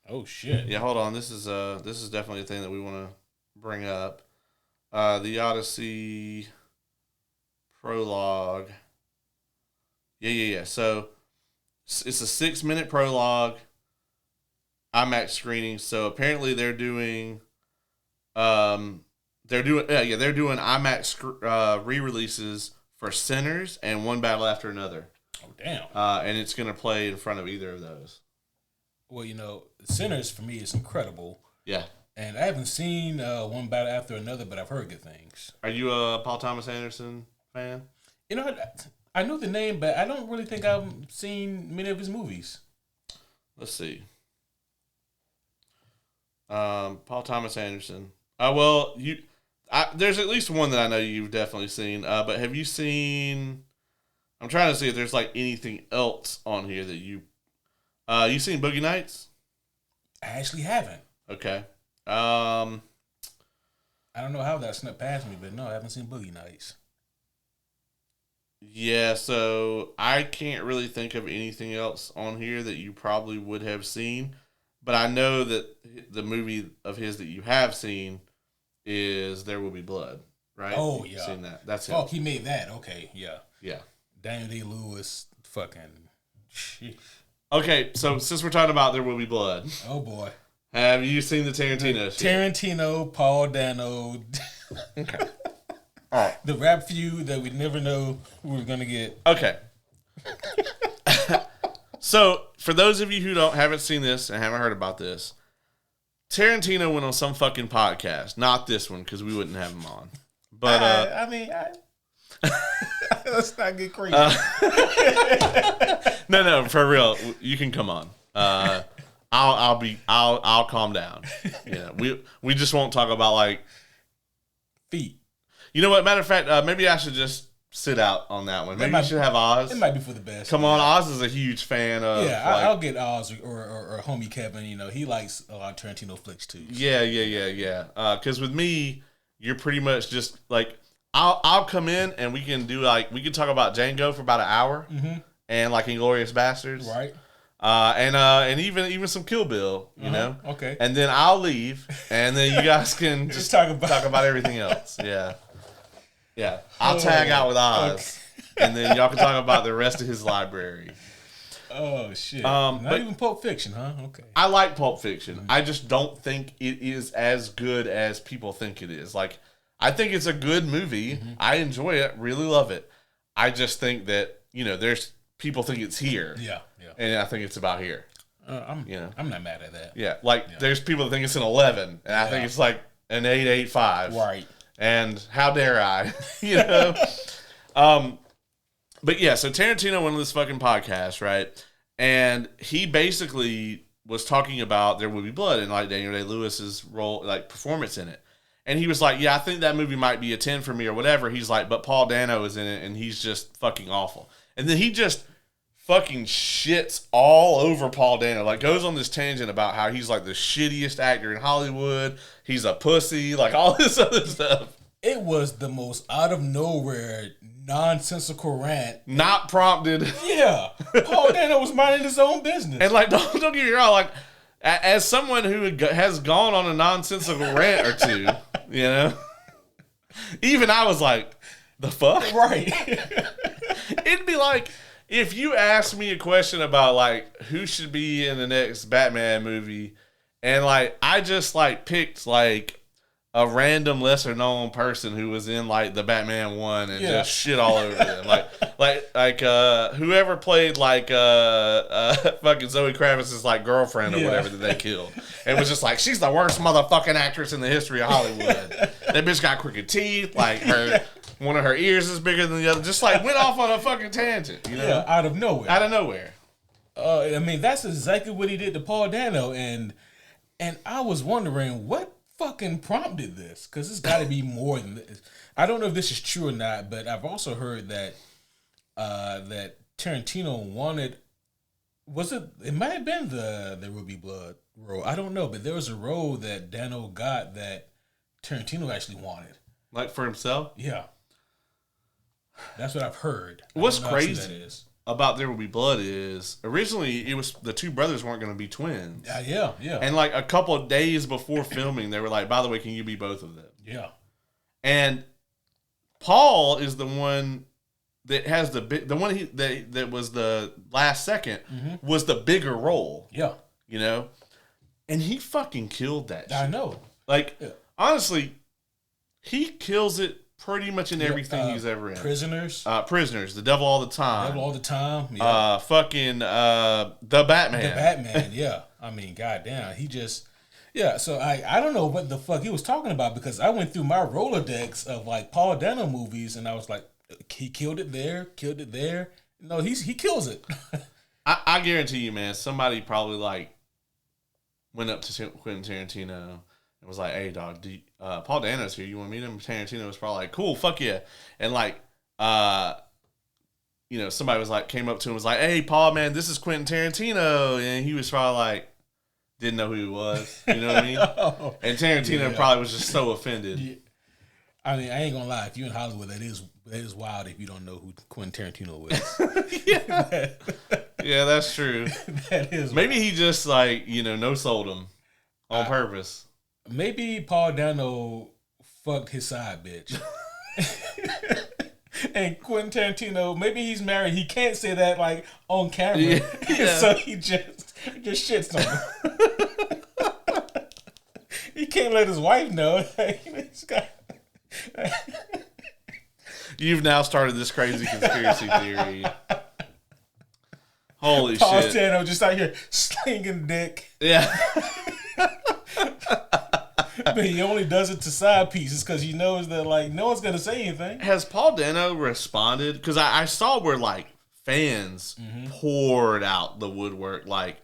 [SPEAKER 2] Oh shit!
[SPEAKER 1] Yeah, hold on. This is definitely a thing that we want to bring up. The Odyssey prologue. Yeah. So it's a 6-minute prologue. IMAX screening. So apparently they're doing IMAX re-releases for Sinners and One Battle After Another.
[SPEAKER 2] Oh damn!
[SPEAKER 1] And it's gonna play in front of either of those.
[SPEAKER 2] Well, you know, Sinners for me is incredible.
[SPEAKER 1] Yeah.
[SPEAKER 2] And I haven't seen One Battle After Another, but I've heard good things.
[SPEAKER 1] Are you a Paul Thomas Anderson fan?
[SPEAKER 2] You know, I know the name, but I don't really think I've seen many of his movies.
[SPEAKER 1] Let's see. Paul Thomas Anderson. There's at least one that I know you've definitely seen. But have you seen? I'm trying to see if there's like anything else on here that you seen Boogie Nights?
[SPEAKER 2] I actually haven't.
[SPEAKER 1] Okay.
[SPEAKER 2] I don't know how that snuck past me, but no, I haven't seen Boogie Nights.
[SPEAKER 1] Yeah, so I can't really think of anything else on here that you probably would have seen. But I know that the movie of his that you have seen is There Will Be Blood, right?
[SPEAKER 2] Oh,
[SPEAKER 1] You've
[SPEAKER 2] yeah.
[SPEAKER 1] seen that. That's it.
[SPEAKER 2] Oh, he made that. Okay, yeah.
[SPEAKER 1] Yeah.
[SPEAKER 2] Daniel Day-Lewis, fucking... Sheesh.
[SPEAKER 1] Okay, so since we're talking about There Will Be Blood.
[SPEAKER 2] Oh, boy.
[SPEAKER 1] Have you seen the Tarantino shit?
[SPEAKER 2] Tarantino, Paul Dano.
[SPEAKER 1] Okay. All right.
[SPEAKER 2] The rap feud that we never know who we're going to get.
[SPEAKER 1] Okay. So, for those of you who haven't seen this and haven't heard about this, Tarantino went on some fucking podcast. Not this one, because we wouldn't have him on. But
[SPEAKER 2] let's not get crazy.
[SPEAKER 1] No, for real. You can come on. I'll calm down. Yeah, we just won't talk about like
[SPEAKER 2] feet.
[SPEAKER 1] You know what? Matter of fact, maybe I should just sit out on that one. Maybe we should have Oz.
[SPEAKER 2] It might be for the best.
[SPEAKER 1] Come on, Oz is a huge fan of.
[SPEAKER 2] Yeah, I'll get Oz or homie Kevin. You know, he likes a lot of Tarantino flicks too. So.
[SPEAKER 1] Yeah. Because with me, you're pretty much just like I'll come in and we can talk about Django for about an hour, and like Inglourious Bastards,
[SPEAKER 2] right?
[SPEAKER 1] And even some Kill Bill, you know.
[SPEAKER 2] Okay.
[SPEAKER 1] And then I'll leave, and then you guys can just talk about everything else. Yeah. I'll tag out with Oz, and then y'all can talk about the rest of his library.
[SPEAKER 2] Oh shit!
[SPEAKER 1] Not
[SPEAKER 2] even Pulp Fiction, huh? Okay.
[SPEAKER 1] I like Pulp Fiction. I just don't think it is as good as people think it is. Like, I think it's a good movie. I enjoy it. Really love it. I just think that there's people think it's here.
[SPEAKER 2] Yeah.
[SPEAKER 1] And I think it's about here.
[SPEAKER 2] I'm not mad at that.
[SPEAKER 1] Yeah, like there's people that think it's an 11, and I think it's like an 8.85.
[SPEAKER 2] Right.
[SPEAKER 1] And how dare I? But yeah, so Tarantino went on this fucking podcast, right? And he basically was talking about There Will Be Blood and like Daniel Day-Lewis's role, like performance in it. And he was like, yeah, I think that movie might be a 10 for me or whatever. He's like, but Paul Dano is in it and he's just fucking awful. And then he just fucking shits all over Paul Dano. Like goes on this tangent about how he's like the shittiest actor in Hollywood. He's a pussy, like all this other stuff.
[SPEAKER 2] It was the most out of nowhere, nonsensical rant.
[SPEAKER 1] Not prompted.
[SPEAKER 2] Yeah. Paul Dano was minding his own business.
[SPEAKER 1] And like, don't get me wrong, like, as someone who has gone on a nonsensical rant or two, even I was like, the fuck?
[SPEAKER 2] Right.
[SPEAKER 1] It'd be like if you asked me a question about like who should be in the next Batman movie, and like I just like picked like a random lesser known person who was in like the Batman one and just shit all over them. like whoever played like fucking Zoe Kravitz's like girlfriend or whatever that they killed. And was just like, she's the worst motherfucking actress in the history of Hollywood. That bitch got crooked teeth, like one of her ears is bigger than the other. Just like went off on a fucking tangent,
[SPEAKER 2] Yeah, out of nowhere.
[SPEAKER 1] Out of nowhere.
[SPEAKER 2] I mean, that's exactly what he did to Paul Dano, and I was wondering what fucking prompted this, because it's got to be more than this. I don't know if this is true or not, but I've also heard that that Tarantino wanted, it might have been the There Will Be Blood role. I don't know, but there was a role that Dano got that Tarantino actually wanted.
[SPEAKER 1] Like for himself?
[SPEAKER 2] Yeah. That's what I've heard.
[SPEAKER 1] What's crazy about There Will Be Blood is originally it was the two brothers weren't going to be twins.
[SPEAKER 2] Yeah.
[SPEAKER 1] And like a couple of days before filming, they were like, by the way, can you be both of them?
[SPEAKER 2] Yeah.
[SPEAKER 1] And Paul is the one that has the one that was the last second was the bigger role.
[SPEAKER 2] Yeah.
[SPEAKER 1] And he fucking killed that shit.
[SPEAKER 2] I know.
[SPEAKER 1] Like, honestly, he kills it pretty much in everything he's ever in.
[SPEAKER 2] Prisoners,
[SPEAKER 1] The Devil All the Time.
[SPEAKER 2] Yeah.
[SPEAKER 1] Fucking The Batman.
[SPEAKER 2] Yeah. I mean, goddamn, he just. Yeah, so I don't know what the fuck he was talking about, because I went through my Rolodex of like Paul Dano movies and I was like, he killed it there. No, he kills it.
[SPEAKER 1] I guarantee you, man, somebody probably like went up to Quentin Tarantino and was like, hey, dog, Paul Dano's here. You want to meet him? Tarantino was probably like, cool, fuck yeah. And like, somebody was like, came up to him and was like, hey, Paul, man, this is Quentin Tarantino. And he was probably like, didn't know who he was. You know what I mean? And Tarantino probably was just so offended.
[SPEAKER 2] Yeah. I mean, I ain't gonna lie. If you're in Hollywood, that is wild if you don't know who Quentin Tarantino is.
[SPEAKER 1] Yeah, that's true.
[SPEAKER 2] That is
[SPEAKER 1] maybe wild. He just like, no-sold him on purpose.
[SPEAKER 2] Maybe Paul Dano fucked his side bitch. And Quentin Tarantino, maybe he's married. He can't say that like on camera. Yeah. So he just shits on him. He can't let his wife know.
[SPEAKER 1] You've now started this crazy conspiracy theory. Holy
[SPEAKER 2] Paul
[SPEAKER 1] shit.
[SPEAKER 2] Paul Dano just out here slinging dick.
[SPEAKER 1] Yeah.
[SPEAKER 2] But he only does it to side pieces because he knows that like no one's gonna say anything.
[SPEAKER 1] Has Paul Dano responded? Because I saw where like fans poured out the woodwork. Like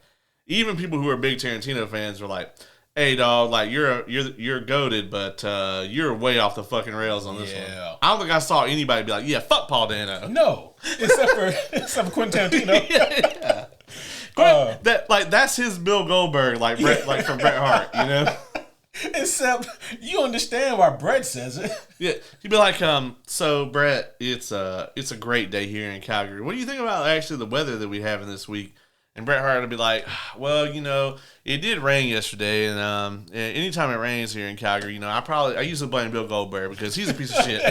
[SPEAKER 1] even people who are big Tarantino fans were like, "Hey dog, like you're goated, but you're way off the fucking rails on this one." I don't think I saw anybody be like, "Yeah, fuck Paul Dano."
[SPEAKER 2] No, except for Quentin Tarantino.
[SPEAKER 1] Yeah. That's his Bill Goldberg, like from Bret Hart,
[SPEAKER 2] Except you understand why Brett says it.
[SPEAKER 1] Yeah, he'd be like, so Brett, it's a great day here in Calgary. What do you think about actually the weather that we have in this week? And Bret Hart would be like, well, it did rain yesterday, and anytime it rains here in Calgary, I usually blame Bill Goldberg because he's a piece of shit.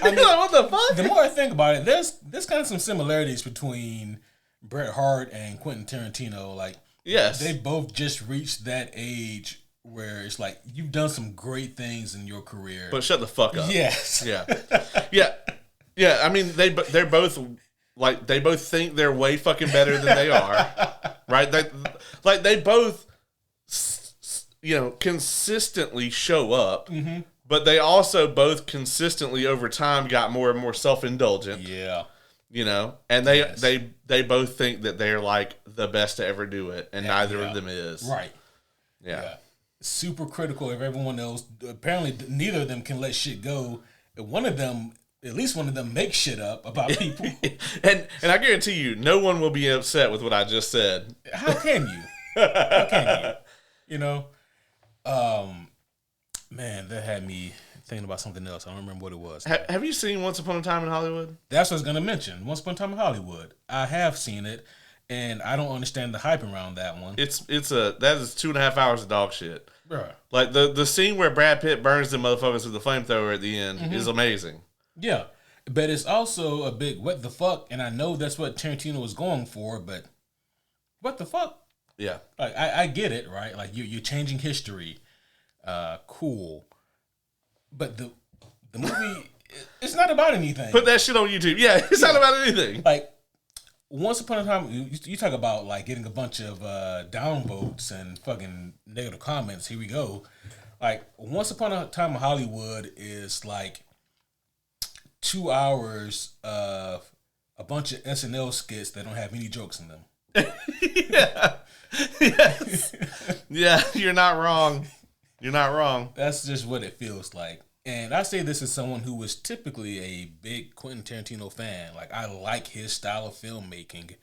[SPEAKER 1] I mean, like, what the fuck?
[SPEAKER 2] The more I think about it, there's kind of some similarities between Bret Hart and Quentin Tarantino. Like,
[SPEAKER 1] yes,
[SPEAKER 2] they both just reached that age where it's like you've done some great things in your career,
[SPEAKER 1] but shut the fuck up.
[SPEAKER 2] Yes.
[SPEAKER 1] Yeah. I mean, they're both like they both think they're way fucking better than they are, right? They both, consistently show up, but they also both consistently over time got more and more self-indulgent.
[SPEAKER 2] Yeah.
[SPEAKER 1] And they both think that they're like the best to ever do it, and neither of them is.
[SPEAKER 2] Right.
[SPEAKER 1] Yeah.
[SPEAKER 2] Super critical of everyone else. Apparently, neither of them can let shit go. One of them, at least one of them, makes shit up about people.
[SPEAKER 1] and I guarantee you, no one will be upset with what I just said.
[SPEAKER 2] How can you? How can you? Man, that had me thinking about something else. I don't remember what it was.
[SPEAKER 1] Have you seen Once Upon a Time in Hollywood?
[SPEAKER 2] That's what I was going to mention. Once Upon a Time in Hollywood. I have seen it, and I don't understand the hype around that one.
[SPEAKER 1] That is 2.5 hours of dog shit.
[SPEAKER 2] Bruh.
[SPEAKER 1] Like the scene where Brad Pitt burns the motherfuckers with the flamethrower at the end is amazing.
[SPEAKER 2] Yeah, but it's also a big what the fuck, and I know that's what Tarantino was going for, but what the fuck?
[SPEAKER 1] Yeah,
[SPEAKER 2] like I get it, right? Like you're changing history, cool, but the movie it's not about anything.
[SPEAKER 1] Put that shit on YouTube. Yeah, it's not about anything.
[SPEAKER 2] Like Once Upon a Time, you talk about like getting a bunch of downvotes and fucking negative comments. Here we go. Like Once Upon a Time in Hollywood is like 2 hours of a bunch of SNL skits that don't have any jokes in them.
[SPEAKER 1] Yeah. Yes. Yeah, you're not wrong. You're not wrong.
[SPEAKER 2] That's just what it feels like. And I say this as someone who was typically a big Quentin Tarantino fan. Like, I like his style of filmmaking,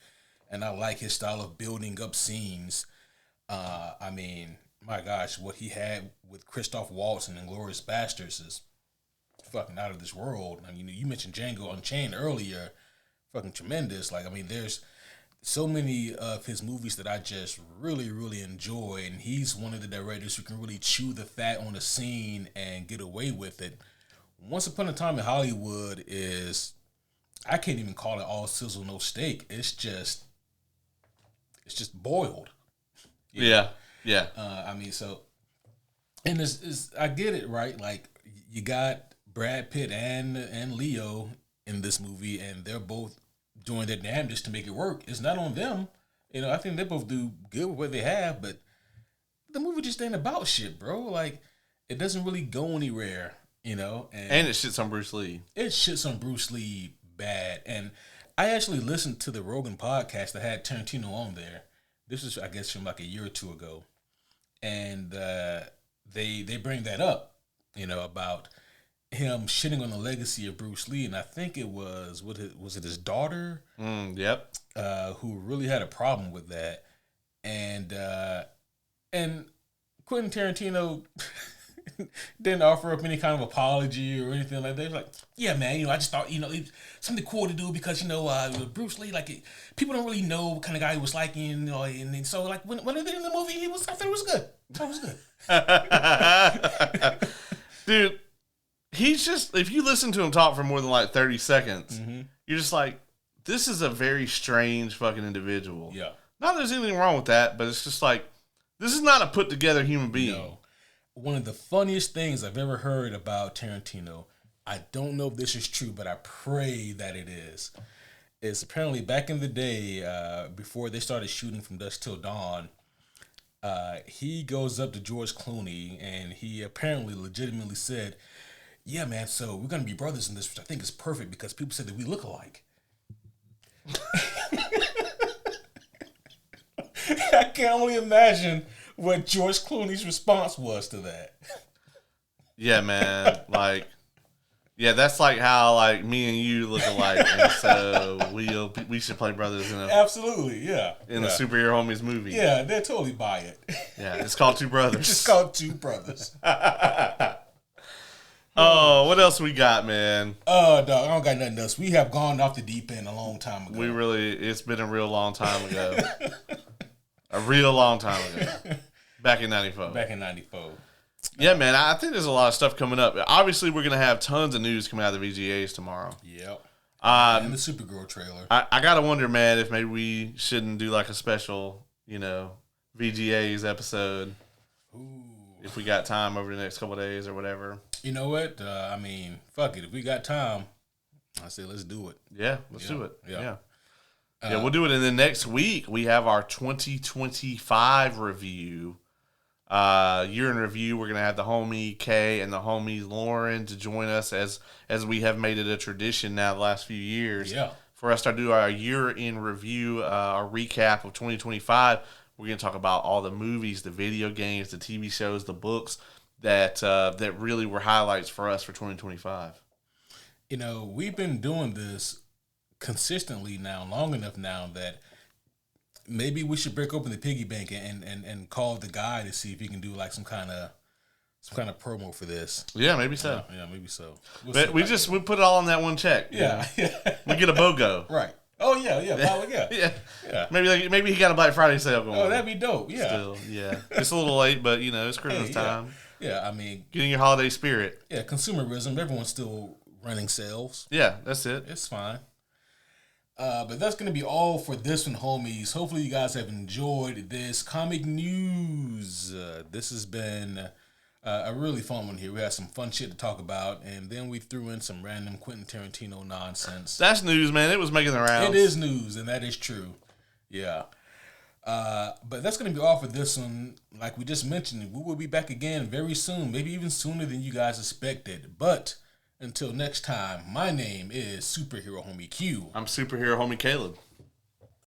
[SPEAKER 2] and I like his style of building up scenes. I mean, my gosh, what he had with Christoph Waltz and Inglourious Basterds is fucking out of this world. I mean, you mentioned Django Unchained earlier, fucking tremendous. Like, I mean, there's so many of his movies that I just really, really enjoy, and he's one of the directors who can really chew the fat on a scene and get away with it. Once Upon a Time in Hollywood is, I can't even call it all sizzle, no steak. It's just boiled.
[SPEAKER 1] Yeah.
[SPEAKER 2] I mean, so, and it's I get it, right? Like, you got Brad Pitt and Leo in this movie, and they're both doing their damnedest to make it work. It's not on them. I think they both do good with what they have, but the movie just ain't about shit, bro. Like, it doesn't really go anywhere, and
[SPEAKER 1] it shits on Bruce Lee.
[SPEAKER 2] It shits on Bruce Lee bad. And I actually listened to the Rogan podcast that had Tarantino on there. This is, I guess, from like a year or two ago. And they bring that up, about him shitting on the legacy of Bruce Lee, and I think it was it his daughter?
[SPEAKER 1] Yep.
[SPEAKER 2] Who really had a problem with that, and Quentin Tarantino didn't offer up any kind of apology or anything like that. He was like, yeah, man, I just thought it's something cool to do because Bruce Lee, like people don't really know what kind of guy he was like, and so like when they did in the movie, I thought it was good. I thought it was good.
[SPEAKER 1] Dude. He's just, if you listen to him talk for more than like 30 seconds, you're just like, this is a very strange fucking individual.
[SPEAKER 2] Yeah.
[SPEAKER 1] Not that there's anything wrong with that, but it's just like, this is not a put together human being.
[SPEAKER 2] No. One of the funniest things I've ever heard about Tarantino, I don't know if this is true, but I pray that it is apparently back in the day, before they started shooting From Dusk Till Dawn, he goes up to George Clooney and he apparently legitimately said, yeah, man, so we're going to be brothers in this, which I think is perfect because people said that we look alike. I can only imagine what George Clooney's response was to that.
[SPEAKER 1] Yeah, man. Like, yeah, that's like how like me and you look alike, and so we should play brothers in a
[SPEAKER 2] absolutely, yeah,
[SPEAKER 1] in a superhero homies movie.
[SPEAKER 2] Yeah, they'll totally buy it.
[SPEAKER 1] Yeah, it's called Two Brothers.
[SPEAKER 2] It's called Two Brothers.
[SPEAKER 1] Oh, what else we got, man?
[SPEAKER 2] Dog, I don't got nothing else. We have gone off the deep end a long time ago.
[SPEAKER 1] It's been a real long time ago. A real long time ago. Back in 94. Yeah, man, I think there's a lot of stuff coming up. Obviously, we're going to have tons of news coming out of the VGAs tomorrow.
[SPEAKER 2] Yep. And the Supergirl trailer.
[SPEAKER 1] I got to wonder, man, if maybe we shouldn't do like a special, VGAs episode.
[SPEAKER 2] Ooh.
[SPEAKER 1] If we got time over the next couple of days or whatever.
[SPEAKER 2] You know what? I mean, fuck it. If we got time, I said, let's do it.
[SPEAKER 1] Yeah, let's do it.
[SPEAKER 2] Yeah.
[SPEAKER 1] Yeah, we'll do it. And then next week, we have our 2025 review. Year in review. We're going to have the homie Kay and the homie Lauren to join us as we have made it a tradition now the last few years.
[SPEAKER 2] Yeah.
[SPEAKER 1] For us to do our year in review, our recap of 2025. We're going to talk about all the movies, the video games, the TV shows, the books that really were highlights for us for 2025.
[SPEAKER 2] You know, we've been doing this consistently now, long enough now that maybe we should break open the piggy bank and call the guy to see if he can do like some kind of promo for this.
[SPEAKER 1] Yeah, maybe so.
[SPEAKER 2] Yeah, maybe so.
[SPEAKER 1] But we put it all on that one check.
[SPEAKER 2] Yeah.
[SPEAKER 1] We get a BOGO.
[SPEAKER 2] Right. Oh yeah.
[SPEAKER 1] Yeah. Maybe he got a Black Friday sale going.
[SPEAKER 2] Oh, that'd be dope. Yeah.
[SPEAKER 1] Still, yeah. It's a little late, but it's Christmas time.
[SPEAKER 2] Yeah, I mean,
[SPEAKER 1] getting your holiday spirit.
[SPEAKER 2] Yeah, consumerism. Everyone's still running sales.
[SPEAKER 1] Yeah, that's it.
[SPEAKER 2] It's fine. But that's going to be all for this one, homies. Hopefully you guys have enjoyed this comic news. This has been a really fun one here. We had some fun shit to talk about, and then we threw in some random Quentin Tarantino nonsense.
[SPEAKER 1] That's news, man. It was making the rounds.
[SPEAKER 2] It is news, and that is true. Yeah. But that's going to be all for this one. Like we just mentioned, we will be back again very soon, maybe even sooner than you guys expected. But until next time, my name is Superhero Homie Q.
[SPEAKER 1] I'm Superhero Homie Caleb.